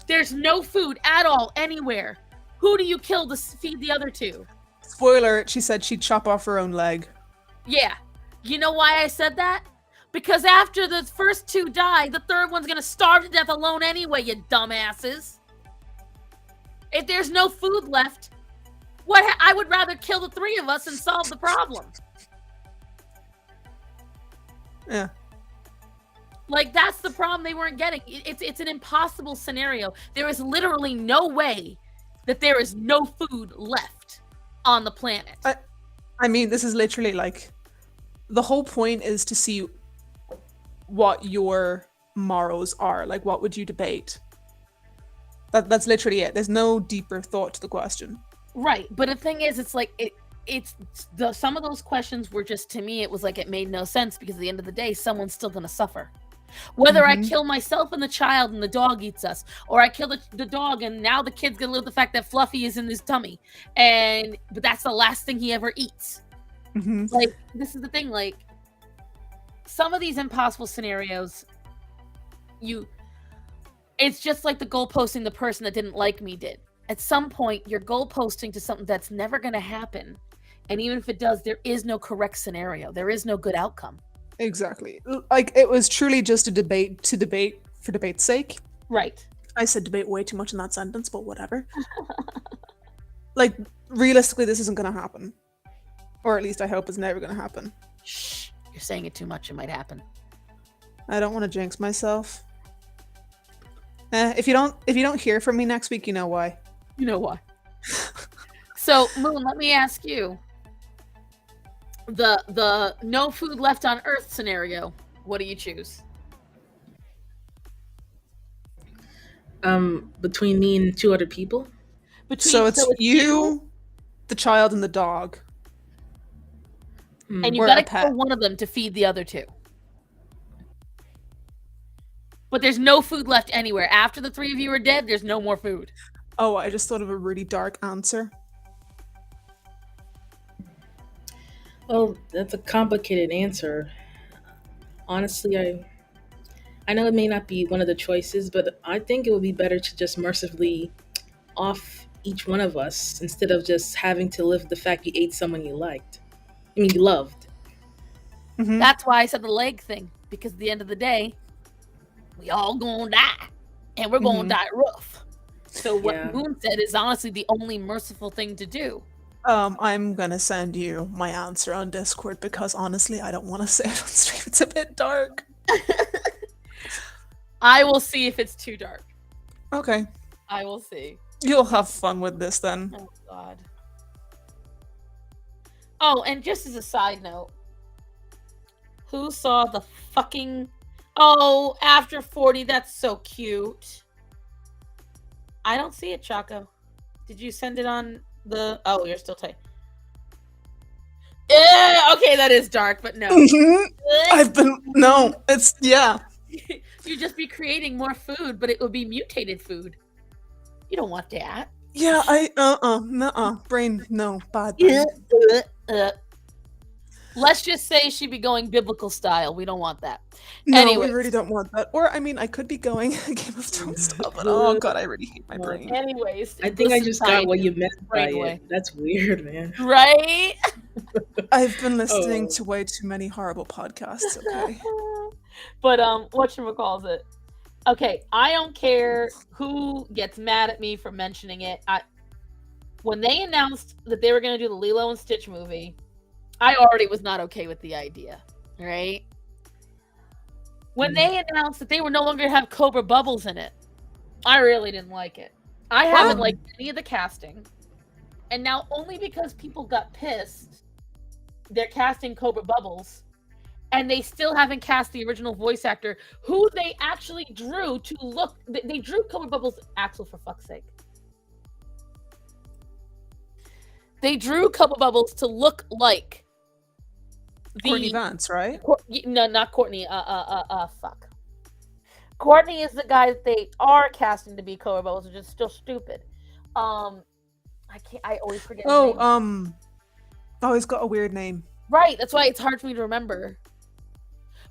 There's no food at all, anywhere. Who do you kill to feed the other 2? Spoiler, she said she'd chop off her own leg. Yeah. You know why I said that? Because after the first 2 die, the third one's going to starve to death alone anyway, you dumbasses. If there's no food left, I would rather kill the 3 of us and solve the problem. Yeah. Like, that's the problem they weren't getting. It's an impossible scenario. There is literally no way that there is no food left on the planet. I mean, this is literally like, the whole point is to see what your morals are. Like, what would you debate? That's literally it. There's no deeper thought to the question. Right, but the thing is, it's like some of those questions were just, to me, it was like it made no sense because at the end of the day, someone's still gonna suffer. Whether I kill myself and the child and the dog eats us, or I kill the dog and now the kid's gonna live with the fact that Fluffy is in his tummy, but that's the last thing he ever eats. Like, this is the thing, like, some of these impossible scenarios, it's just like the goalposting the person that didn't like me did. At some point, you're goalposting to something that's never going to happen. And even if it does, there is no correct scenario. There is no good outcome. Exactly. Like, it was truly just a debate to debate for debate's sake. Right. I said debate way too much in that sentence, but whatever. Like, realistically, this isn't going to happen. Or at least I hope it's never going to happen. Shh. You're saying it too much. It might happen. I don't want to jinx myself. If you don't hear from me next week, you know why. You know why. So, Moon, let me ask you. The no food left on Earth scenario, what do you choose? Between me and 2 other people. So it's you, the child, and the dog. And you gotta kill one of them to feed the other 2. But there's no food left anywhere. After the 3 of you are dead, there's no more food. Oh, I just thought of a really dark answer. Well, that's a complicated answer. Honestly, I know it may not be one of the choices, but I think it would be better to just mercifully off each one of us instead of just having to live with the fact you ate someone you liked. I mean, you loved. That's why I said the leg thing, because at the end of the day, we all gonna die, and we're gonna die rough. So what Moon said is honestly the only merciful thing to do. I'm gonna send you my answer on Discord because honestly, I don't want to say it on stream. It's a bit dark. I will see if it's too dark. Okay. I will see. You'll have fun with this then. Oh, God. Oh, and just as a side note, who saw the fucking... Oh, after 40, that's so cute. I don't see it, Chaco. Did you send it on the... Oh, you're still tight. Okay, that is dark, but no. No, it's... Yeah. You'd just be creating more food, but it would be mutated food. You don't want that. Yeah, brain, no, bad. Let's just say she'd be going biblical style. We don't want that. No, Anyways. we really don't want that. Or, I mean, I could be going Game of Thrones style, but oh god, I really hate my brain. Anyways. I think I just got what you meant by it. That's weird, man. Right? I've been listening to way too many horrible podcasts, okay? But, whatchamacallit? Okay, I don't care who gets mad at me for mentioning it. When they announced that they were going to do the Lilo and Stitch movie, I already was not okay with the idea, right? When they announced that they were no longer going to have Cobra Bubbles in it, I really didn't like it. I haven't liked any of the casting. And now only because people got pissed, they're casting Cobra Bubbles, and they still haven't cast the original voice actor who they actually drew to look... They drew Cobra Bubbles... Axel, for fuck's sake. They drew Cobra Bubbles to look like... Courtney Vance, right? No, not Courtney. Fuck. Courtney is the guy that they are casting to be Cobra Bubbles, which is still stupid. I always forget his name. He's got a weird name. Right, that's why it's hard for me to remember.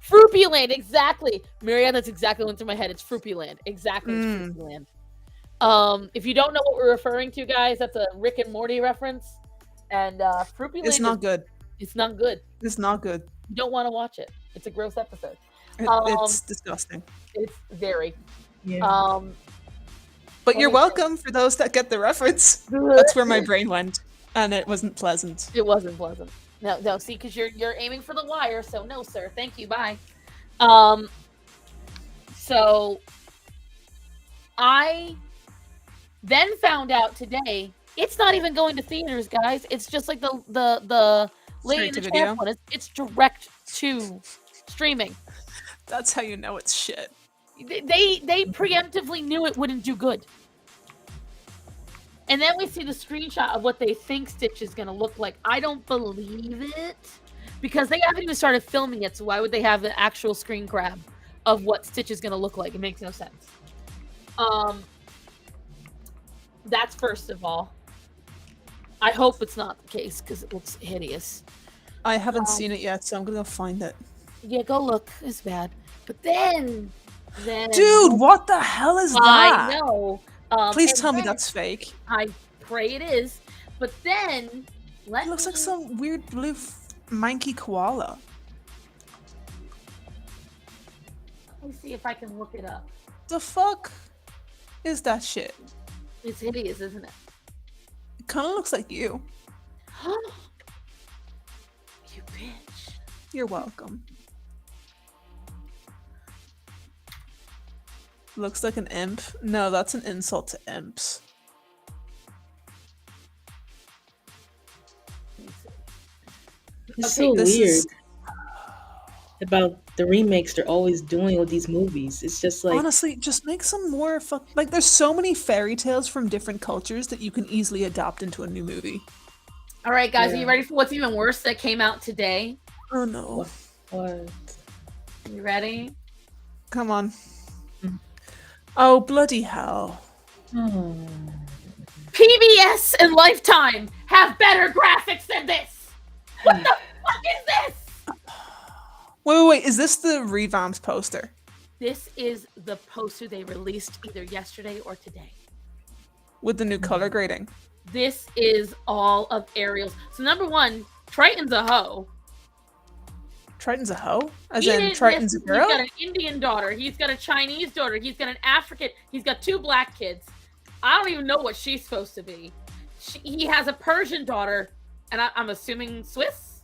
Fruipyland, exactly. Marianne, that's exactly what went through my head. It's Fruipyland. Exactly, it's Fruipyland. If you don't know what we're referring to, guys, that's a Rick and Morty reference. And Fruipyland It's not good. It's not good. It's not good. You don't want to watch it. It's a gross episode. It's disgusting. It's very. Yeah. But you're welcome for those that get the reference. That's where my brain went. And it wasn't pleasant. It wasn't pleasant. No, see, because you're aiming for the wire, so no, sir. Thank you, bye. So I then found out today it's not even going to theaters, guys. It's just like the Lady and the Tramp one. It's direct to streaming. That's how you know it's shit. They preemptively knew it wouldn't do good. And then we see the screenshot of what they think Stitch is going to look like. I don't believe it because they haven't even started filming it. So why would they have an actual screen grab of what Stitch is going to look like. It makes no sense. That's first of all. I hope it's not the case because it looks hideous. I haven't seen it yet, so I'm gonna go find it. Yeah, go look. It's bad. But then dude, what the hell is that? I know. Please tell me that's fake. I pray it is. But then it looks like some weird blue manky koala. Let me see if I can look it up. The fuck is that shit? It's hideous, isn't it? It kind of looks like you. You bitch. You're welcome. Looks like an imp. No, that's an insult to imps. It's so weird about the remakes they're always doing with these movies. It's just like, honestly, just make some more like there's so many fairy tales from different cultures that you can easily adapt into a new movie. All right, guys, are you ready for what's even worse that came out today? Oh no. What? You ready? Come on. Oh, bloody hell. PBS and Lifetime have better graphics than this. What the fuck is this? Wait. Is this the revamped poster? This is the poster they released either yesterday or today. With the new color grading. This is all of Ariel's. So number one, Triton's a hoe. Triton's a hoe? As in Triton's a girl? He's got an Indian daughter. He's got a Chinese daughter. He's got an African. He's got 2 black kids. I don't even know what she's supposed to be. He has a Persian daughter, and I'm assuming Swiss?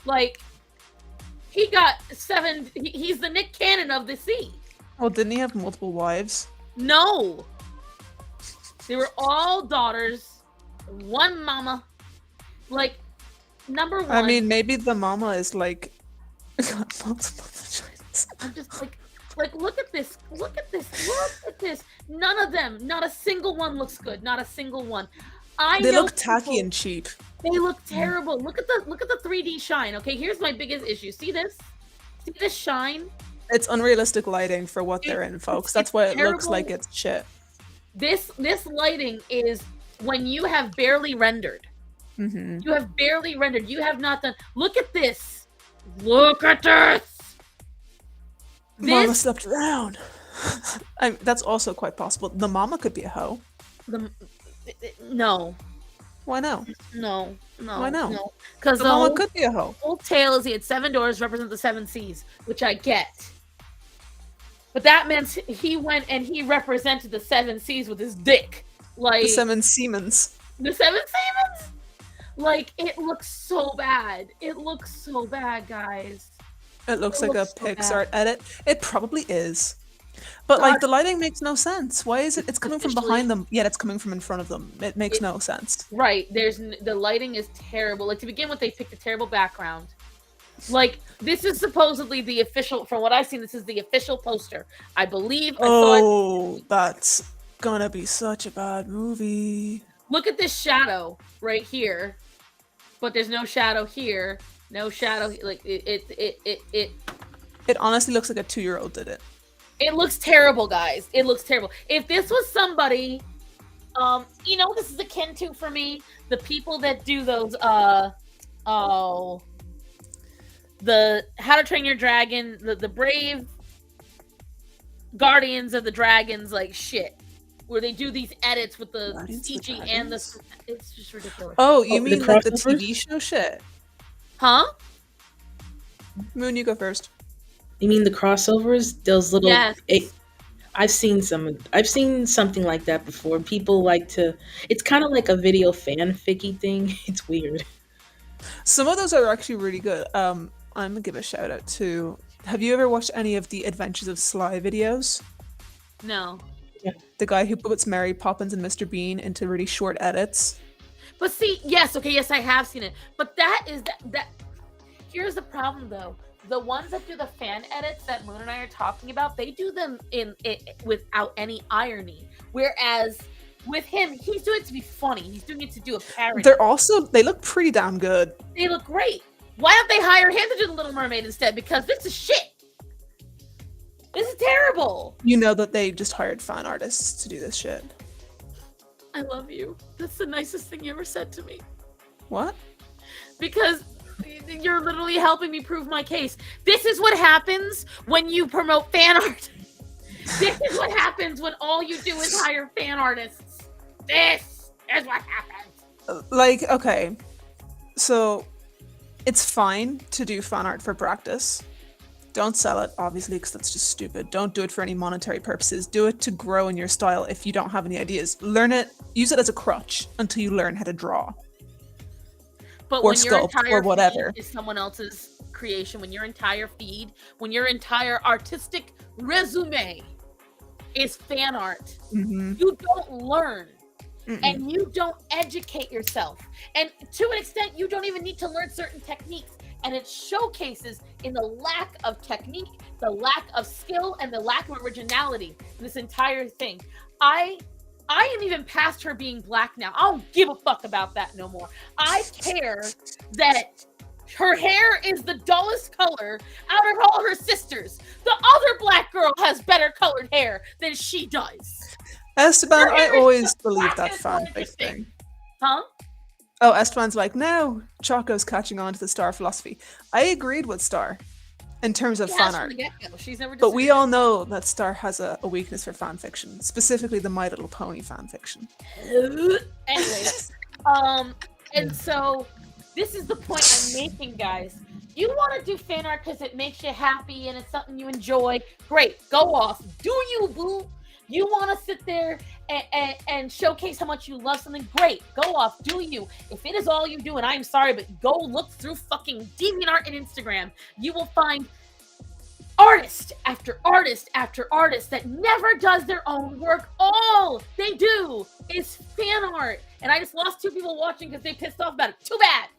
Like, he got 7... He's the Nick Cannon of the sea. Well, didn't he have multiple wives? No. They were all daughters. One mama. Like, number one. I mean, maybe the mama is like... multiple vaginas. I'm just like, look at this. Look at this. Look at this. None of them. Not a single one looks good. Not a single one. They look tacky and cheap. They look terrible. Look at the 3D shine. Okay, here's my biggest issue. See this? See this shine? It's unrealistic lighting for what they're in, folks. That's why it looks like it's shit. This lighting is when you have barely rendered. Mm-hmm. You have barely rendered. You have not done. Look at this. Look at this. Mama slept around. That's also quite possible. The mama could be a hoe. No. Why no? No. Why no? No. Because the mama could be a hoe. The whole tale is he had 7 doors represent the 7 seas, which I get. But that meant he went and he represented the 7 seas with his dick. Like the 7 Siemens. The 7 Siemens? Like, it looks so bad. It looks so bad, guys. It looks like a Pixar edit. It probably is. But like the lighting makes no sense. Why is it? It's coming from behind them, yet it's coming from in front of them. It makes no sense. Right. The lighting is terrible. Like, to begin with, they picked a terrible background. Like, this is supposedly the official. From what I've seen, this is the official poster. I believe. That's gonna be such a bad movie. Look at this shadow right here, but there's no shadow here. No shadow. Like it honestly looks like a 2-year-old did it. It looks terrible, guys. It looks terrible. If this was somebody, this is akin to, for me, the people that do those, the How to Train Your Dragon, the Brave Guardians of the Dragons, like shit, where they do these edits with the CG and the, it's just ridiculous. Oh, you mean like the TV show shit? Huh? Moon, you go first. You mean the crossovers? Those little. Yes. I've seen something like that before. People like to. It's kind of like a video fanficky thing. It's weird. Some of those are actually really good. I'm gonna give a shout out to. Have you ever watched any of the Adventures of Sly videos? No. Yeah. The guy who puts Mary Poppins and Mr. Bean into really short edits. But see, yes, I have seen it. But that here's the problem though. The ones that do the fan edits that Moon and I are talking about, they do them in without any irony. Whereas with him, he's doing it to be funny. He's doing it to do a parody. They look pretty damn good. They look great. Why don't they hire him to do the Little Mermaid instead? Because this is shit. This is terrible. You know that they just hired fan artists to do this shit. I love you. That's the nicest thing you ever said to me. What? Because you're literally helping me prove my case. This is what happens when you promote fan art. This is what happens when all you do is hire fan artists. This is what happens. Like, okay, so it's fine to do fan art for practice. Don't sell it, obviously, because that's just stupid. Don't do it for any monetary purposes. Do it to grow in your style if you don't have any ideas. Learn it, use it as a crutch until you learn how to draw. But Or when your sculpt, entire or whatever. feed is someone else's creation, when your entire artistic resume is fan art, you don't learn. And you don't educate yourself. And to an extent, you don't even need to learn certain techniques. And it showcases in the lack of technique, the lack of skill, and the lack of originality in this entire thing. I am even past her being black now. I don't give a fuck about that no more. I care that her hair is the dullest color out of all her sisters. The other black girl has better colored hair than she does. Esteban, I always believe that fanfic thing. Huh? Oh, Esteban's like, no, Choco's catching on to the Star philosophy. I agreed with Star in terms of fan art. She's never But we all know that Star has a weakness for fan fiction, specifically the My Little Pony fan fiction. Anyways, and so this is the point I'm making, guys. You want to do fan art because it makes you happy and it's something you enjoy. Great, go off. Do you, boo? You want to sit there and showcase how much you love something? Great, go off, do you. If it is all you do, and I'm sorry, but go look through fucking DeviantArt and Instagram. You will find artist after artist after artist that never does their own work. All they do is fan art. And I just lost 2 people watching because they pissed off about it. Too bad.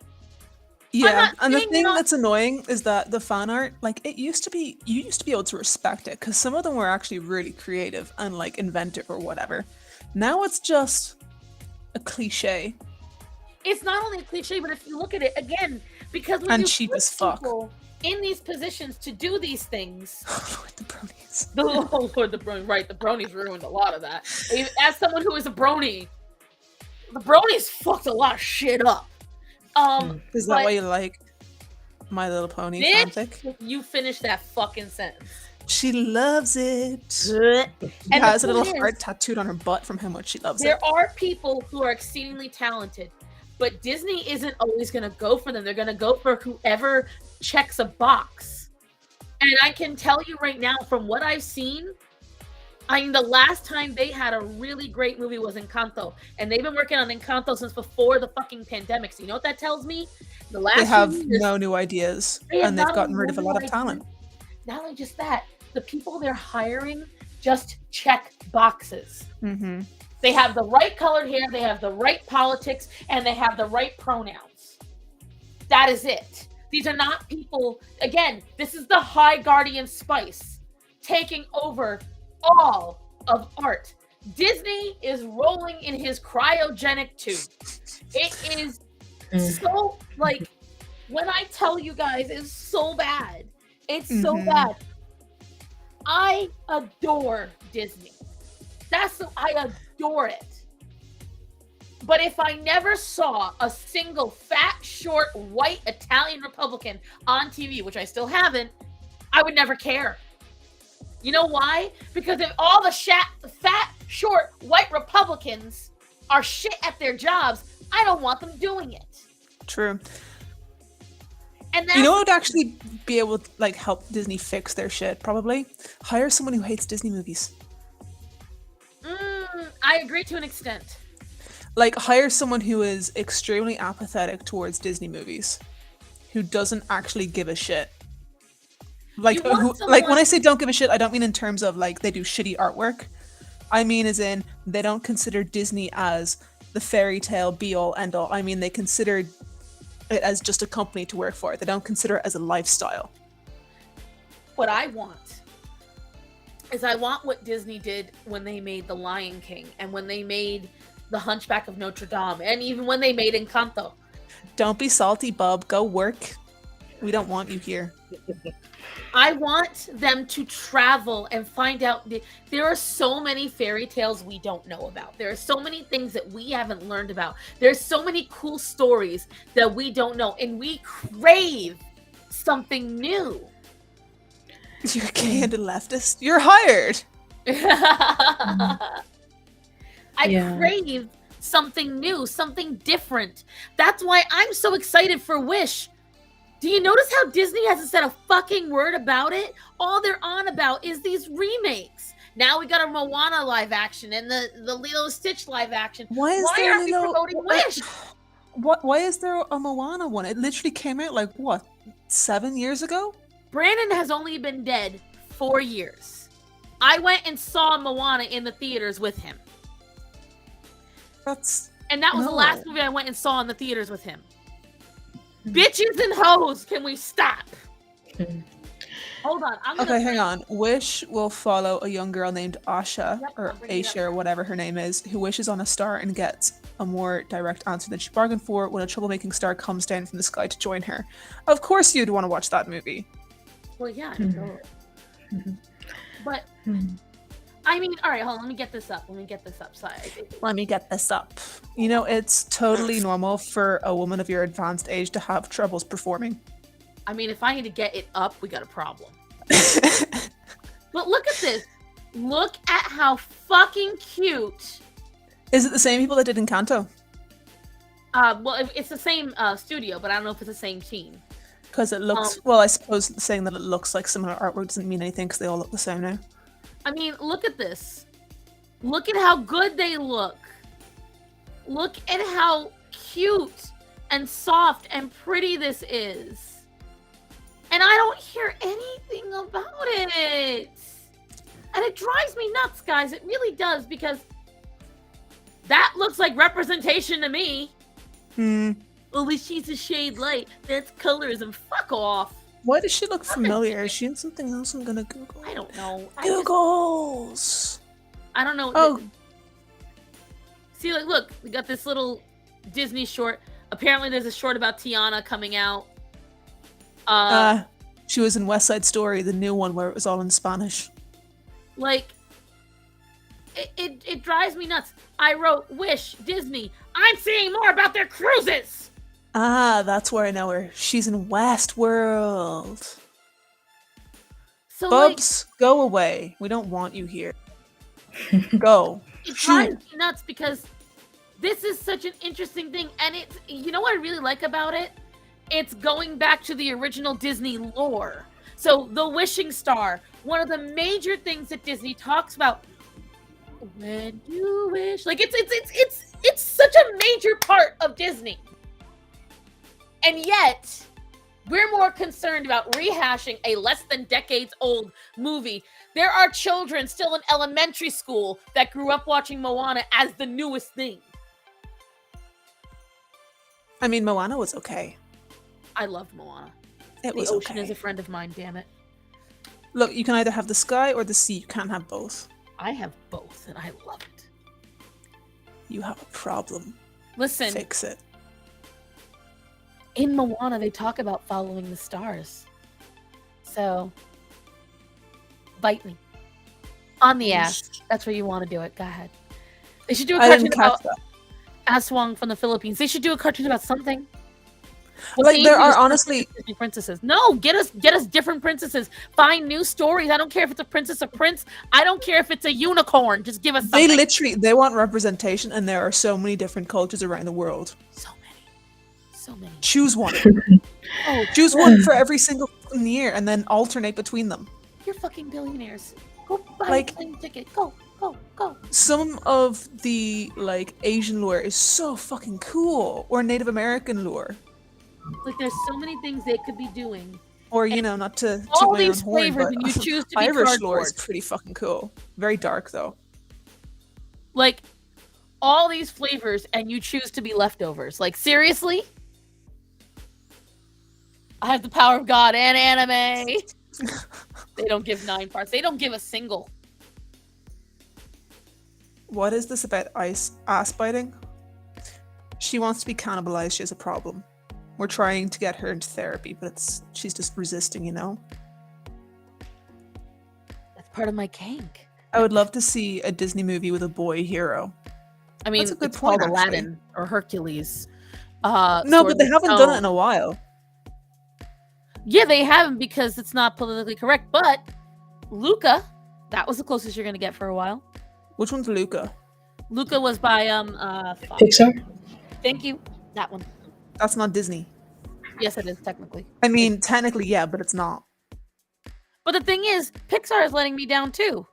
Yeah, and the thing that's annoying is that the fan art, like, you used to be able to respect it because some of them were actually really creative and like inventive or whatever. Now it's just a cliche. It's not only a cliche, but if you look at it again, because when And you cheap put as fuck. people in these positions to do these things, Lord, the bronies. the brony, right? The bronies ruined a lot of that. As someone who is a brony, the bronies fucked a lot of shit up. Is that why you like My Little Pony fanfic? You finish that fucking sentence. She loves it. She And has a the little point heart is, tattooed on her butt from how much she loves it. there are people who are exceedingly talented, but Disney isn't always going to go for them. They're going to go for whoever checks a box. And I can tell you right now, from what I've seen, I mean, the last time they had a really great movie was Encanto, and they've been working on Encanto since before the fucking pandemic. So you know what that tells me? The last They have few years, no new ideas, they have and they've not gotten only rid of a no lot of ideas, talent. Not only just that, the people they're hiring just check boxes. Mm-hmm. They have the right colored hair, they have the right politics, and they have the right pronouns. That is it. These are not people, again, this is the high guardian spice taking over all of art. Disney is rolling in his cryogenic tube. It is so, like, when I tell you guys, it's so bad. It's so bad. I adore Disney. I adore it. But if I never saw a single fat, short, white Italian Republican on TV, which I still haven't, I would never care. You know why? Because if all the fat, short, white Republicans are shit at their jobs, I don't want them doing it. True. And You know what would actually be able to like help Disney fix their shit? Probably hire someone who hates Disney movies. I agree to an extent. Like hire someone who is extremely apathetic towards Disney movies, who doesn't actually give a shit. Like like when I say don't give a shit, I don't mean in terms of like they do shitty artwork. I mean as in they don't consider Disney as the fairy tale be all end all. I mean they consider it as just a company to work for. They don't consider it as a lifestyle. What I want is I want what Disney did when they made The Lion King and when they made The Hunchback of Notre Dame and even when they made Encanto. Don't be salty, bub. Go work. We don't want you here. I want them to travel and find out. There are so many fairy tales we don't know about. There are so many things that we haven't learned about. There's so many cool stories that we don't know, and we crave something new. You're gay and a leftist. You're hired. I Yeah. crave something new, something different. That's why I'm so excited for Wish. Do you notice how Disney hasn't said a fucking word about it? All they're on about is these remakes. Now we got a Moana live action and the Lilo and Stitch live action. Why aren't we promoting Wish? Why is there a Moana one? It literally came out like what, 7 years ago? Brandon has only been dead 4 years. I went and saw Moana in the theaters with him. And that was the last movie I went and saw in the theaters with him. Bitches and hoes, can we stop? Hold on. Okay, hang on. Wish will follow a young girl named Asha, or Aisha, or whatever her name is, who wishes on a star and gets a more direct answer than she bargained for when a troublemaking star comes down from the sky to join her. Of course you'd want to watch that movie. Well, yeah, but I mean, all right, hold on. Let me get this up. Sorry. Let me get this up. You know, it's totally normal for a woman of your advanced age to have troubles performing. I mean, if I need to get it up, we got a problem. But look at this. Look at how fucking cute. Is it the same people that did Encanto? Well, it's the same studio, but I don't know if it's the same team. Because it looks, well, I suppose saying that it looks like similar artwork doesn't mean anything because they all look the same now. I mean, look at this. Look at how good they look. Look at how cute and soft and pretty this is. And I don't hear anything about it. And it drives me nuts, guys. It really does, because that looks like representation to me. Only she's a shade light. That's colorism. Fuck off. Why does she look familiar? Is she in something else I'm gonna Google? I don't know. Googles! I don't know. Oh. See, look, we got this little Disney short. Apparently there's a short about Tiana coming out. She was in West Side Story, the new one where it was all in Spanish. Like, it drives me nuts. I wrote, Wish, Disney, I'm seeing more about their cruises! Ah, that's where I know her. She's in Westworld. So, Bubs, go away. We don't want you here. Go. It drives me nuts because this is such an interesting thing. And it's, you know what I really like about it? It's going back to the original Disney lore. So the wishing star, one of the major things that Disney talks about, when you wish, like it's such a major part of Disney. And yet, we're more concerned about rehashing a less than decades old movie. There are children still in elementary school that grew up watching Moana as the newest thing. I mean, Moana was okay. I loved Moana. It was the ocean okay. is a friend of mine, damn it. Look, you can either have the sky or the sea. You can't have both. I have both, and I love it. You have a problem. Listen, Fix it. in Moana, they talk about following the stars. So, bite me. On the ass. That's where you want to do it. Go ahead. They should do a I cartoon didn't catch about that. Aswang from the Philippines. They should do a cartoon about something. Like, there are honestly... Disney princesses. No, get us different princesses. Find new stories. I don't care if it's a princess or prince. I don't care if it's a unicorn. Just give us something. They want representation, and there are so many different cultures around the world. So many. Choose one. Choose one for every single year, and then alternate between them. You're fucking billionaires. Go buy a plane ticket. Go. Some of the Asian lore is so fucking cool, or Native American lore. Like, there's so many things they could be doing. Or, not to all toot my these own horn, flavors, but and you choose to be Irish lore is cardboard. pretty fucking cool. Very dark, though. Like, all these flavors, and you choose to be leftovers. Like, seriously? I have the power of God and anime. They don't give 9 parts. They don't give a single. What is this about ass biting? She wants to be cannibalized. She has a problem. We're trying to get her into therapy, but she's just resisting, part of my kink. I would love to see a Disney movie with a boy hero. I mean, That's a good it's point, called actually. Aladdin or Hercules. No, Sword but they and haven't done it Stone. in a while. Yeah, they haven't because it's not politically correct. But Luca, that was the closest you're gonna get for a while. Which one's Luca? Luca was by fuck. Pixar. Thank you. That one. That's not Disney. Yes, it is technically. I mean, technically, yeah, but it's not. But the thing is, Pixar is letting me down too.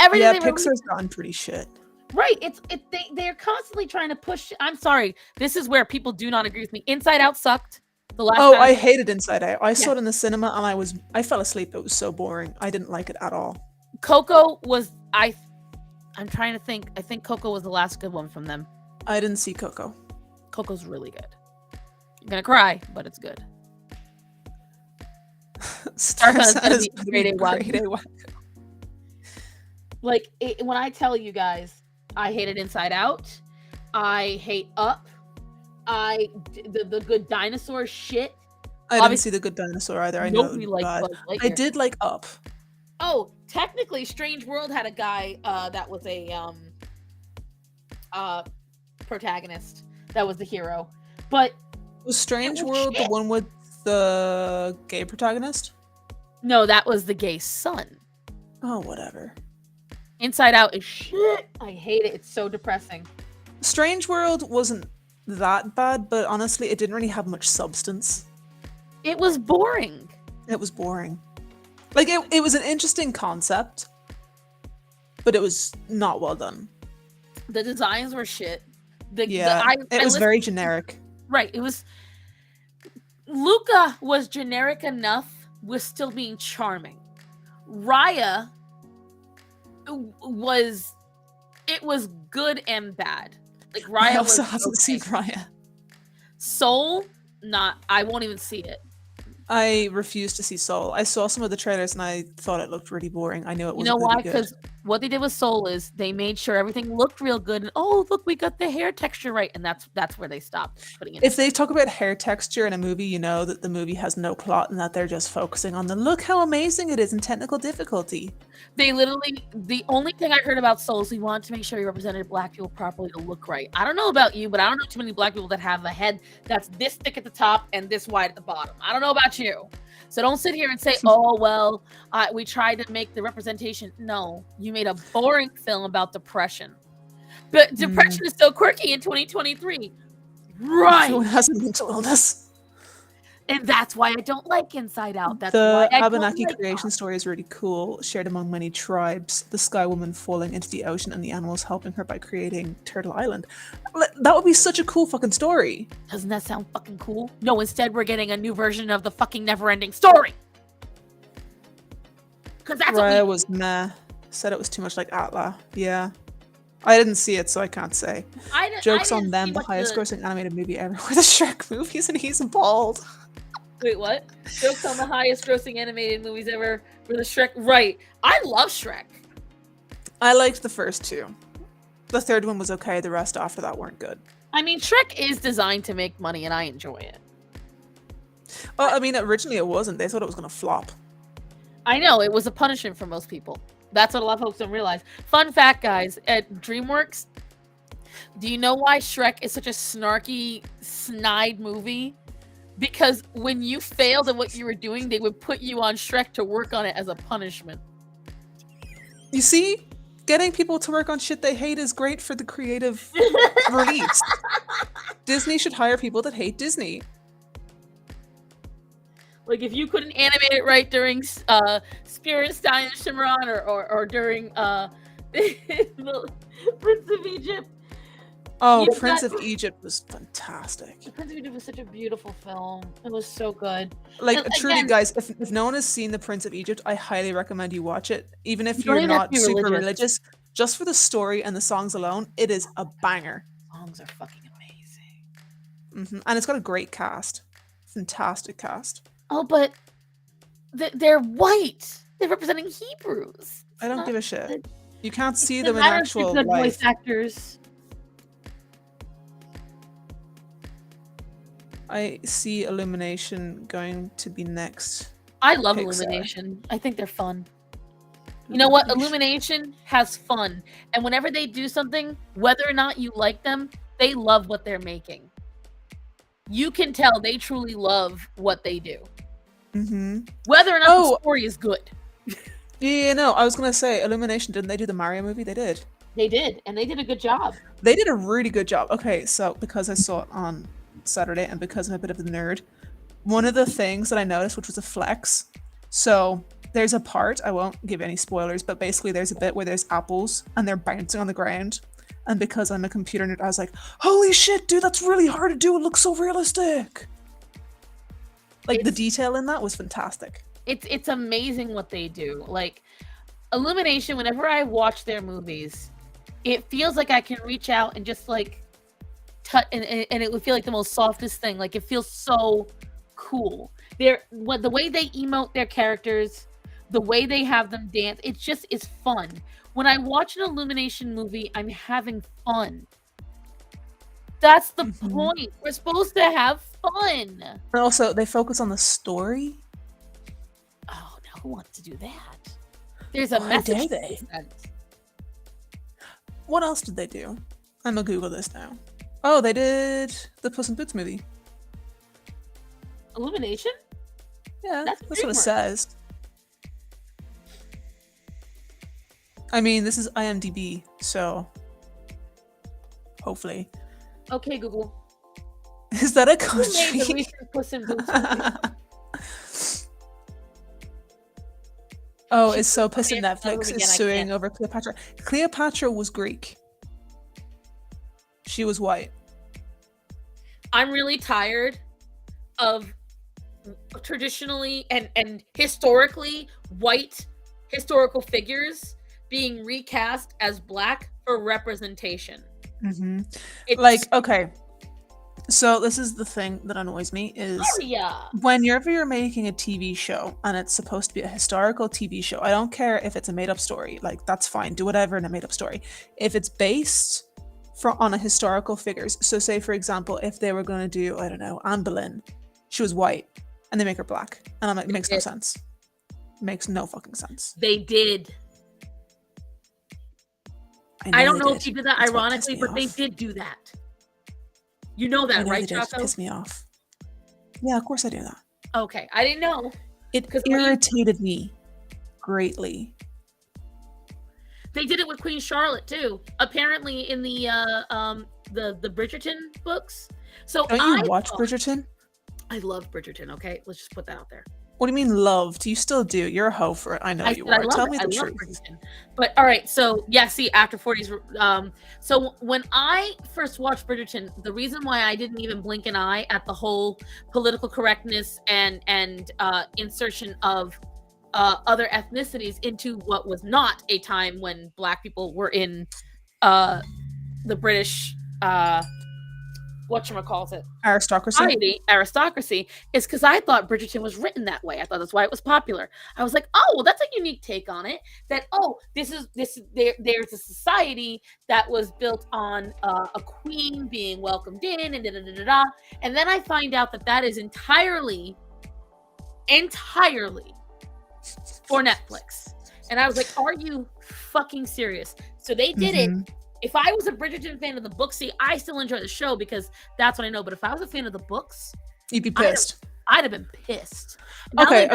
Everything Yeah, they release, Pixar's gotten pretty shit. right? They're constantly trying to push. I'm sorry. This is where people do not agree with me. Inside Out sucked. The last Oh, time I hated Inside Out. I saw Yeah. it in the cinema and I fell asleep. It was so boring. I didn't like it at all. Coco was I'm trying to think. I think Coco was the last good one from them. I didn't see Coco. Coco's really good. You're gonna cry, but it's good. Star's gonna is be grade A one. grade A1. Like when I tell you guys, I hated Inside Out. I hate Up. The Good Dinosaur shit. I didn't see The Good Dinosaur either. I know it Nobody was liked bad. Buzz Lightyear. I did like Up. Oh, technically, Strange World had a guy that was a protagonist. That was the hero. But Was Strange was World shit. the one with the gay protagonist? no, that was the gay son. Oh, whatever. Inside Out is shit. I hate it. It's so depressing. Strange World wasn't that bad, but honestly, it didn't really have much substance. It was boring. It was boring. Like, it was an interesting concept, but it was not well done. The designs were shit. It was very generic. Right. It was. Luca was generic enough with still being charming. Raya was. It was good and bad. Like Raya I also was haven't seen okay. Raya. Soul, not. I won't even see it. I refused to see Soul. I saw some of the trailers and I thought it looked really boring. I knew it You wasn't know going why? to be good. Because what they did with Soul is they made sure everything looked real good. And oh, look, we got the hair texture right, and that's where they stopped putting it. If they talk about hair texture in a movie, you know that the movie has no plot and that they're just focusing on the look how amazing it is and technical difficulty. They literally, the only thing I heard about Soul is we wanted to make sure we represented black people properly to look right. I don't know about you, but I don't know too many black people that have a head that's this thick at the top and this wide at the bottom. I don't know about you. So don't sit here and say, oh, well, we tried to make the representation. No, you made a boring film about depression. But depression is so quirky in 2023. Right. Everyone has a mental illness. And that's why I don't like Inside Out. That's The why I don't Abenaki like creation Up. story is really cool, shared among many tribes. The Sky Woman falling into the ocean and the animals helping her by creating Turtle Island. That would be such a cool fucking story. Doesn't that sound fucking cool? No, instead we're getting a new version of the fucking never-ending story. Because that's what Raya we... was meh. Said it was too much like Atla. Yeah. I didn't see it, so I can't say. Joke's on them, the highest grossing animated movie ever were the Shrek movies, and he's bald. Wait, what? Joke's on the highest grossing animated movies ever were the Shrek. Right. I love Shrek. I liked the first two. The third one was okay, the rest after that weren't good. I mean, Shrek is designed to make money, and I enjoy it. Well, I mean, originally it wasn't. They thought it was going to flop. I know, it was a punishment for most people. That's what a lot of folks don't realize. Fun fact, guys, at DreamWorks, do you know why Shrek is such a snarky, snide movie? Because when you failed at what you were doing, they would put you on Shrek to work on it as a punishment. You see? Getting people to work on shit they hate is great for the creative release. Disney should hire people that hate Disney. Like, if you couldn't animate it right during Spirit, Stein, and Shimmeron, or during the Prince of Egypt. Oh, Prince of Egypt was fantastic. The Prince of Egypt was such a beautiful film. It was so good. Like, And truly, again, guys, if no one has seen The Prince of Egypt, I highly recommend you watch it. Even if You don't you're even have to not be super religious. religious, just for the story and the songs alone, it is a banger. songs are fucking amazing. And it's got a great cast. Fantastic cast. Oh, but they're white. They're representing Hebrews. I don't Not give a shit. good. You can't see It them in matters if actual good life. voice actors. I see Illumination going to be next. I love Pixar. Illumination. I think they're fun. You know what? Illumination has fun. And whenever they do something, whether or not you like them, they love what they're making. You can tell they truly love what they do. Mm-hmm. Whether or not the story is good. Yeah, no, I was going to say, Illumination, didn't they do the Mario movie? They did. They did, and they did a good job. They did a really good job. Okay, so because I saw it on Saturday and because I'm a bit of a nerd, one of the things that I noticed, which was a flex, so there's a part, I won't give any spoilers, but basically there's a bit where there's apples and they're bouncing on the ground. And because I'm a computer nerd, I was like, holy shit, dude, that's really hard to do. It looks so realistic. Like, the detail in that was fantastic. It's amazing what they do. Like, Illumination, whenever I watch their movies, it feels like I can reach out and just, like, touch, and it would feel like the most softest thing. Like, it feels so cool. The way they emote their characters, the way they have them dance, it's fun. When I watch an Illumination movie, I'm having fun. That's the point. We're supposed to have fun. And also, they focus on the story. Oh, now who wants to do that? There's a message. What else did they do? I'm gonna Google this now. Oh, they did the Puss in Boots movie. Illumination? Yeah, that's what it says. I mean, this is IMDb, so hopefully. Okay, Google. Is that a Who made the country? recent Puss in Boots movie? Oh, it's so pissed at Netflix is suing over Cleopatra. Cleopatra was Greek. She was white. I'm really tired of traditionally and historically white historical figures being recast as black for representation. Mm-hmm. Like, okay. So this is the thing that annoys me is whenever you're making a TV show and it's supposed to be a historical TV show, I don't care if it's a made-up story, like that's fine, do whatever in a made-up story. If it's based on a historical figures, so say for example, if they were going to do, I don't know, Anne Boleyn, she was white and they make her black, and I'm like, it makes no sense. It makes no fucking sense. They did. I don't know if he did that ironically, but they did do that. You know that, right, Chaco? Piss me off. Yeah, of course I do that. Okay, I didn't know. It irritated me greatly. They did it with Queen Charlotte too. Apparently, in the Bridgerton books. So don't you watch Bridgerton? I love Bridgerton. Okay, let's just put that out there. What do you mean loved? You still do. You're a hoe for it. I know you are. Tell me the truth. But all right, so yeah, see, after 40s. So when I first watched Bridgerton, the reason why I didn't even blink an eye at the whole political correctness and insertion of other ethnicities into what was not a time when Black people were in the British whatchamacallit aristocracy is because I thought Bridgerton was written that way. I thought that's why it was popular. I was like, oh, well, that's a unique take on it. That there's a society that was built on a queen being welcomed in and da-da-da-da-da. And then I find out that is entirely for Netflix. And I was like, are you fucking serious? So they did it. If I was a Bridgerton fan of the book, see, I still enjoy the show because that's what I know. But if I was a fan of the books, you'd be pissed. I'd have been pissed. Okay.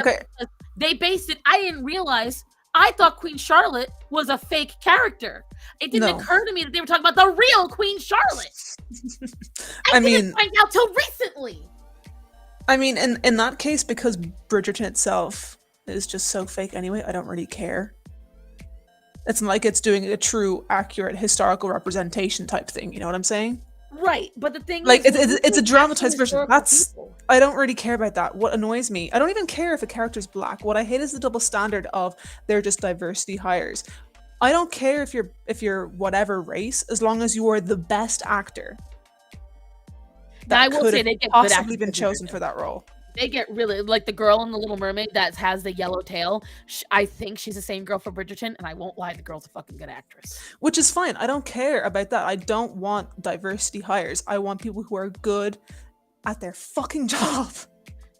They based it. I didn't realize. I thought Queen Charlotte was a fake character. It didn't occur to me that they were talking about the real Queen Charlotte. I didn't find out till recently. I mean, in that case, because Bridgerton itself is just so fake anyway, I don't really care. It's like it's doing a true, accurate historical representation type thing. You know what I'm saying? Right, but the thing like is, it's a dramatized version. I don't really care about that. What annoys me, I don't even care if a character's Black. What I hate is the double standard of they're just diversity hires. I don't care if you're whatever race, as long as you are the best actor. That I will say they get possibly been chosen for that role. They get really, like the girl in The Little Mermaid that has the yellow tail. I think she's the same girl for Bridgerton, and I won't lie, the girl's a fucking good actress. Which is fine. I don't care about that. I don't want diversity hires. I want people who are good at their fucking job.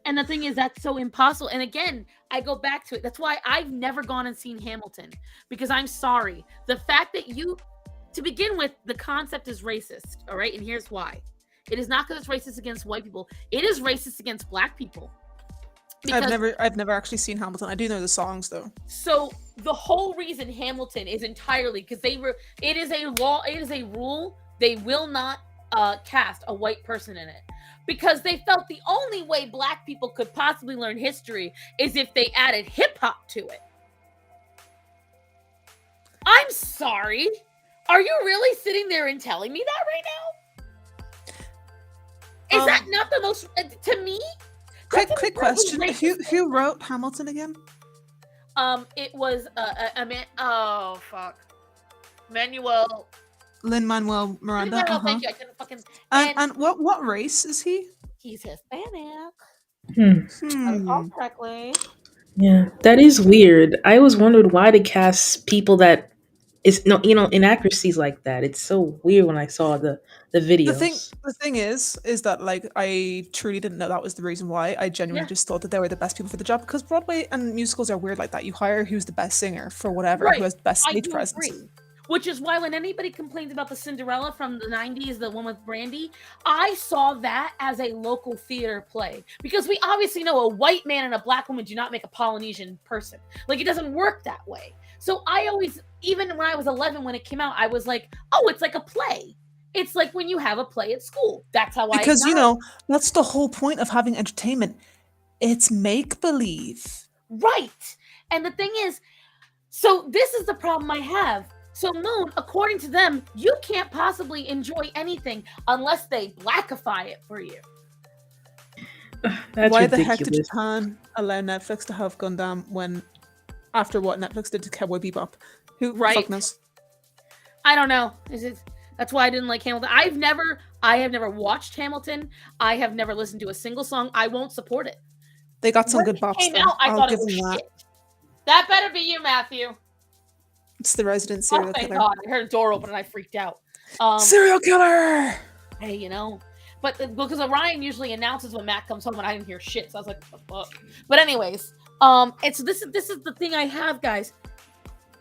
And the thing is, that's so impossible. And again, I go back to it. That's why I've never gone and seen Hamilton, because I'm sorry. The fact that to begin with, the concept is racist. All right. And here's why. It is not because it's racist against white people. It is racist against black people. I've never actually seen Hamilton. I do know the songs though. So the whole reason Hamilton is entirely because it is a law, it is a rule. They will not cast a white person in it, because they felt the only way black people could possibly learn history is if they added hip hop to it. I'm sorry. Are you really sitting there and telling me that right now? Is that not the most, to me? Quick question. Who wrote Hamilton again? It was oh fuck. Lin-Manuel Miranda. Thank you. I couldn't fucking. And what race is he? He's Hispanic. Hmm. I recall correctly. Yeah, that is weird. I always wondered why they cast people that is inaccuracies like that. It's so weird when I saw the videos. The thing is that like I truly didn't know that was the reason why. I genuinely just thought that they were the best people for the job, because Broadway and musicals are weird like that. You hire who's the best singer for whatever, who has the best stage presence. Agree. Which is why when anybody complains about the Cinderella from the 90s, the one with Brandy, I saw that as a local theater play. Because we obviously know a white man and a black woman do not make a Polynesian person. Like, it doesn't work that way. So I always, even when I was 11, when it came out, I was like, oh, it's like a play. It's like when you have a play at school. That's how Because, that's the whole point of having entertainment. It's make-believe. Right. And the thing is, so this is the problem I have. So Moon, according to them, you can't possibly enjoy anything unless they blackify it for you. That's Why ridiculous. the heck did Japan allow Netflix to have Gundam when, after what Netflix did to Cowboy Bebop? Who fuck knows? I don't know. That's why I didn't like Hamilton. I have never watched Hamilton. I have never listened to a single song. I won't support it. They got some good bops. Came out, I thought it was shit. That better be you, Matthew. It's the resident serial killer. Thank God. I heard a door open and I freaked out. Serial killer! Hey, but because Orion usually announces when Matt comes home, and I didn't hear shit, so I was like, what the fuck? But anyways, this is the thing I have, guys.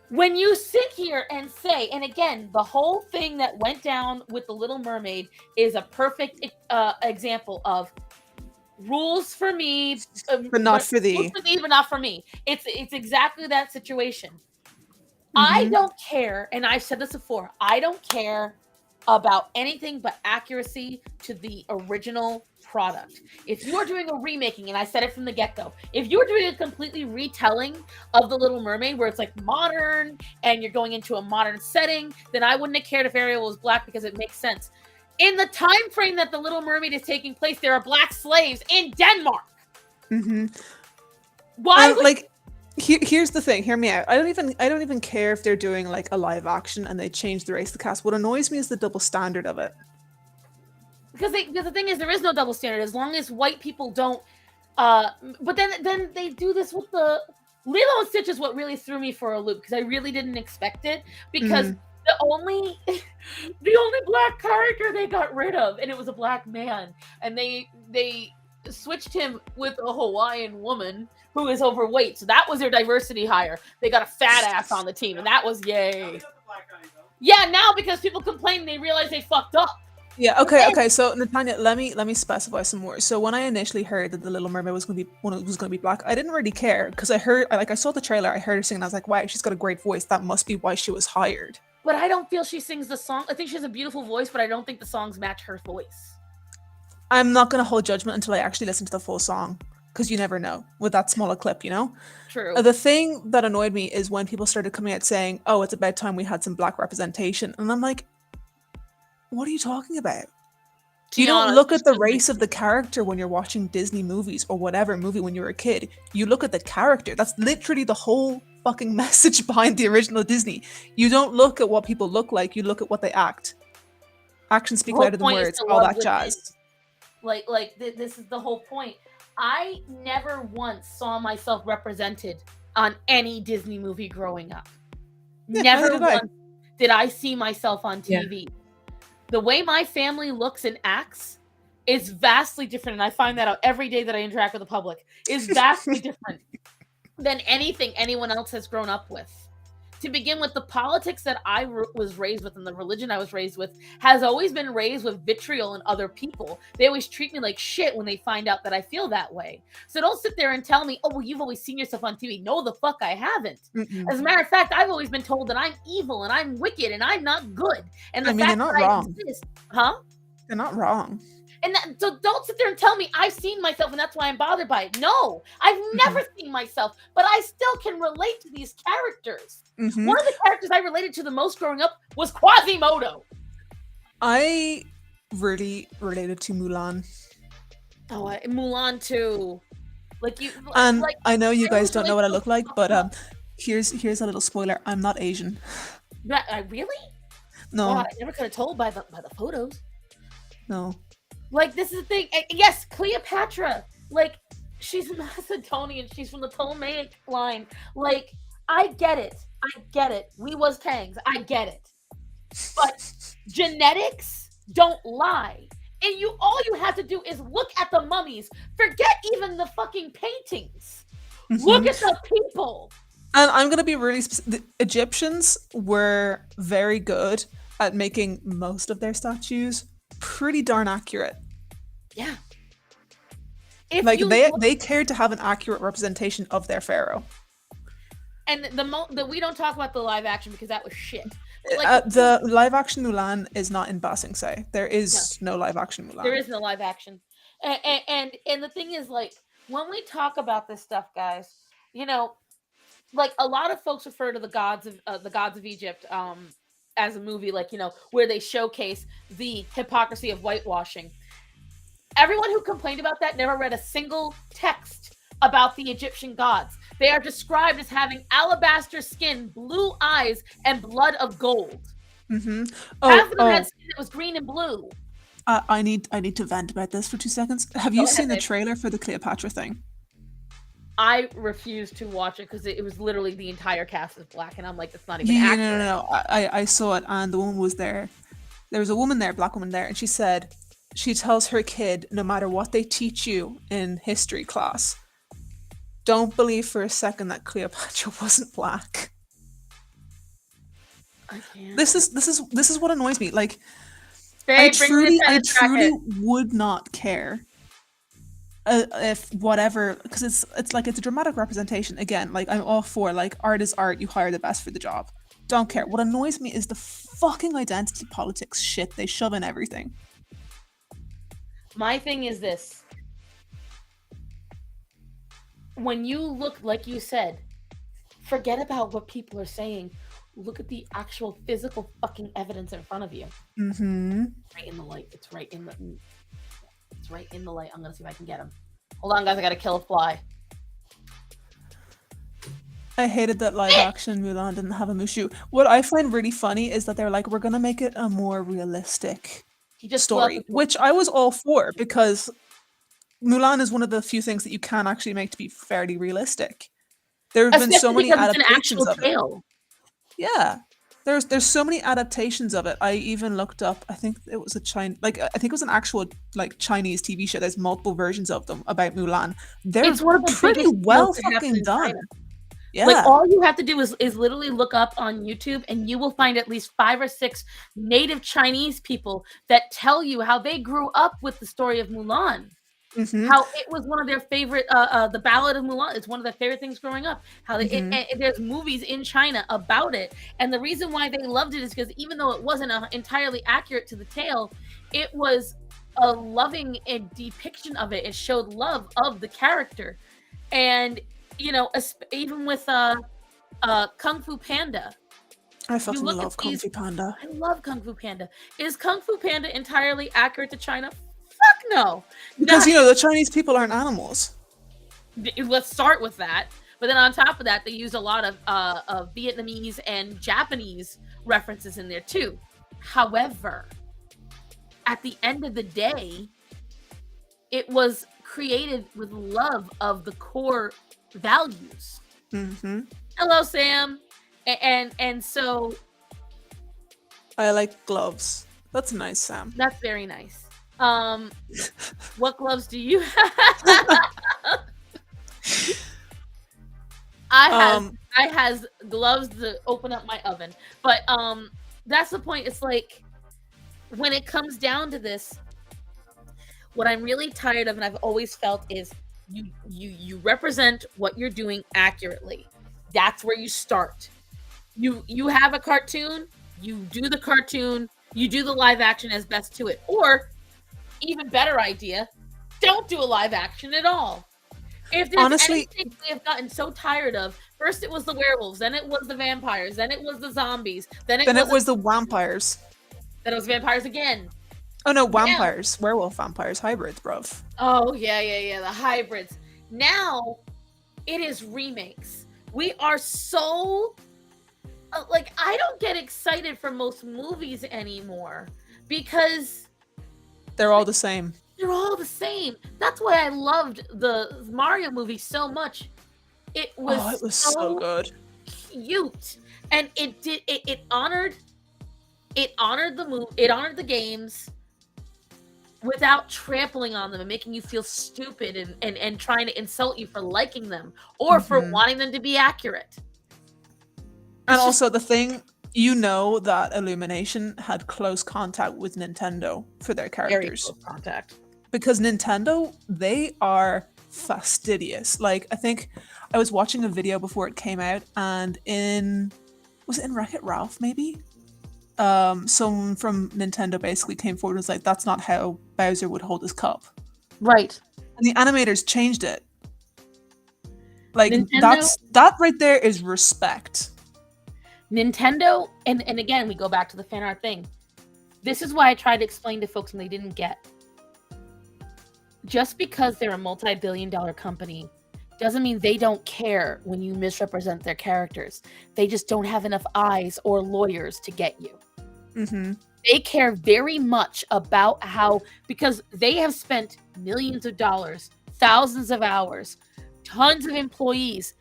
When you sit here and say, and again, the whole thing that went down with the Little Mermaid is a perfect example of rules for me, but not for thee. Rules for thee, but not for me. It's exactly that situation. I don't care, and I've said this before, I don't care about anything but accuracy to the original product. If you are doing a remaking, and I said it from the get-go, if you're doing a completely retelling of The Little Mermaid where it's like modern and you're going into a modern setting, then I wouldn't have cared if Ariel was black, because it makes sense. In the time frame that The Little Mermaid is taking place, there are black slaves in Denmark. Why would... Here's the thing. Hear me out. I don't even care if they're doing like a live action and they change the race of the cast. What annoys me is the double standard of it. Because the thing is, there is no double standard as long as white people don't. But then they do this with the Lilo and Stitch is what really threw me for a loop, because I really didn't expect it, because the only black character they got rid of, and it was a black man, and they switched him with a Hawaiian woman who is overweight. So that was their diversity hire. They got a fat ass on the team, and that was yay. Yeah, now because people complain, they realize they fucked up. Yeah, okay. So Natanya, let me specify some more. So when I initially heard that the Little Mermaid was going to be black, I didn't really care, because I saw the trailer, I heard her sing, and I was like, wow, she's got a great voice. That must be why she was hired. But I don't feel she sings the song. I think she has a beautiful voice, but I don't think the songs match her voice. I'm not going to hold judgment until I actually listen to the full song, because you never know with that smaller clip, True. The thing that annoyed me is when people started coming out saying, oh, it's about time we had some black representation. And I'm like, what are you talking about? You don't look at the race of the character when you're watching Disney movies or whatever movie when you're a kid. You look at the character. That's literally the whole fucking message behind the original Disney. You don't look at what people look like. You look at what they act. Actions speak louder than words. All that jazz. This is the whole point. I never once saw myself represented on any Disney movie growing up. Yeah, never once did I see myself on TV. Yeah. The way my family looks and acts is vastly different, and I find that out every day that I interact with the public, is vastly different than anything anyone else has grown up with. To begin with, the politics that I was raised with and the religion I was raised with has always been raised with vitriol in other people. They always treat me like shit when they find out that I feel that way. So don't sit there and tell me, oh, well, you've always seen yourself on TV. No, the fuck I haven't. Mm-mm. As a matter of fact, I've always been told that I'm evil and I'm wicked and I'm not good. And the I mean, fact they're not that wrong. I exist, huh? They're not wrong. And so don't sit there and tell me I've seen myself and that's why I'm bothered by it. No, I've never seen myself, but I still can relate to these characters. Mm-hmm. One of the characters I related to the most growing up was Quasimodo. I really related to Mulan. Oh, Mulan too. Like you, And like I know you guys don't know what I to- look like, but here's a little spoiler. I'm not Asian. Really? No, God, I never could have told by the photos. no. Like, this is the thing. Yes, Cleopatra. Like, she's Macedonian. She's from the Ptolemaic line. Like, I get it. I get it. We was Kangs. I get it. But genetics don't lie. And all you have to do is look at the mummies. Forget even the fucking paintings. Look at the people. And I'm gonna be really the Egyptians were very good at making most of their statues pretty darn accurate. Yeah. Like they cared to have an accurate representation of their pharaoh. And we don't talk about the live action because that was shit. The live action Mulan is not in Ba Sing Se. There is no live action Mulan. There is no live action. And the thing is, like, when we talk about this stuff, guys, you know, like a lot of folks refer to the gods of Egypt as a movie, like, you know, where they showcase the hypocrisy of whitewashing. Everyone who complained about that never read a single text about the Egyptian gods. They are described as having alabaster skin, blue eyes, and blood of gold. Mm-hmm. Half of them had skin that was green and blue. I need to vent about this for 2 seconds. Have you seen the trailer for the Cleopatra thing? I refused to watch it because it was literally the entire cast is black, and I'm like, that's not even accurate. No. I saw it, and the woman was there. There was a woman there, black woman there, and she said she tells her kid, no matter what they teach you in history class, don't believe for a second that Cleopatra wasn't black. I can't. This is what annoys me. Like, I truly would not care if whatever, because it's like it's a dramatic representation. Again, like I'm all for like art is art. You hire the best for the job. Don't care. What annoys me is the fucking identity politics shit they shove in everything. My thing is this. When you look, like you said, forget about what people are saying. Look at the actual physical fucking evidence in front of you. Mm-hmm. Right in the light. It's right in the light. I'm gonna see if I can get him. Hold on, guys. I gotta kill a fly. I hated that live action Mulan didn't have a Mushu. What I find really funny is that they're like, we're gonna make it a more realistic story, which I was all for, because Mulan is one of the few things that you can actually make to be fairly realistic. There have been so many adaptations of it. Yeah, there's so many adaptations of it. I even looked up. I think it was I think it was an actual like Chinese TV show. There's multiple versions of them about Mulan. They're pretty well fucking done. Yeah. Like all you have to do is literally look up on YouTube and you will find at least 5 or 6 native Chinese people that tell you how they grew up with the story of Mulan. Mm-hmm. How it was one of their favorite, the Ballad of Mulan. It's one of their favorite things growing up. How there's movies in China about it, and the reason why they loved it is because even though it wasn't entirely accurate to the tale, it was a loving depiction of it. It showed love of the character, and you know, even with Kung Fu Panda. I fucking love Kung Fu Panda. I love Kung Fu Panda. Is Kung Fu Panda entirely accurate to China? Fuck no. Because, you know, the Chinese people aren't animals. Let's start with that. But then on top of that, they use a lot of Vietnamese and Japanese references in there too. However, at the end of the day, it was created with love of the core values. Mm-hmm. Hello, Sam. And so... I like gloves. That's nice, Sam. That's very nice. What gloves do you have? I has gloves to open up my oven. But that's the point. It's like when it comes down to this, what I'm really tired of and I've always felt is you represent what you're doing accurately. That's where you start. You have a cartoon, you do the cartoon, you do the live action as best to it. Or even better idea, don't do a live action at all. If there's Honestly, anything we have gotten so tired of, first it was the werewolves, then it was the vampires, then it was the zombies, then it was the vampires. then it was vampires again. Oh no, Now- vampires, werewolf vampires, hybrids, bruv. Oh yeah, the hybrids. Now it is remakes. We are so like I don't get excited for most movies anymore because They're all the same. they're all the same. That's why I loved the Mario movie so much. It was, It was so good. cute, and it honored the movie, it honored the games without trampling on them and making you feel stupid and trying to insult you for liking them or for wanting them to be accurate. And It's also the thing, you know that Illumination had close contact with Nintendo for their Very characters. close contact. Because Nintendo, they are fastidious. Like, I think I was watching a video before it came out, and was it in Wreck-It Ralph, maybe? Someone from Nintendo basically came forward and was like, that's not how Bowser would hold his cup. Right. And the animators changed it. Like, Nintendo- that right there is respect. Nintendo, and again, we go back to the fan art thing. This is why I tried to explain to folks and they didn't get. Just because they're a multi-billion-dollar company doesn't mean they don't care when you misrepresent their characters. They just don't have enough eyes or lawyers to get you. Mm-hmm. They care very much about how, because they have spent millions of dollars, thousands of hours, tons of employees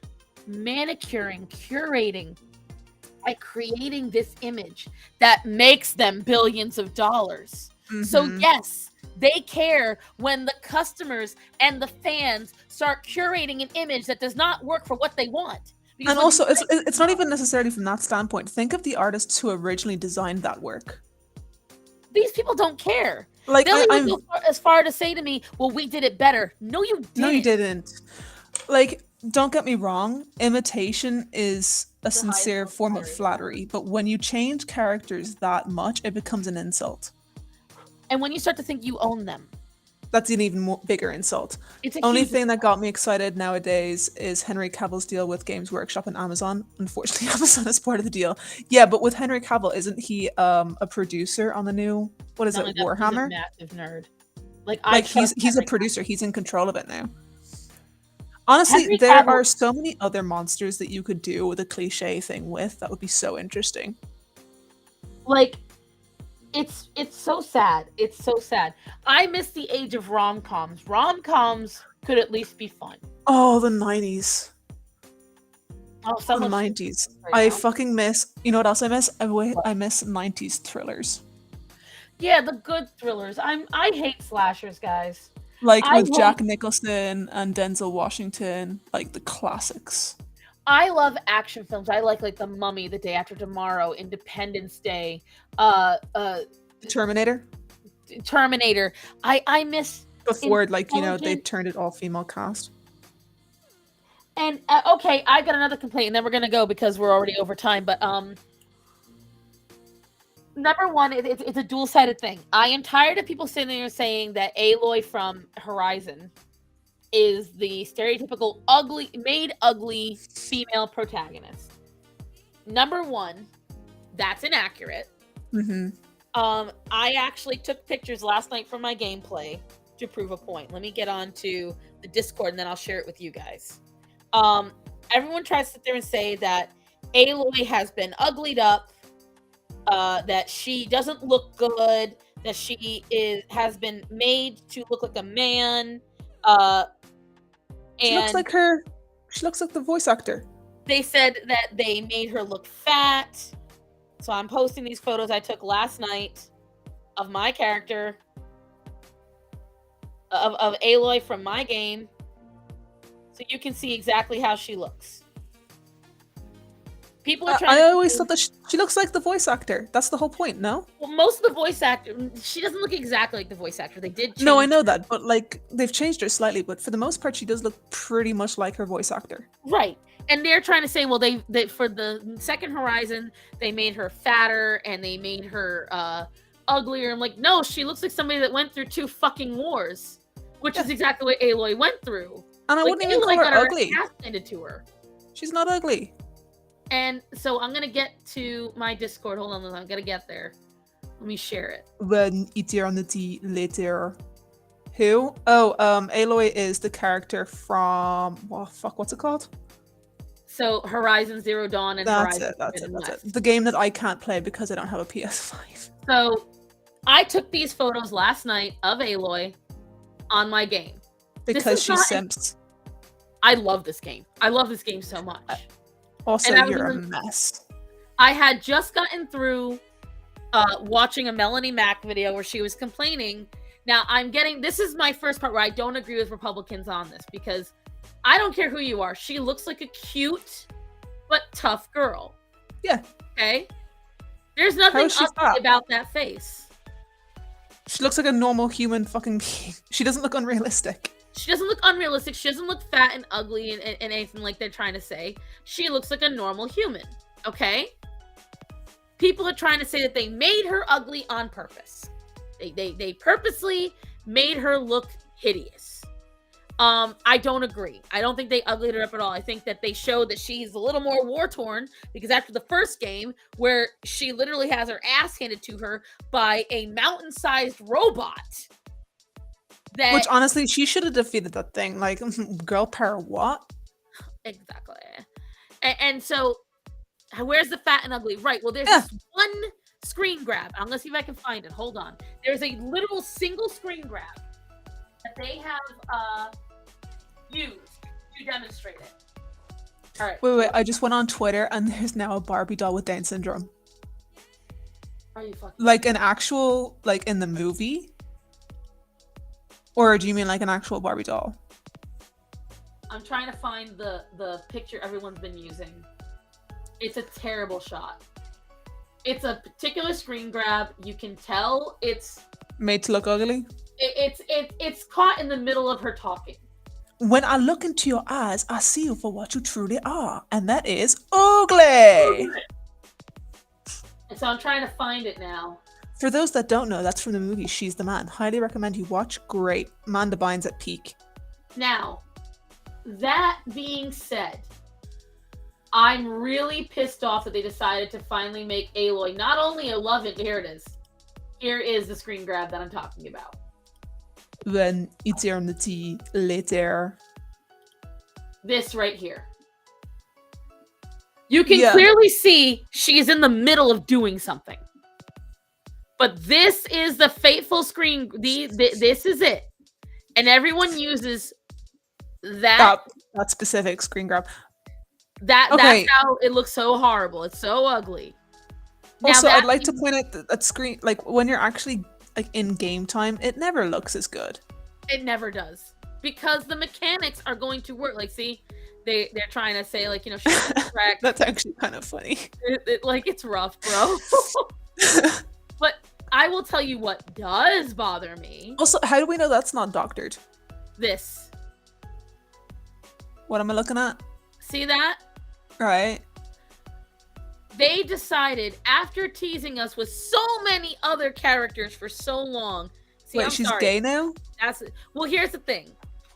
manicuring, curating, and creating this image that makes them billions of dollars. So yes, they care when the customers and the fans start curating an image that does not work for what they want. Because And when also, you it's not even necessarily from that standpoint. Think of the artists who originally designed that work. these people don't care. Like, They'll I'm even go as far to say to me, well, we did it better. No, you didn't. No, you didn't. Like, don't get me wrong, imitation is a sincere form of flattery, but when you change characters that much, it becomes an insult. And when you start to think you own them, That's an even bigger insult. it's a Only huge thing that got me excited nowadays is Henry Cavill's deal with Games Workshop and Amazon. Unfortunately, Amazon is part of the deal. Yeah, but with Henry Cavill, isn't he a producer on the new, what is Not it, only that, Warhammer? he's a massive nerd. Like He's a Henry producer. He's in control of it now. Honestly, Henry there Cavill- are so many other monsters that you could do with a cliche thing with. That would be so interesting. like it's so sad. It's so sad. I miss the age of rom-coms. Rom-coms could at least be fun. Oh, the 90s. Oh, The someone 90s. right I now. fucking miss... You know what else I miss? I miss 90s thrillers. Yeah, the good thrillers. I hate slashers, guys. Like I with hate- Jack Nicholson and Denzel Washington. Like the classics. I love action films. I like The Mummy, The Day After Tomorrow, Independence Day, Terminator? Terminator. I miss Before, like, you know, they Intelligent- turned it all female cast. and okay, I got another complaint, and then we're gonna go because we're already over time. But number one, it's a dual-sided thing. I am tired of people sitting there saying that Aloy from Horizon is the stereotypical made ugly female protagonist. Number one, that's inaccurate. Mm-hmm. I actually took pictures last night from my gameplay to prove a point. Let me get on to the Discord and then I'll share it with you guys. Everyone tries to sit there and say that Aloy has been uglied up, that she doesn't look good, that she has been made to look like a man. She looks like her. She looks like the voice actor. They said that they made her look fat. So I'm posting these photos I took last night of my character of Aloy from my game, so you can see exactly how she looks. People are trying. I always thought that she looks like the voice actor. That's the whole point, no? Well, most of the voice actor, she doesn't look exactly like the voice actor. They did change No, I know her. that, but like they've changed her slightly. But for the most part, she does look pretty much like her voice actor. Right. And they're trying to say, well, they for the second Horizon, they made her fatter and they made her uglier. I'm like, no, she looks like somebody that went through 2 fucking wars, which is exactly what Aloy went through. And I Like, wouldn't even Aloy call got her ugly. ass handed to her. She's not ugly. And so I'm gonna get to my Discord. Hold on, I'm gonna get there. Let me share it. When eternity later. Who? Oh, Aloy is the character from what's it called? So Horizon Zero Dawn and That's Horizon it. That's Forbidden it. That's West. it. The game that I can't play because I don't have a PS5. So I took these photos last night of Aloy on my game. Because is she not- simps. I love this game. I love this game so much. Also, and I was you're a in mess. I had just gotten through watching a Melanie Mac video where she was complaining. Now this is my first part where I don't agree with Republicans on this, because I don't care who you are. She looks like a cute but tough girl. Yeah. Okay? There's nothing is she ugly fat? about that face. She looks like a normal human fucking being. She doesn't look unrealistic. She doesn't look unrealistic. She doesn't look fat and ugly and anything like they're trying to say. She looks like a normal human. Okay? People are trying to say that they made her ugly on purpose. They purposely made her look hideous. I don't agree. I don't think they uglied her up at all. I think that they showed that she's a little more war-torn, because after the first game, where she literally has her ass handed to her by a mountain-sized robot. Which, honestly, she should have defeated that thing. Like, girl power what? Exactly. And so, where's the fat and ugly? Right, well, there's this one screen grab. I'm going to see if I can find it. Hold on. There's a literal single screen grab that they have used to demonstrate it. All right. Wait. I just went on Twitter and there's now a Barbie doll with Down syndrome. Are you fucking... Like an actual, like in the movie? Or do you mean like an actual Barbie doll? I'm trying to find the picture everyone's been using. It's a terrible shot. It's a particular screen grab. You can tell it's made to look ugly. It's caught in the middle of her talking. When I look into your eyes, I see you for what you truly are, and that is ugly. And so I'm trying to find it now. For those that don't know, that's from the movie She's the Man. Highly recommend you watch. Great. Amanda Bynes at peak. Now, that being said, I'm really pissed off that they decided to finally make Aloy not only a love it. Here it is. Here is the screen grab that I'm talking about. When eternity later. This right here. You can clearly see she's in the middle of doing something. But this is the fateful screen. This is it. And everyone uses that specific screen grab. That's how it looks so horrible. It's so ugly. Also, I'd like to point out that screen, like when you're actually like in game time, it never looks as good. It never does, because the mechanics are going to work. Like, see, they're trying to say, like, you know, she's correct. That's actually kind of funny. Like, it's rough, bro. But I will tell you what does bother me. Also, how do we know that's not doctored? This. What am I looking at? See that? Right. They decided, after teasing us with so many other characters for so long. See, wait, she's gay now? Well, here's the thing.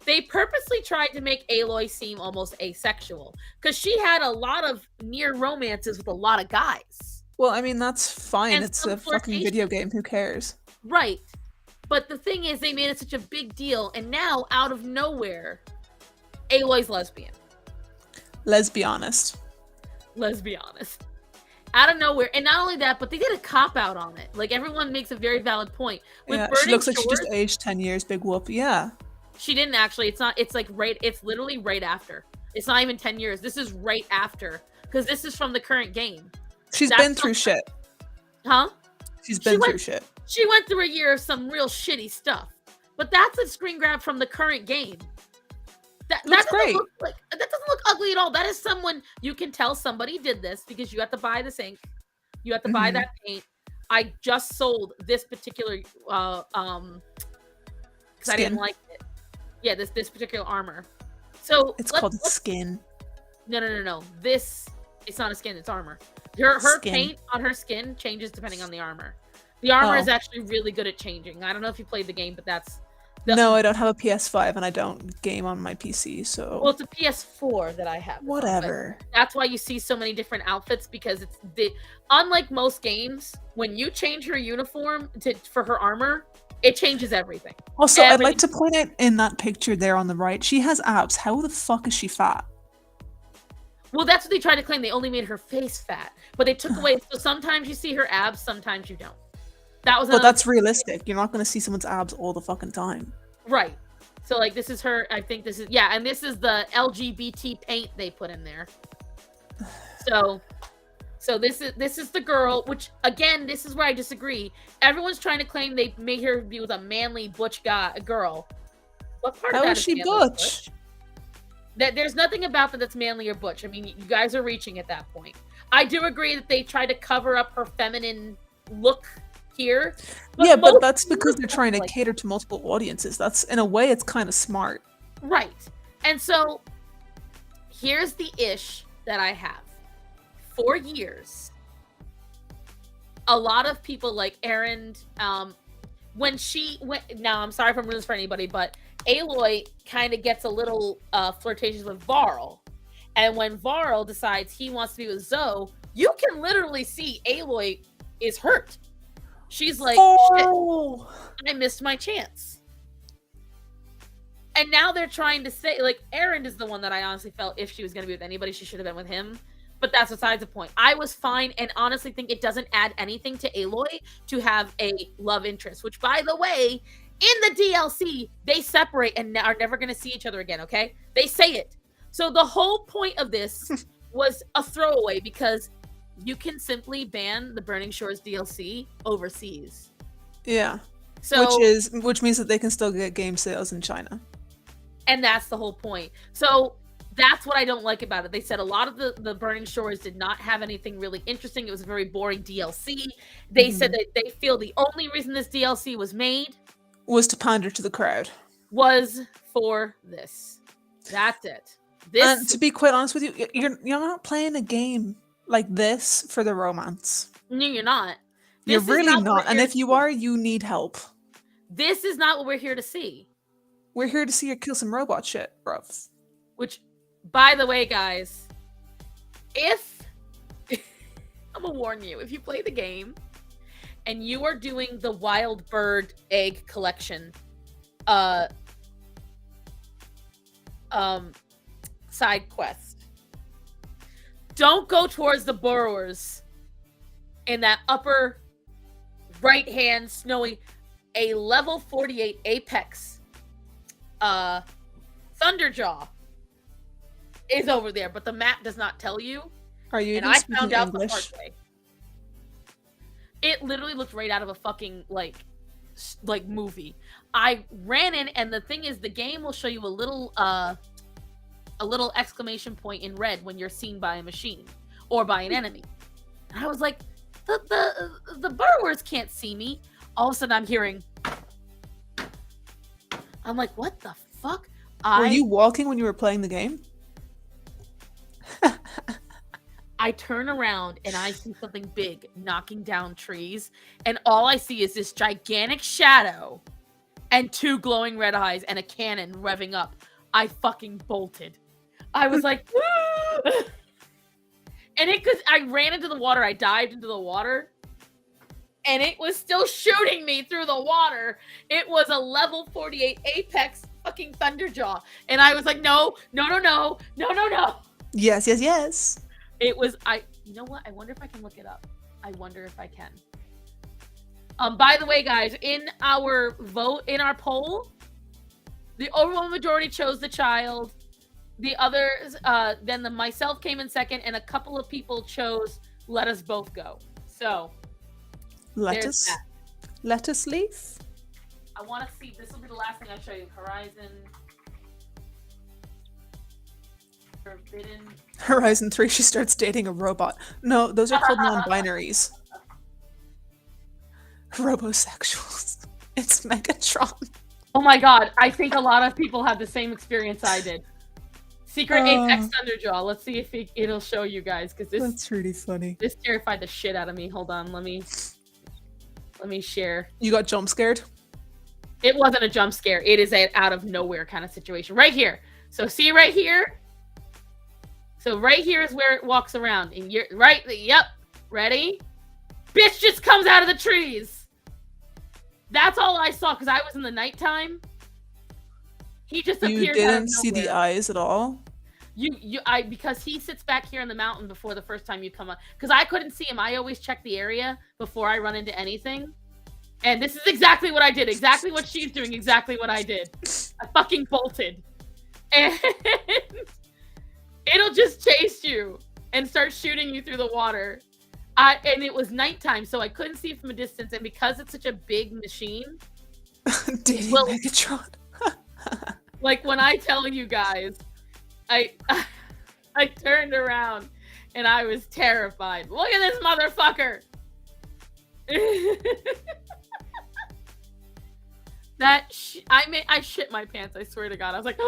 They purposely tried to make Aloy seem almost asexual, because she had a lot of near romances with a lot of guys. Well, I mean, that's fine. And it's a fucking video game. Who cares? Right. But the thing is, they made it such a big deal, and now, out of nowhere, Aloy's lesbian. Let's be honest. Out of nowhere. And not only that, but they did a cop-out on it. Like, everyone makes a very valid point. With she looks like she just aged 10 years, big whoop. Yeah. She didn't actually. It's not, it's like it's literally right after. It's not even 10 years. This is right after. Because this is from the current game. She's been through shit. Huh? She's been through shit. She went through a year of some real shitty stuff. But that's a screen grab from the current game. That Looks doesn't great. that doesn't look ugly at all. That is someone you can tell somebody did this because you have to buy this ink, you have to buy that paint. I just sold this particular because I didn't Skin. like it. Yeah, this particular armor. So It's called skin. No. This it's not a skin, it's armor. Her Skin. paint on her skin changes depending on the armor. The armor is actually really good at changing. I don't know if you played the game, but that's No, I don't have a PS5 and I don't game on my PC, so well, it's a PS4 that I have. whatever. That's why you see so many different outfits because it's unlike most games, when you change her uniform for her armor, it changes everything. Also, I'd like to point out in that picture there on the right, she has abs. How the fuck is she fat? Well, that's what they tried to claim. They only made her face fat, but they took away. So sometimes you see her abs, sometimes you don't. That was. But that's realistic. You're not going to see someone's abs all the fucking time. Right. So like this is her. I think this is and this is the LGBT paint they put in there. So this is the girl. Which again, this is where I disagree. Everyone's trying to claim they made her be with a manly butch girl. What part of that How is she butch? That there's nothing about that that's manly or butch. I mean, you guys are reaching at that point. I do agree that they try to cover up her feminine look here. But that's because they're trying to cater to multiple audiences. That's, in a way, it's kind of smart. Right. And so, here's the ish that I have. For years, a lot of people like Erin, when she went, now I'm sorry if I'm ruining this for anybody, but Aloy kind of gets a little flirtatious with Varl. And when Varl decides he wants to be with Zoe, you can literally see Aloy is hurt. She's like, shit, I missed my chance. And now they're trying to say, like, Erin is the one that I honestly felt if she was going to be with anybody, she should have been with him. But that's besides the point. I was fine and honestly think it doesn't add anything to Aloy to have a love interest, which, by the way, in the DLC, they separate and are never going to see each other again, okay? They say it. So the whole point of this was a throwaway because you can simply ban the Burning Shores DLC overseas. Yeah. So which means that they can still get game sales in China. And that's the whole point. So that's what I don't like about it. They said a lot of the Burning Shores did not have anything really interesting. It was a very boring DLC. They said that they feel the only reason this DLC was made was to pander to the crowd. Was for this. That's it. And to be quite honest with you, you're not playing a game like this for the romance. No, you're not. You're really not. And if you are, you need help. This is not what we're here to see. We're here to see her kill some robot shit, bruv. Which, by the way, guys, if I'm gonna warn you, if you play the game and you are doing the wild bird egg collection side quest, don't go towards the burrowers in that upper right hand snowy a level 48 apex Thunderjaw is over there, but the map does not tell you. Are you? And I found out the hard way. It literally looked right out of a fucking like movie. I ran in, and the thing is, the game will show you a little exclamation point in red when you're seen by a machine or by an enemy. And I was like, the burrowers can't see me. All of a sudden, I'm hearing. I'm like, what the fuck? Were you walking when you were playing the game? I turn around and I see something big knocking down trees, and all I see is this gigantic shadow and two glowing red eyes and a cannon revving up. I fucking bolted. I was like, and I ran into the water. I dived into the water, and it was still shooting me through the water. It was a level 48 Apex fucking Thunderjaw, and I was like, no. Yes. It was, you know what? I wonder if I can look it up. I wonder if I can. By the way, guys, in our vote, in our poll, the overwhelming majority chose the child. The others, then myself came in second, and a couple of people chose let us both go. So, Let us leave. I want to see. This will be the last thing I show you. Horizon Forbidden. Horizon 3, she starts dating a robot. No, those are called non-binaries. Robosexuals. It's Megatron. Oh my god, I think a lot of people have the same experience I did. Secret Apex Thunderjaw. Let's see if it'll show you guys, because That's really funny. this terrified the shit out of me. Hold on, let me share. You got jump scared? It wasn't a jump scare. It is an out of nowhere kind of situation. Right here. So see right here? So right here is where it walks around. And you're right. Yep. Ready? Bitch just comes out of the trees. That's all I saw because I was in the nighttime. He just appeared. You didn't see the eyes at all? Because he sits back here in the mountain before the first time you come up. Because I couldn't see him. I always check the area before I run into anything. And this is exactly what I did. Exactly what she's doing. Exactly what I did. I fucking bolted. And it'll just chase you and start shooting you through the water. And it was nighttime, so I couldn't see it from a distance. And because it's such a big machine, Dating Megatron. like when I tell you guys, I turned around and I was terrified. Look at this motherfucker. I shit my pants. I swear to God. I was like,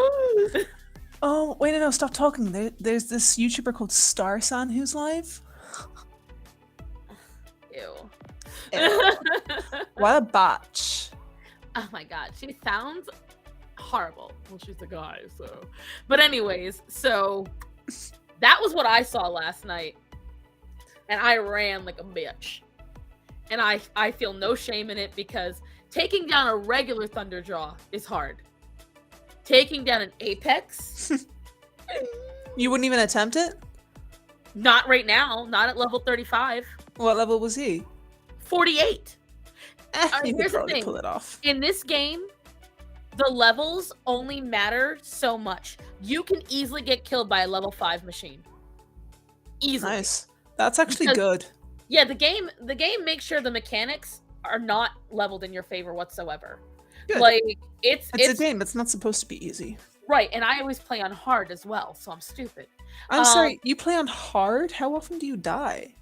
oh wait, no, stop talking. There's this YouTuber called Starsan who's live. Ew. What a batch. Oh my god, she sounds horrible. Well, she's a guy, so. But anyways, so that was what I saw last night, and I ran like a bitch. And I feel no shame in it because taking down a regular Thunderjaw is hard. Taking down an Apex. You wouldn't even attempt it? Not right now. Not at level 35. What level was he? 48. You could Here's the probably thing. pull it off. In this game, the levels only matter so much. You can easily get killed by a level 5 machine. Easily. Nice. That's actually Because- good. Yeah, the game makes sure the mechanics are not leveled in your favor whatsoever. Good. Like it's a game. It's not supposed to be easy. right, and I always play on hard as well, so I'm stupid. I'm sorry, you play on hard? How often do you die?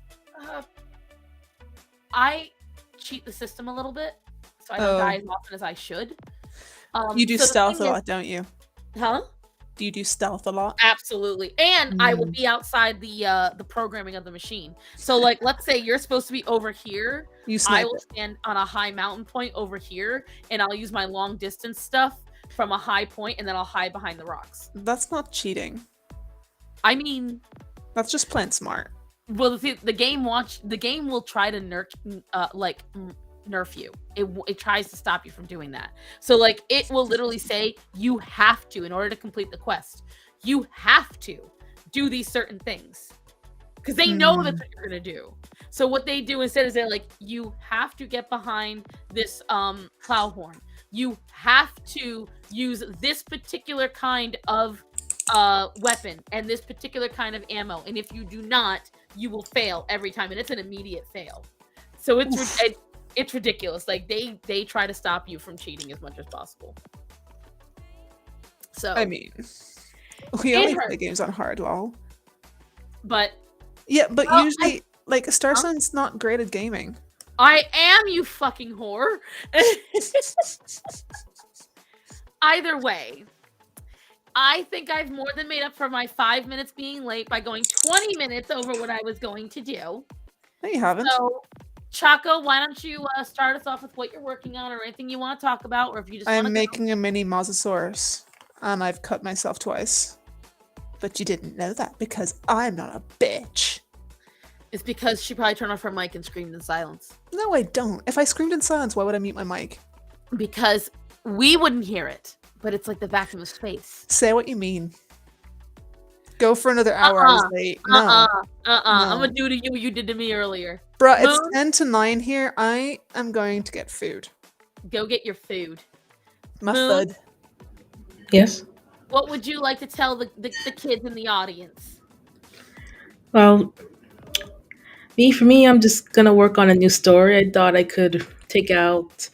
I cheat the system a little bit, so I don't die as often as I should. You do so the stealth a thing is- lot, don't you? Huh? Do you do stealth a lot? Absolutely. And I will be outside the programming of the machine. So like let's say you're supposed to be over here. You I snipe will it. stand on a high mountain point over here and I'll use my long distance stuff from a high point and then I'll hide behind the rocks. That's not cheating. I mean, That's just plain smart. well the game will try to nerf you. It tries to stop you from doing that. So like it will literally say you have to, in order to complete the quest, you have to do these certain things because they know that's what you're gonna do. So what they do instead is they're like, you have to get behind this plow horn. You have to use this particular kind of weapon and this particular kind of ammo, and if you do not, you will fail every time, and it's an immediate fail. So it's ridiculous. Like they try to stop you from cheating as much as possible. So I mean, we It only hurts. play games on hard, lol. but Yeah, but Well, usually, like, Starsun's not great at gaming. I am, you fucking whore. Either way, I think I've more than made up for my 5 minutes being late by going 20 minutes over what I was going to do. No, you haven't. So, Chaco, why don't you start us off with what you're working on or anything you want to talk about, or if you just want to I'm making a mini Mosasaurus, and I've cut myself twice. But you didn't know that because I'm not a bitch. It's because she probably turned off her mic and screamed in silence. No, I don't. If I screamed in silence, why would I mute my mic? Because we wouldn't hear it, but it's like the vacuum of space. Say what you mean. Go for another hour. I was late. No. I'm gonna do to you what you did to me earlier. Bruh, it's Moon? 10 to 9 here. I am going to get food. Go get your food. My Moon? food. Yes. What would you like to tell the kids in the audience? Well, for me, I'm just gonna work on a new story. I thought I could take out,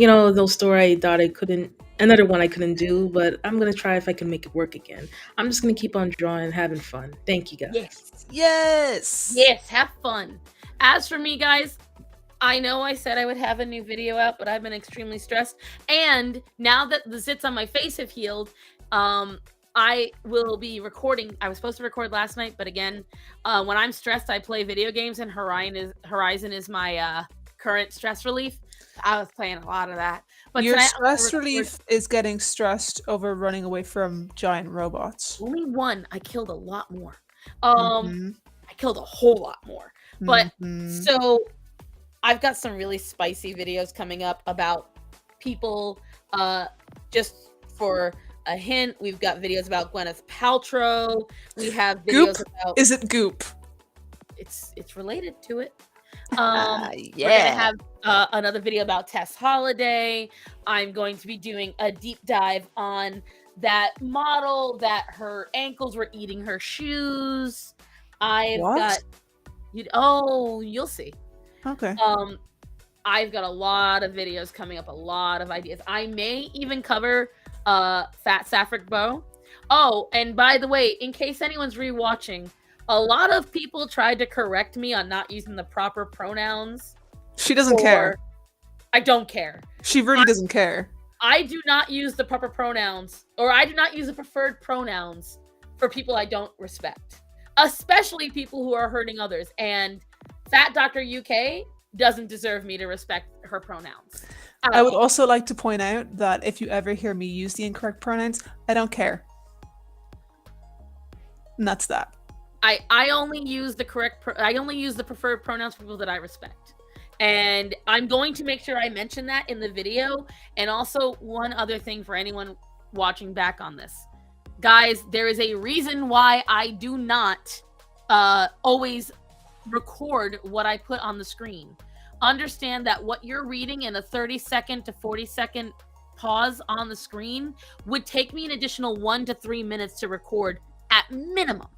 those story I thought I couldn't. Another one I couldn't do, but I'm gonna try if I can make it work again. I'm just gonna keep on drawing and having fun. Thank you guys. Yes. Yes. Yes, have fun. As for me, guys, I know I said I would have a new video out, but I've been extremely stressed. And now that the zits on my face have healed, I will be recording. I was supposed to record last night, but again, when I'm stressed, I play video games, and Horizon is my current stress relief. I was playing a lot of that. But Your tonight I'm gonna stress record relief is getting stressed over running away from giant robots. only one. I killed a lot more. Mhm. I killed a whole lot more. But Mhm. so I've got some really spicy videos coming up about people. Just for a hint, we've got videos about Gwyneth Paltrow. We have Goop? videos about Is it goop? it's related to it. Ah, We're gonna have another video about Tess Holiday. I'm going to be doing a deep dive on that model that her ankles were eating her shoes. I've What? got you'll see. Okay. I've got a lot of videos coming up, a lot of ideas. I may even cover Fat Sapphic Bow. Oh, and by the way, in case anyone's rewatching, a lot of people tried to correct me on not using the proper pronouns. She doesn't care. I don't care. She really doesn't care. I do not use the proper pronouns, or I do not use the preferred pronouns for people I don't respect, especially people who are hurting others. And Fat Dr. UK doesn't deserve me to respect her pronouns. I would also like to point out that if you ever hear me use the incorrect pronouns, I don't care. And that's that. I only use the I only use the preferred pronouns for people that I respect. And I'm going to make sure I mention that in the video. And also one other thing for anyone watching back on this. Guys, there is a reason why I do not always record what I put on the screen. Understand that what you're reading in a 30-second to 40-second pause on the screen would take me an additional 1 to 3 minutes to record at minimum.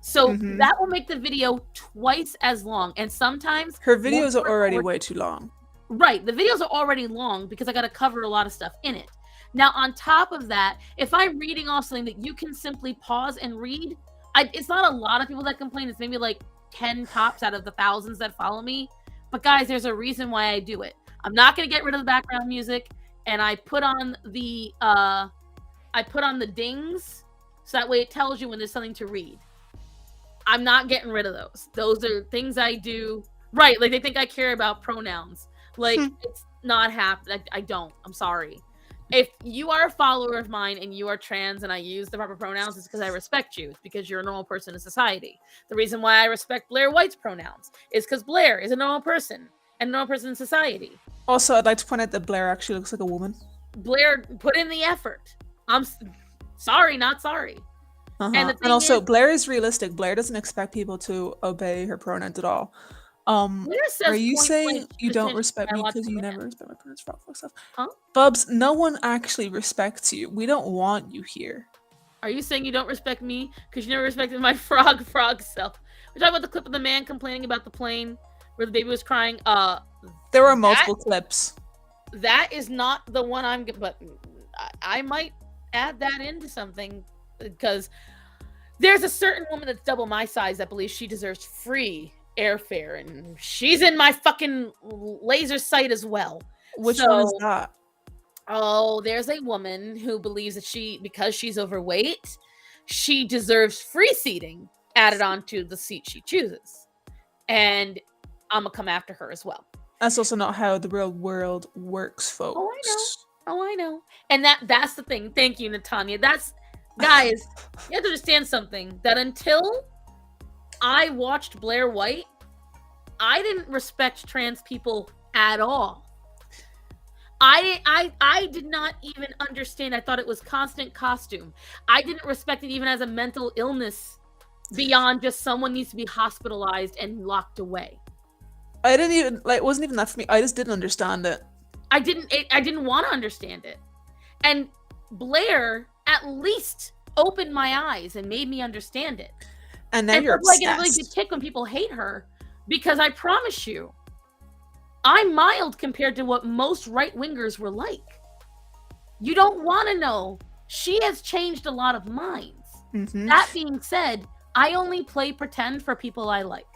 So that will make the video twice as long. And sometimes her videos are already way too long. Right. The videos are already long because I got to cover a lot of stuff in it. Now, on top of that, if I'm reading off something that you can simply pause and read, it's not a lot of people that complain. It's maybe like 10 tops out of the thousands that follow me. But guys, there's a reason why I do it. I'm not going to get rid of the background music, and I put on the dings so that way it tells you when there's something to read. I'm not getting rid of those. Those are things I do. Right, like they think I care about pronouns. Like it's not happening. I don't. I'm sorry. If you are a follower of mine and you are trans and I use the proper pronouns, it's because I respect you. It's because you're a normal person in society. The reason why I respect Blair White's pronouns is because Blair is a normal person and a normal person in society. Also, I'd like to point out that Blair actually looks like a woman. Blair put in the effort. I'm sorry, not sorry. And also, Blair is realistic. Blair doesn't expect people to obey her pronouns at all. Are you saying you don't respect me because you never respect my pronouns for all stuff? Huh? Bubs, no one actually respects you. We don't want you here. Are you saying you don't respect me because you never respected my frog self? We're talking about the clip of the man complaining about the plane where the baby was crying. There were multiple clips. That is not the one but I might add that into something. Because there's a certain woman that's double my size that believes she deserves free airfare, and she's in my fucking laser sight as well. Which one is that? Oh, there's a woman who believes that because she's overweight, she deserves free seating added onto the seat she chooses. And I'm gonna come after her as well. That's also not how the real world works, folks. Oh, I know. And that's the thing. Thank you, Natanya. Guys, you have to understand something, that until I watched Blair White, I didn't respect trans people at all. I did not even understand. I thought it was constant costume. I didn't respect it even as a mental illness beyond just someone needs to be hospitalized and locked away. I didn't even, it wasn't even that for me. I just didn't understand it. I didn't want to understand it. And Blair at least opened my eyes and made me understand it. And now you're obsessed. I get really good kick when people hate her, because I promise you, I'm mild compared to what most right-wingers were like. You don't want to know. She has changed a lot of minds. Mm-hmm. That being said, I only play pretend for people I like.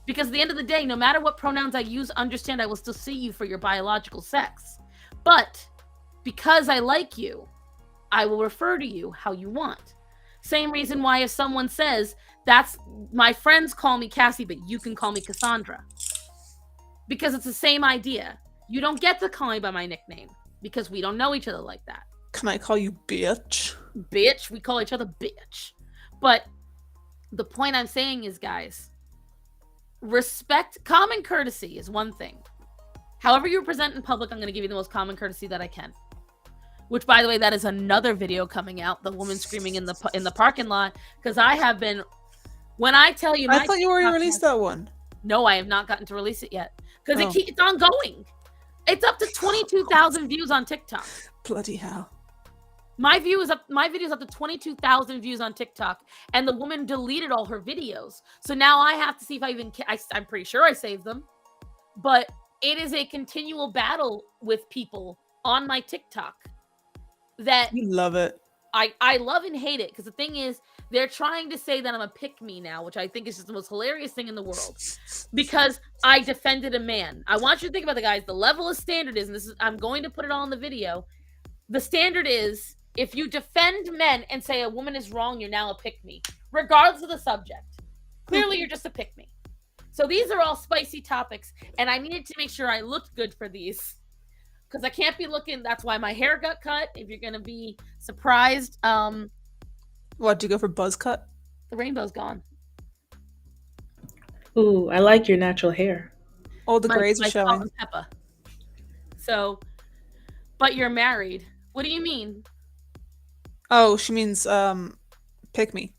Because at the end of the day, no matter what pronouns I use, understand I will still see you for your biological sex. But because I like you, I will refer to you how you want. Same reason why if someone says, that's my friends call me Cassie, but you can call me Cassandra. Because it's the same idea. You don't get to call me by my nickname because we don't know each other like that. Can I call you bitch? Bitch, we call each other bitch. But the point I'm saying is, guys, respect, common courtesy is one thing. However you present in public, I'm going to give you the most common courtesy that I can. Which, by the way, that is another video coming out. The woman screaming in the parking lot. Because I have been, when I tell you, I thought you already released that one. No, I have not gotten to release it yet. Because it's ongoing. It's up to 22,000 views on TikTok. Bloody hell. My video is up to 22,000 views on TikTok, and the woman deleted all her videos. So now I have to see if I'm pretty sure I saved them, but it is a continual battle with people on my TikTok that You love it. I love and hate it, because the thing is, they're trying to say that I'm a pick-me now, which I think is just the most hilarious thing in the world, because I defended a man. I want you to think about the guys. The level of standard is, and I'm going to put it all in the video. The standard is, if you defend men and say a woman is wrong, you're now a pick-me, regardless of the subject. Clearly, you're just a pick-me. So these are all spicy topics, and I needed to make sure I looked good for these, because I can't be looking. That's why my hair got cut. If you're gonna be surprised, What, do you go for buzz cut? the rainbow's gone. Ooh, I like your natural hair. All the My grays are salt showing. and pepper. So, but you're married. What do you mean? Oh, she means pick me.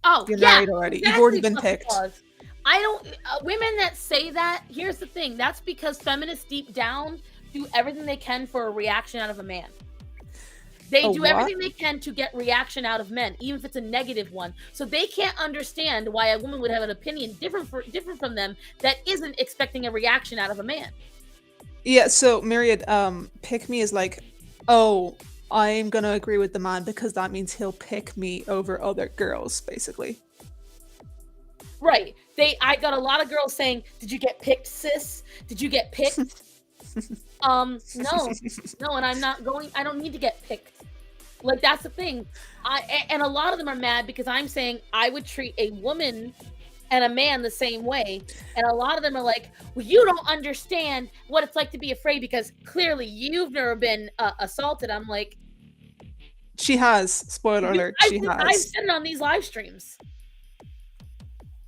Oh, You're yeah, married already. You've already been exactly picked. what it was. I don't. Women that say that, here's the thing. That's because feminists deep down do everything they can for a reaction out of a man. They A do what? everything they can to get reaction out of men, even if it's a negative one. So they can't understand why a woman would have an opinion different from them that isn't expecting a reaction out of a man. Yeah, so Myriad, pick me is like, oh, I'm gonna agree with the man because that means he'll pick me over other girls, basically. Right. I got a lot of girls saying, "Did you get picked, sis? Did you get picked?" No, and I'm not going. I don't need to get picked. Like, that's the thing. And a lot of them are mad because I'm saying I would treat a woman and a man the same way, and a lot of them are like, "Well, you don't understand what it's like to be afraid because clearly you've never been assaulted." I'm like, She has. Spoiler alert, she I've has. said it on these live streams.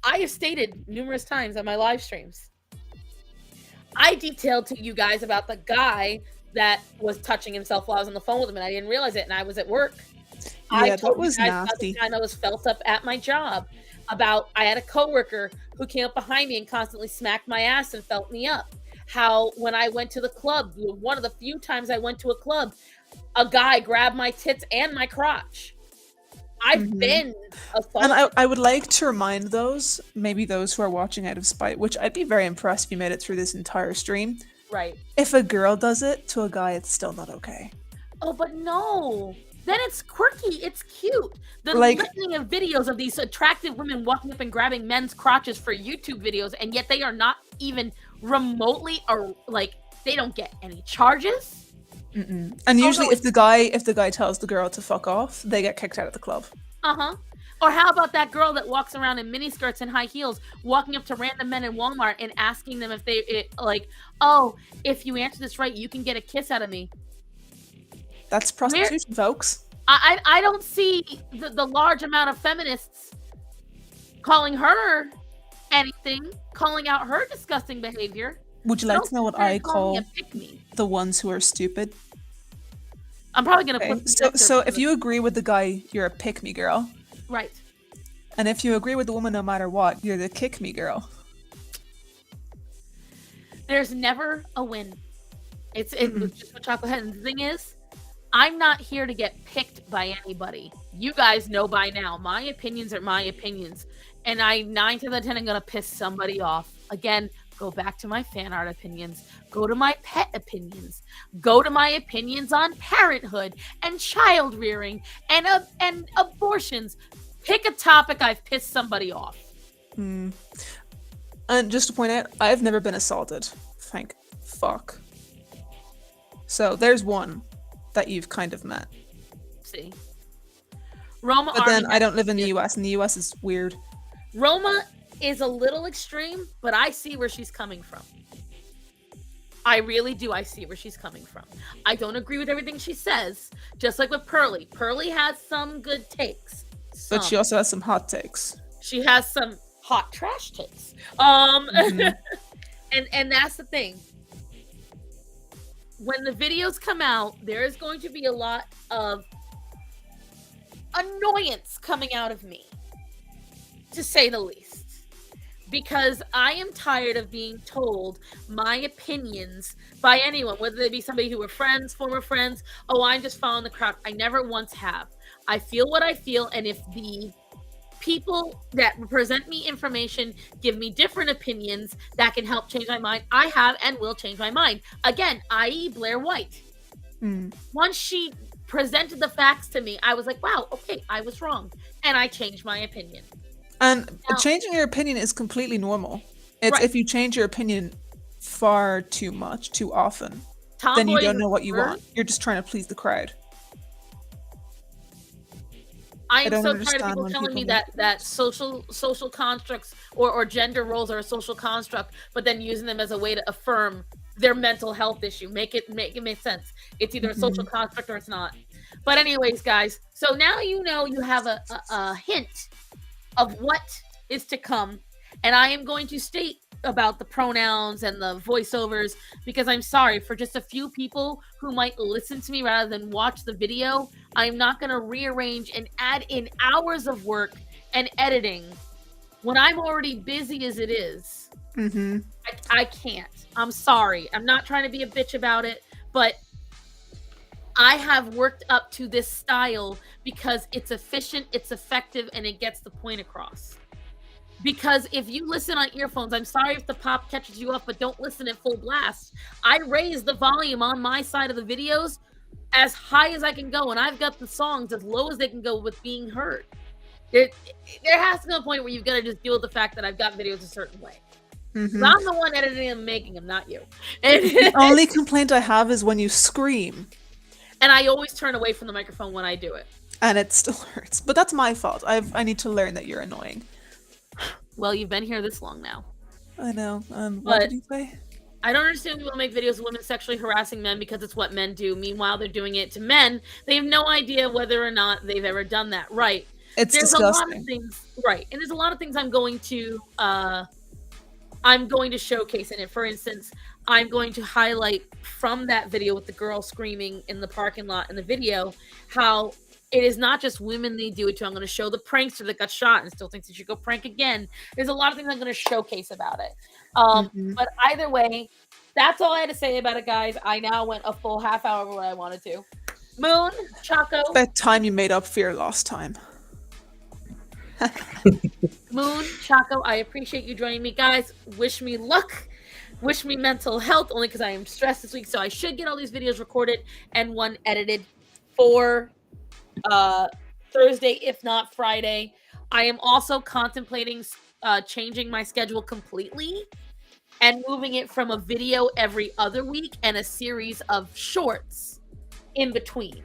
I have stated numerous times on my live streams. I detailed to you guys about the guy that was touching himself while I was on the phone with him, and I didn't realize it, and I was at work. I Yeah, told that was you guys about nasty. the time I was felt up at my job. About I had a coworker who came up behind me and constantly smacked my ass and felt me up. How when I went to the club, one of the few times I went to a club, a guy grabbed my tits and my crotch. I've Mhm. been assaulted. And I would like to remind maybe those who are watching out of spite, which I'd be very impressed if you made it through this entire stream. Right. If a girl does it to a guy, it's still not okay. Oh, but no. Then it's quirky. It's cute. The Like- litany of videos of these attractive women walking up and grabbing men's crotches for YouTube videos, and yet they are not even remotely, or like, they don't get any charges. Mm-mm. And usually, no, if the guy tells the girl to fuck off, they get kicked out of the club. Or how about that girl that walks around in miniskirts and high heels, walking up to random men in Walmart and asking them if oh, if you answer this right, you can get a kiss out of me. That's prostitution, folks. I don't see the large amount of feminists calling her anything, calling out her disgusting behavior. Would you like to know what I call pick-me. the ones who are stupid? I'm probably gonna Okay. put So if you agree with the guy, you're a pick me girl. right. And if you agree with the woman no matter what, you're the kick me girl. There's never a win. It's just what chocolate head. And the thing is, I'm not here to get picked by anybody. You guys know by now, my opinions are my opinions. And 9 times out of 10, I'm gonna piss somebody off. Again, Go back to my fan art opinions. Go to my pet opinions. Go to my opinions on parenthood and child rearing and abortions. Pick a topic I've pissed somebody off. And just to point out, I've never been assaulted. Thank fuck. So there's one that you've kind of met. See, Roma. But then I don't live in the US, and the US is weird. Roma is a little extreme, but I see where she's coming from. I really do. I see where she's coming from. I don't agree with everything she says, just like with Pearly. Pearly has some good takes. But she also has some hot takes. She has some hot trash takes. And that's the thing. When the videos come out, there is going to be a lot of annoyance coming out of me, to say the least. Because I am tired of being told my opinions by anyone, whether they be somebody who were friends, former friends. Oh, I'm just following the crowd. I never once have. I feel what I feel, and if the people that present me information give me different opinions that can help change my mind, I have and will change my mind. Again, i.e. Blair White. Once she presented the facts to me, I was like, wow, okay, I was wrong. And I changed my opinion. And changing your opinion is completely normal. It's Right. if you change your opinion far too much, too often, then you don't know what you want. You're just trying to please the crowd. I am don't so tired of understand people when telling me people that social constructs or gender roles are a social construct, but then using them as a way to affirm their mental health issue. Make it make sense. It's either a social construct or it's not. But anyways, guys, so now you know you have a hint of what is to come, and I am going to state about the pronouns and the voiceovers because I'm sorry for just a few people who might listen to me rather than watch the video. I'm not going to rearrange and add in hours of work and editing when I'm already busy as it is. I can't. I'm sorry. I'm not trying to be a bitch about it, but I have worked up to this style because it's efficient, it's effective, and it gets the point across. Because if you listen on earphones, I'm sorry if the pop catches you off, but don't listen at full blast. I raise the volume on my side of the videos as high as I can go, and I've got the songs as low as they can go with being heard. There has to be a point where you've got to just deal with the fact that I've got videos a certain way. I'm the one editing and making them, not you. The only complaint I have is when you scream. And I always turn away from the microphone when I do it. And it still hurts. But that's my fault. I need to learn that you're annoying. Well, you've been here this long now. I know. What did you say? I don't understand people make videos of women sexually harassing men because it's what men do. Meanwhile, they're doing it to men. They have no idea whether or not they've ever done that. Right. It's there's disgusting. a lot of things. Right. And there's a lot of things I'm going to showcase in it. For instance, I'm going to highlight from that video with the girl screaming in the parking lot in the video how it is not just women they do it to. I'm going to show the prankster that got shot and still thinks he should go prank again. There's a lot of things I'm going to showcase about it. But either way, that's all I had to say about it, guys. I now went a full half hour over what I wanted to. Moon, Chaco. That time you made up for your lost time. Moon, Chaco, I appreciate you joining me. Guys, wish me luck. Wish me mental health, only because I am stressed this week. So I should get all these videos recorded and one edited for Thursday, if not Friday. I am also contemplating changing my schedule completely and moving it from a video every other week and a series of shorts in between.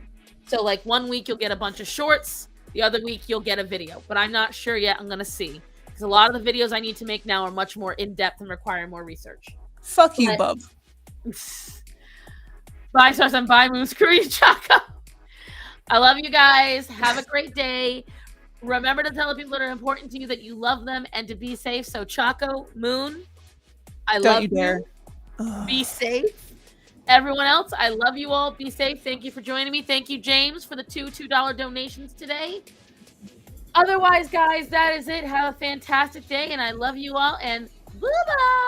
So like 1 week you'll get a bunch of shorts, the other week you'll get a video, but I'm not sure yet. I'm going to see, because a lot of the videos I need to make now are much more in-depth and require more research. Fuck you, bub. Bye, Stars, and bye, Moon. Screw you, Chaco. I love you guys. Have a great day. Remember to tell the people that are important to you that you love them and to be safe. So, Chaco, Moon, I love you. Dare. Be safe. Everyone else, I love you all. Be safe. Thank you for joining me. Thank you, James, for the $2 donations today. Otherwise, guys, that is it. Have a fantastic day, and I love you all, and bye-bye.